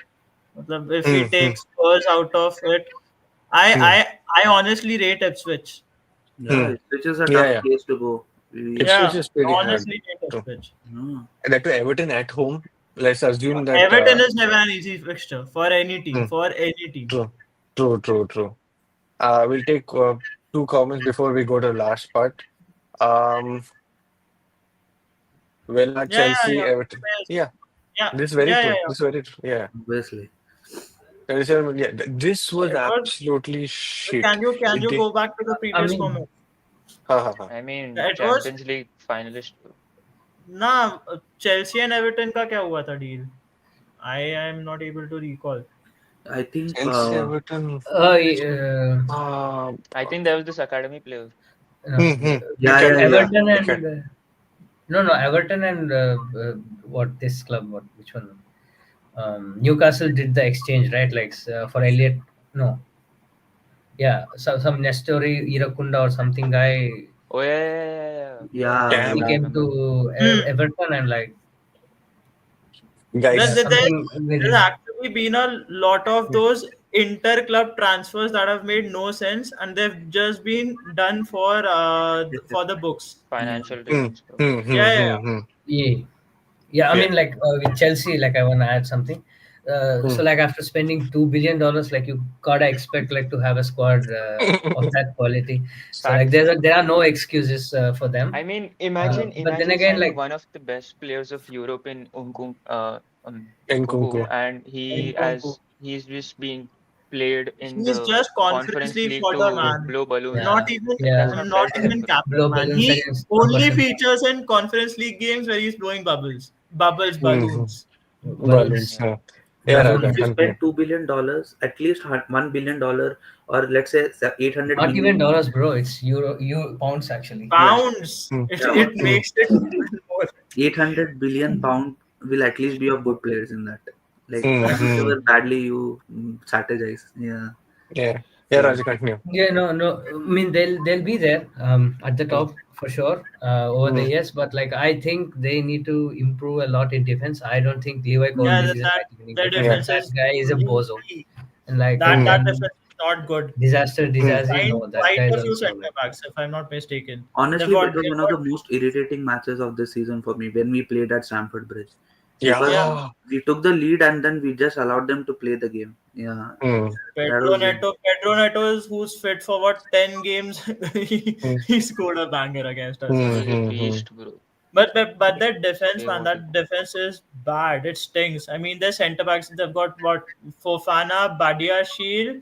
Matlab, if we Hmm. Hmm. take Spurs out of it, Hmm. I honestly rate Ipswich. Hmm. Yeah, which is a Yeah, tough yeah. place to go. We, Ipswich Yeah, is pretty hard. honestly rate True. Ipswich. no. And that to Everton at home. Let's assume that. Everton is never an easy fixture for any team. Hmm. For any team. True. True. True. True. We'll take two comments before we go to the last part. Um, Villa, Yeah, yeah, Chelsea, yeah. Everton. Yes. Yeah, Yeah, this is very yeah, yeah, true. yeah. This is very true. Yeah, Obviously. 27. Yeah, this was It was. absolutely shit. Can you They, go back to the I previous mean, comment? ha ha ha. I mean, Yeah, it was. Champions League finalist, bro. Nah, Chelsea and Everton का क्या हुआ था deal? I am not able to recall. I think Chelsea, Everton. uh, uh, Uh, I think there was this academy player. no, yeah, yeah, Academy. yeah. Everton and Academy. no, Everton and what this club? What which one? Newcastle did the exchange, right? Like for Elliot. No, yeah, so some Nestori Irakunda or something guy. Oh yeah, yeah, yeah, yeah. Yeah, Yeah, I He Damn, do came remember. to Hmm. Everton and like There, guys. there, there's, something there's very. actually been a lot of those inter-club transfers that have made no sense, and they've just been done for the books. yeah. Financial Hmm. reasons, bro. Hmm. Hmm. Yeah, yeah, Hmm. yeah. Hmm. Yeah, yeah. I Yeah. mean, like with Chelsea, like I want to add something. Hmm. So like after spending $2 billion, like you gotta expect like to have a squad of that quality. So like Facts. there are no excuses for them. I mean, But then imagine again, signing like one of the best players of Europe in Nkunku. Nkunku, and Nkunku. he's just being played in He's the just Conference Conference League League fodder, to Hmm. man. blow balloons, yeah, Not man. even, Like that's yeah, not not fair for him, even bro. captain, blow man. balloons He against one only person. features in Conference League games where he's blowing bubbles, Hmm. balloons. Balloons. Balloons, Yeah. Yeah, But Raja, if you balloons. spend continue. $2 billion, at least $1 billion, or let's say 800 Not even million. dollars, bro. It's euro pounds actually. Yeah, Pounds. Hmm. It, yeah. it Hmm. makes it even more. 800 billion pound will at least be of good players in that. Like Hmm. Hmm. whichever badly you strategize. Yeah. Yeah. Yeah, So Raja, continue. Yeah, no, no. I mean, they'll be there at the Hmm. top for sure over the Hmm. years. But like, I think they need to improve a lot in defense. I don't think Levi Yeah, Colwill is a that 90 minute their defender. Yeah. defense That is guy is a bozo. really And like, Hmm. that and defense is not good. Hmm. Disaster, Signed no, that quite guy is a few also center like, backs, if I'm not mistaken. honestly, it was one of the most irritating matches of this season for me when we played at Stamford Bridge. because Yeah, Yeah. we took the lead and then we just allowed them to play the game. Yeah, Hmm. that was it. Pedro Neto is who's fit for what 10 games. Hmm. He scored a banger against us. Hmm. He's a Hmm. Hmm. beast, bro. But that defense, They man, wanted. that defense is bad. It stinks. I mean, their centre backs, they've got what Fofana, Badia Shield,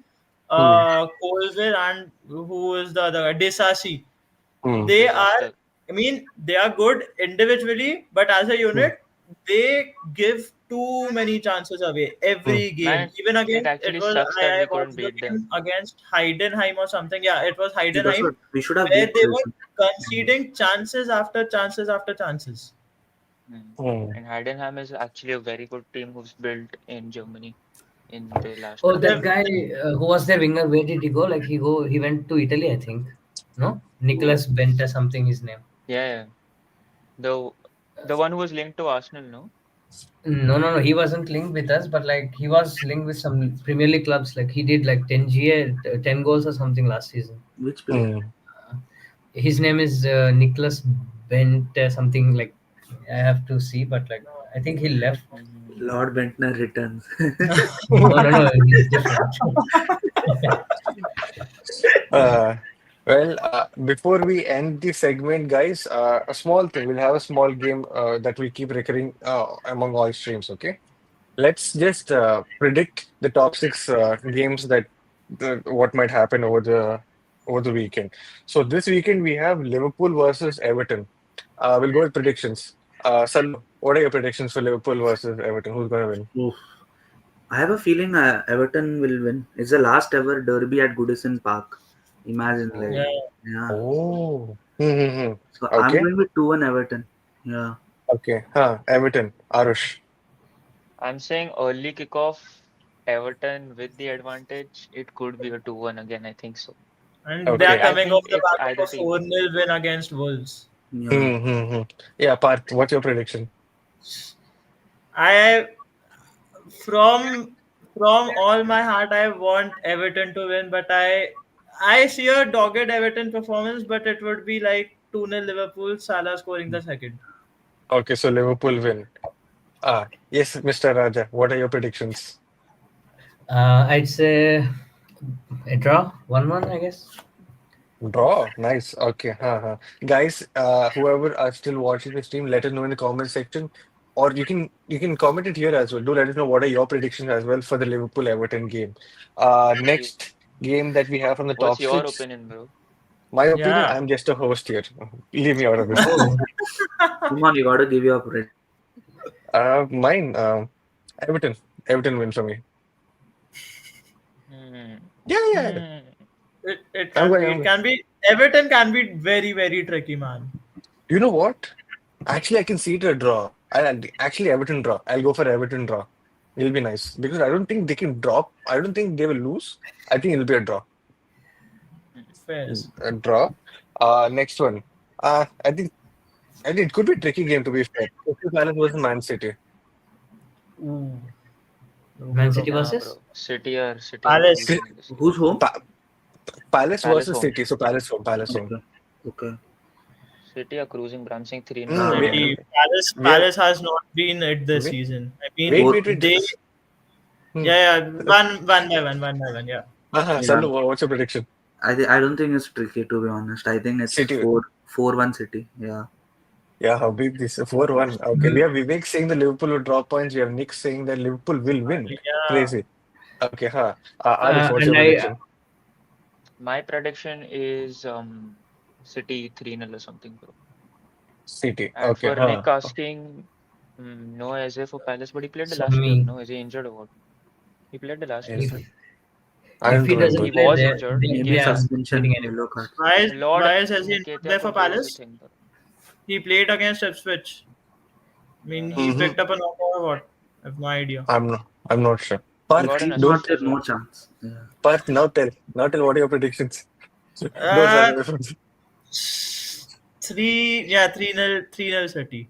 Hmm. Colville, and who is the other guy? Disasi. Hmm. They are, Disaster. I mean, they are good individually, but as a Hmm. unit, they give too many chances away Hmm. every game. Man, Even it against it actually was sucks that I we couldn't watched the beat them. game against Heidenheim or something. Yeah, it was See, that's Heidenheim what we should have where beat they this. were conceding chances after chances after chances. Hmm. Hmm. And Heidenheim is actually a very good team who's built in Germany in their last Oh, club. that They've, guy who was their winger, where did he go? Like he went to Italy, I think. No, Oh, Nicholas Benter, something his name. Yeah, yeah. The the one who was linked to Arsenal, no? No, no, no. He wasn't linked with us, but like he was linked with some Premier League clubs. Like he did like 10 GA, 10 goals or something last season. which player? Hmm. Uh, his name is Nicholas Bent, something like. I have to see, but like I think he left. Hmm. Lord Bentner returns. No, no, no. He's different. Uh, before we end the segment, guys, a small thing. We'll have a small game that will keep recurring among all streams. Okay, let's just predict the top six games that what might happen over the weekend. So this weekend we have Liverpool versus Everton. We'll go with predictions. Sallu, what are your predictions for Liverpool versus Everton? Who's gonna win? Oof. I have a feeling Everton will win. It's the last ever derby at Goodison Park. Imagine, yeah, like, Oh, yeah. Oh, hmm. So I'm Okay, going with 2-1 Everton. Yeah. okay, huh? Everton, Arush. I'm saying early kickoff, Everton with the advantage. It could be a 2-1 again. I think so. and they But are Okay. I coming off think the it's back of either a team. 4-0 win against Wolves. Yeah. Mm-hmm. Yeah, Parth, what's your prediction? I from from all my heart I want Everton to win, but I see a dogged Everton performance, but it would be like 2-0 Liverpool, Salah scoring the second. Okay, so Liverpool win. Yes, Mr. Raja, what are your predictions? I'd say a draw, 1-1, I guess. Draw. Nice. Okay. Guys, whoever are still watching the stream, let us know in the comment section, or you can comment it here as well. Do let us know what are your predictions as well for the Liverpool Everton game. You, Next game that we have from the what's top your six. opinion, bro? My opinion, Yeah. I'm just a host here. Leave me out of this. Oh, Come on, you got to give your prediction. Mine, Everton. Everton win for me. Hmm. Yeah, yeah, yeah. Hmm. It I'm can going. be. I'm It going. can be. Everton can be very, very tricky, man. You know what? Actually, I can see it a draw. Actually Everton draw. I'll go for Everton draw. It'll be nice because I don't think they can drop. I don't think they will lose. I think it'll be a draw. Fairs. A draw. Next one. I think it could be a tricky game to be fair. Crystal Palace versus Man City. Ooh. Man Good City one. Nah, versus? bro. City are Palace. Cri- cruising this Who's season. home? Pa Palace Palace versus home. City. So Palace home. Palace home. Okay. Okay. City are cruising, bro. I'm saying 3-0 Mm, City. City. we, Palace. we have Palace has not been it this wait, season. I mean, wait, Four. wait, wait. they. Hmm. Yeah, yeah. One by one. Yeah. Yeah. Sallu, what's your prediction? I don't think it's tricky, to be honest. I think it's City. 4-1 City. Yeah. Yeah, how big this 4-1. Okay, we have Vivek saying that Liverpool will drop points. We have Nick saying that Liverpool will win. Yeah. Crazy. Okay, huh? Arush, Uh, what's and your I prediction? My prediction is City 3-0 or something, bro. City. And Okay, for huh? Nick asking, no Eze for Palace, but he played the so last game. me, No, is he injured or what? He played the last game, Is if right? I if don't he remember. He doesn't play was there, injured. then Maybe we are Nketiah. not getting suspension, any yellow card. points. Lord Why is he not Nketiah there for could do Palace? everything, bro. He played against Ipswich. I Don't mean, know. he Mm-hmm. picked up a knockout or what? I have no idea. I'm not sure. He If got Parth, an he's don't not assist there, as no well. chance. Yeah. Parth, now tell what are your predictions. Don't run Uh, away from it. yeah, 3-0 City.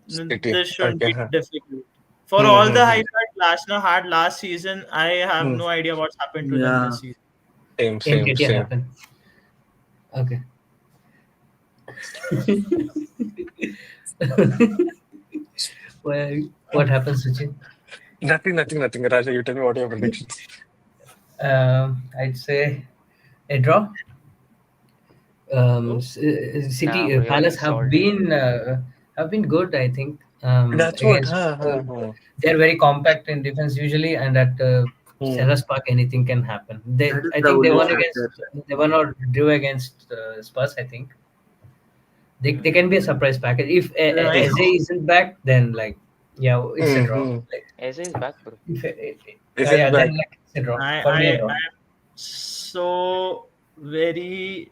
City. This shouldn't Okay, be huh? difficult. For all the Mm-hmm. hype that Arsenal had last season, I have no idea what's happened to them Yeah. this season. Same, Can same, get it same. happen. Okay. What happens, Suchit? Nothing. Raja, you tell me what are your predictions. I'd say a draw. Oh, City, Nah, bro, you're Palace being salty. have been good, I think. That's what. Against Huh. they're very compact in defense usually, and at Hmm. Sellers Park anything can happen. That is I the think only Oh, factor. they won or drew against Spurs. I think they hmm. can be a surprise package if Right. Eze isn't back. Then like yeah, it's a draw. hmm. Like Eze is back, bro. if Is it yeah, then back? like it's a draw for me. A I'm draw. so very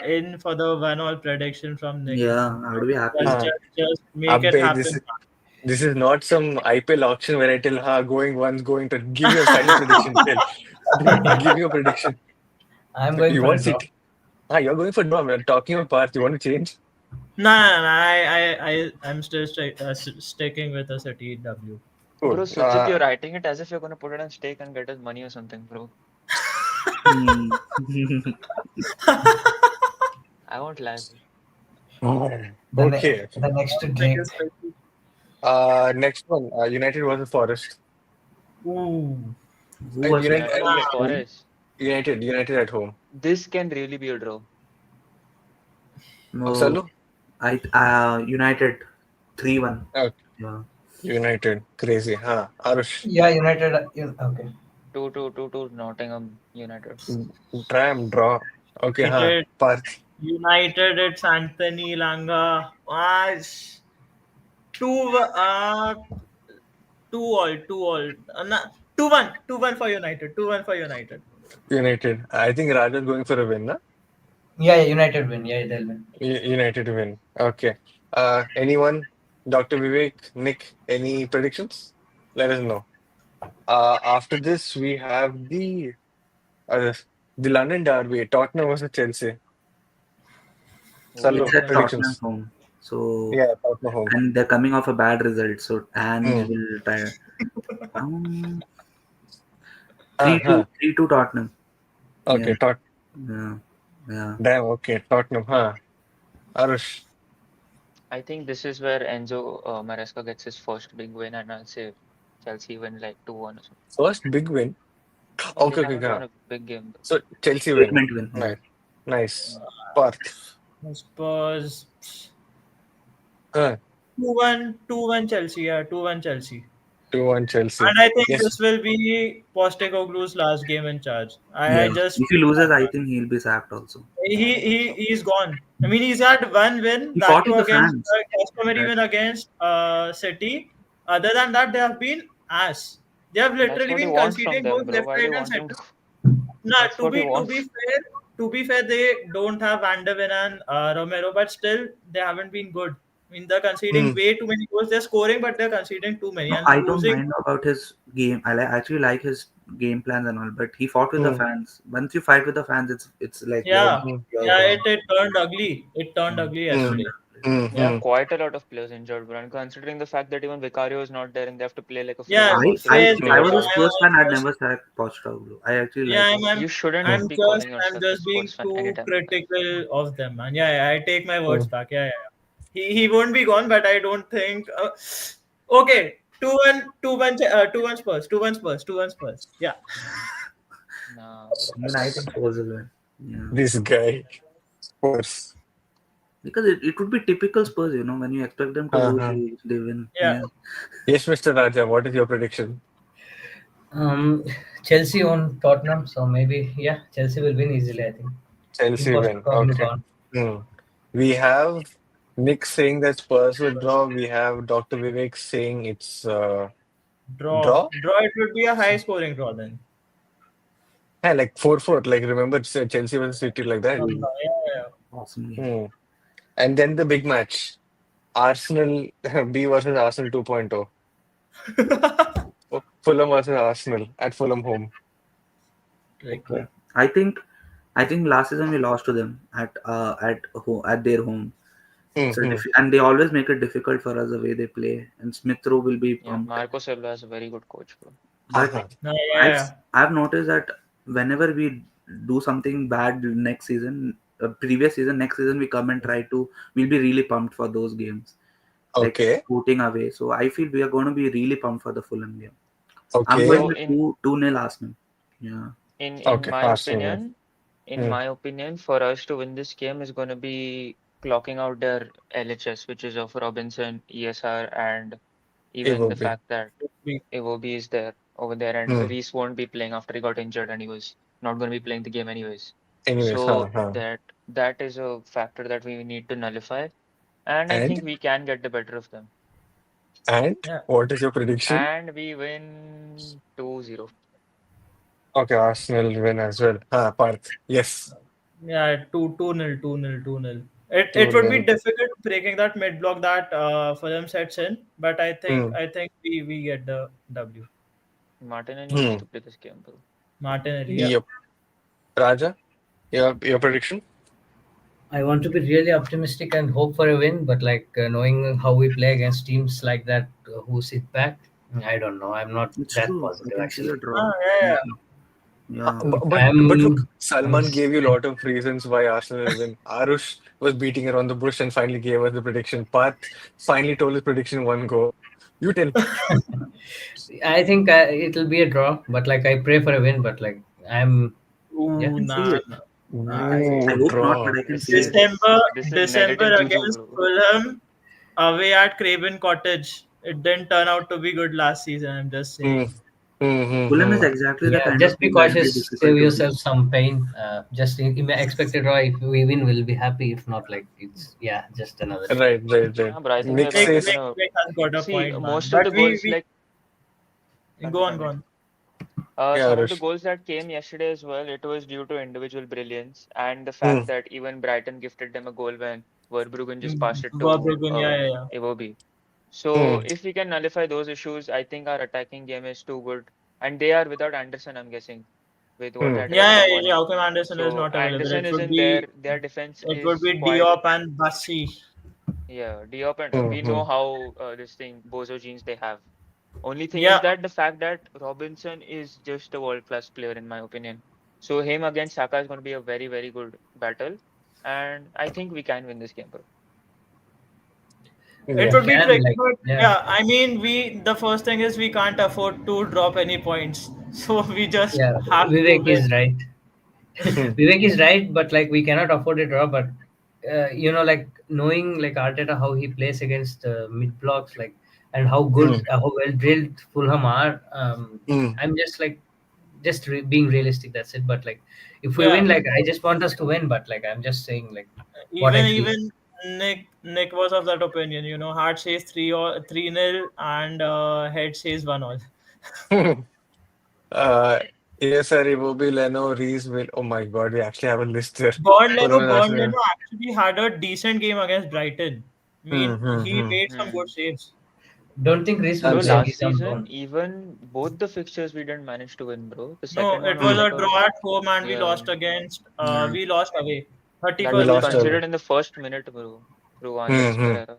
in for the 1-all prediction from Nick. Yeah, I would be happy. Just, Huh. just, just make it Abbe, this happen. is this is not some IPL auction where I tell, going once, going to give me a final prediction. Tell, give me a prediction. I'm going You for a want draw. City? You're going for draw. We're talking about Parth. You want to change? No, no, no. I'm still sticking with a City W. Cool. Bro, Suchit, you're writing it as if you're gonna put it on stake and get us money or something, bro. Hmm. I won't lie, bro. Oh, The okay. the next Like Drake. a City. Next one. United versus Forest. Ooh. Who was United, United at versus home? Forest. United at home. This can really be a draw. No, Salu? United 3-1. Okay. Yeah. United. Crazy, huh? Aarush. Yeah, United. Okay. 2-2, Nottingham United. Tram draw. Okay, huh? United, Parth. United, it's Anthony Langa. Two, 2-all. 2-1 for United. 2-1 for United. United. I think Raja's going for a win, huh? Yeah, United win. Yeah, they'll win. United win. Okay. Anyone? Dr. Vivek, Nick, any predictions? Let us know. After this, we have uh, the London Derby, Tottenham versus Chelsea. It's Sallu, at Oh, Tottenham predictions. home. So, Yeah, Tottenham home. and they're coming off a bad result. So, Ange Hmm. will try. Um, Huh, 3-2, huh. 3-2 Tottenham. Yeah, Okay, yeah, yeah. damn, okay, Tottenham, huh? Arush, I think this is where Enzo Maresca gets his first big win, and I'll say Chelsea win like 2-1 or something. first big win. Yeah, they Okay, haven't huh. won a big game. So Chelsea win. Statement win. Yeah. Nice, nice. Parth, Spurs. huh? 2-1 Chelsea. Yeah, 2-1 Chelsea. 2-1 Chelsea. And I think Yes. this will be Postecoglou's last game in charge. Yeah. I just If he feel loses, that I much. think he'll be sacked also. He's gone. I mean, he's had one win, He that fought too with the against fans. customary That win against City. Other than that, they have been ass. They have That's literally what you been want from conceding them, both bro. left, Why do right, you and want him center. to? Nah, That's what you want. to be fair, they don't have Van der Ven and Romero, but still they haven't been good. I mean, they're conceding Hmm. way too many goals. They're scoring, but they're conceding too many no, and I don't losing. mind about his game. Actually like his game plans and all. But he fought with the Hmm. fans. Once you fight with the fans, it's like Yeah, Hmm. you're yeah, gone. it turned ugly. It turned Mm. ugly Hmm. yesterday. Hmm. They have Hmm. quite a lot of players injured, bro. And considering the fact that even Vicario is not there and they have to play like a full Yeah, force with I three Faith, if I Hmm. players was a out. Spurs fan, I'd just never sack Pochettino. I actually yeah, like him. You shouldn't Hmm. be calling I'm yourself a just being sports fan too anytime. critical of them, man. Yeah, yeah, I take my Hmm. words back. Yeah, yeah, yeah. He won't be gone, but I don't think. Okay, 2-1 Spurs, 2-1 Spurs. Yeah, Nah, bro. Even I think Spurs will win. Yeah. This guy, Spurs. Because it would be typical Spurs, when you expect them to lose, Uh-huh. they win. yeah. Yeah. Yes, Mr. Raja, what is your prediction? Um, Chelsea on Tottenham, so maybe yeah, Chelsea will win easily. I think. Chelsea win. Impossible Okay. gone. Hmm. We have Nick saying that Spurs will draw. We have Dr. Vivek saying it's draw. Draw. It would be a high scoring draw then. Yeah, like 4-4. Like remember Chelsea versus City like that. Ooh, Yeah, awesome game. Hmm. And then the big match. Arsenal B versus Arsenal 2.0. yeah. Fulham versus Arsenal at Fulham home. Tricky. I think last season we lost to them at their home. So Hmm. and they always make it difficult for us the way they play. And Smith Rowe will be Yeah, pumped. Marco Silva is a very good coach, bro. But Uh-huh. Yeah, I've yeah, I've noticed that whenever we do something bad next season, previous season, next season we come and try to, we'll be really pumped for those games. like Okay. shooting away. So I feel we are going to be really pumped for the Fulham game. I'm Okay. going So with two nil Arsenal. Yeah, in Okay. my Arsenal. opinion, Hmm. for us to win this game is going to be clocking out their LHS, which is of Robinson, ESR, and It even will the be. fact that Iwobi is there over there, and Hmm. Reese won't be playing after he got injured, and he was not going to be playing the game anyways. Anyways, So huh. that is a factor that we need to nullify, and I And think we can get the better of them, and Yeah, what is your prediction? and we win 2-0. Okay, Arsenal win as well. Parth. Yes. yeah, two nil, 2-0, 2-0. It 2 would be nil. difficult breaking that mid block that Fulham sets in, but Hmm. I think we get the W. Martinelli needs Hmm. to play this game, bro. Martinelli, yeah. Yep. Raja, your prediction? I want to be really optimistic and hope for a win, but like knowing how we play against teams like that who sit back, I don't know. I'm not it's that true. I positive can see a actually. draw. Ah, yeah, yeah. Yeah, But look, I'm Salman gave you a lot of reasons why Arsenal will win. Arush was beating around the bush and finally gave us the prediction. Parth finally told his prediction one go. You tell. I think it'll be a draw, but like I pray for a win. But like I'm, I yeah, Ooh, can see nah, it. nah. I I Ooh, hope not, but draw. I can see it. This is December negative juju, against bro. Fulham away at Craven Cottage. It didn't turn out to be good last season. I'm just Hmm. saying. Hmm. Hmm. Fulham is Hmm. exactly the yeah. kind of Just be team that will be cautious. difficult Save to beat. yourself some pain. Just expect a draw. If we win, we'll be happy. If not, like it's yeah, just another day. Right, right, right. Yeah, but I think Nick we're says, gonna Nick has got a see point, man. most of But the goals. Like, we go on, go continue. on. yeah, Some of the Arush. goals that came yesterday as well, it was due to individual brilliance and the Hmm. fact that even Brighton gifted them a goal when Verbruggen just passed it to Verbruggen, yeah, yeah, yeah. Iwobi. So Hmm. if we can nullify those issues, I think our attacking game is too good. And they are without Anderson, I'm guessing, with what Hmm. I read Yeah, in the yeah, yeah. morning. Joachim Anderson is So not available. Anderson isn't there. Their defense It would is be quite, Diop and Bassi. yeah, Diop, and Hmm. we Hmm. know how this thing Bozo genes they have. Only thing is Yeah, that the fact that Robinson is just a world-class player in my opinion. So him against Saka is going to be a very, very good battle, and I think we can win this game, bro. it Yeah. We would be can tricky, like but yeah, yeah, I mean, the first thing is we can't afford to drop any points, so we just yeah. have to Vivek win. is right. Hmm. Vivek is right, but like we cannot afford a draw. But like knowing like Arteta how he plays against mid blocks, like and how Hmm. good, how well drilled Fulham are. Hmm. I'm just like being realistic. That's it. But like if we Yeah, win, like I just want us to win. But like I'm just saying like what I feel. even Nick was of that opinion. Heart says 3-0, and head says 1-all. Uh, yes, sir, it will be Leno, Reese will. Oh my God, we actually have a list there. Fulham and Born Arsenal. Leno actually had a decent game against Brighton. I Hmm. mean, Hmm. he Hmm. made some good Hmm. saves. Don't think Reese will Bro, That's play. last He's on season, loan. even both the fixtures we didn't manage to win, bro. The No, second one it was was hmm. a like a, draw at home, and yeah, we lost away. that 31st will We be lost December. early. considered in the first minute, bro, through Hmm. Angels Hmm. Pereira.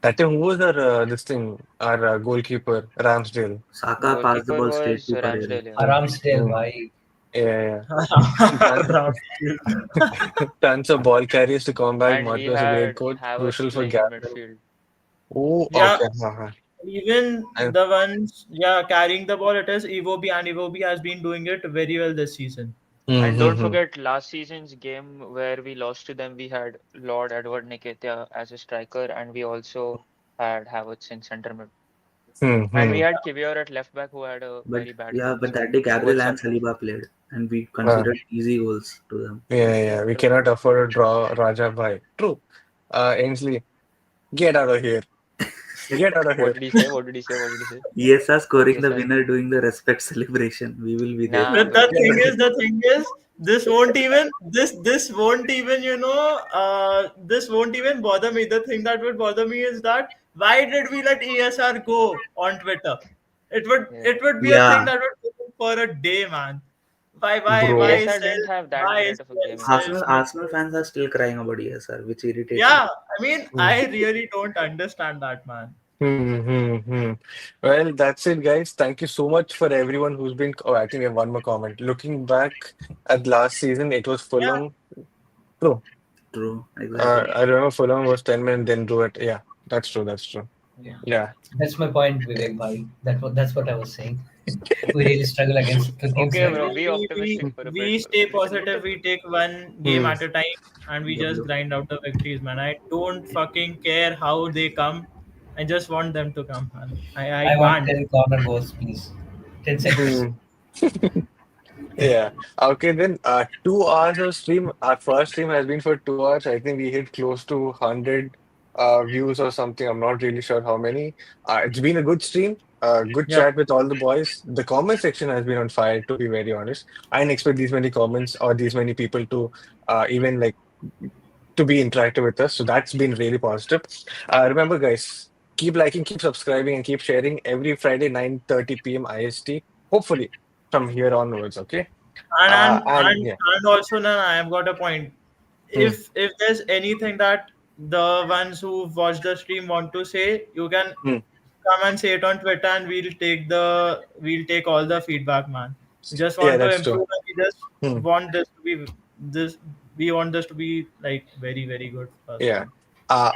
That time, who was our this thing? Our goalkeeper, Ramsdale. Saka passed the Goalkeeper ball straight was to Pereira. Ramsdale, yeah. Hmm. Ramsdale, Hmm. why? Yeah, yeah. Tons of ball carries to combat. And we Martinez a great had coach, Havertz crucial for playing in Gabriel. midfield. Oh, Yeah, okay. Uh-huh. even And, the ones, yeah, carrying the ball, it is Iwobi, and Iwobi has been doing it very well this season. And don't mm-hmm. forget last season's game where we lost to them, we had Lord Edward Nketiah as a striker, and we also had Havertz in centre mid. And we Mm-hmm. had Kivior at left back who had a But very bad yeah, game. but that So day both Gabriel and suffered. Saliba played, and we Uh, considered easy goals to them. yeah, yeah. We True. cannot afford to draw Raja Bhai. True. Ainsley, get out of here. Get out of What here. did he say? What did he say? What did he say? ESR scoring Yes, the sir. winner doing the respect celebration. We will be there. Nah, bro. Get out. The thing is, this won't even bother me. The thing that would bother me is that why did we let ESR go on Twitter? Yeah. It would be a thing Yeah, that would go on for a day, man. Bro. Why ESR didn't sell have that great of a game yesterday. Arsenal fans are still crying about ESR, which irritates me. Yeah, I mean, I really don't understand that, man. Mm-hmm. Well, that's it, guys. Thank you so much for everyone who's been. Oh, I think we have one more comment. Looking back at last season, it was Yeah, Fulham. True. True, exactly. I remember Fulham was 10 men, then drew it. Yeah, That's true. That's true. Yeah. Yeah. That's my point, Vivek Bhai. That's what I was saying. We really struggle against two teams, Okay, right? bro. We, Be we, optimistic we, for a bit. we stay positive. We take one game Hmm. at a time and we just W. grind out the victories, man. I don't fucking care how they come. I just want them to come, man. I I want can't. 10 corner goals, please. 10 seconds. Hmm. Yeah. Okay, then 2 hours of stream. Our first stream has been for 2 hours. I think we hit close to 100 views or something. I'm not really sure how many. It's been a good stream. Good Yeah. chat with all the boys. The comment section has been on fire, to be very honest. I didn't expect these many comments or these many people to even like to be interactive with us. So that's been really positive. Remember, guys, keep liking, keep subscribing, and keep sharing every Friday, 9:30 p.m. IST. Hopefully, from here onwards. Okay. and and And and, yeah. and also now I have got a point. Hmm. If there's anything that the ones who watch the stream want to say, you can Hmm. come and say it on Twitter, and we'll take all the feedback, man. We just Yeah, want to that's true. improve, and we just Hmm. want this we want this to be like very very good for us, Yeah. man.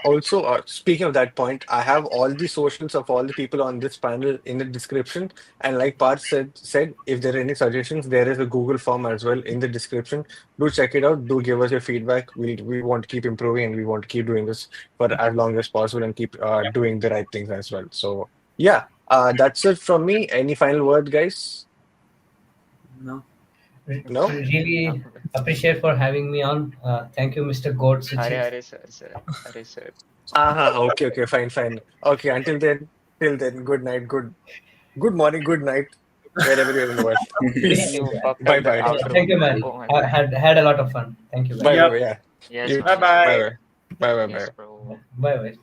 Also, speaking of that point, I have all the socials of all the people on this panel in the description. And like Parth said, if there are any suggestions, there is a Google form as well in the description. Do check it out. Do give us your feedback. We want to keep improving and we want to keep doing this for as long as possible and keep doing the right things as well. So yeah, that's it from me. Any final word, guys? No. No? Really appreciate for having me on. Thank you, Mr. Goat Suchit. Are sir, sir. Are sir. Okay, okay, fine, fine. Okay, until then, till then, good night, good morning, good night, wherever you're in the world. Peace. You fucked Bye up that bye. Thank outro. you, man. Oh my I god. had a lot of fun. Thank you, Bye guys. bye. Yep. Yeah. Yes, You man. Bye too. Yes, Bye man. bye. bye. Bye bye Yes, bye. bro. Bye bye.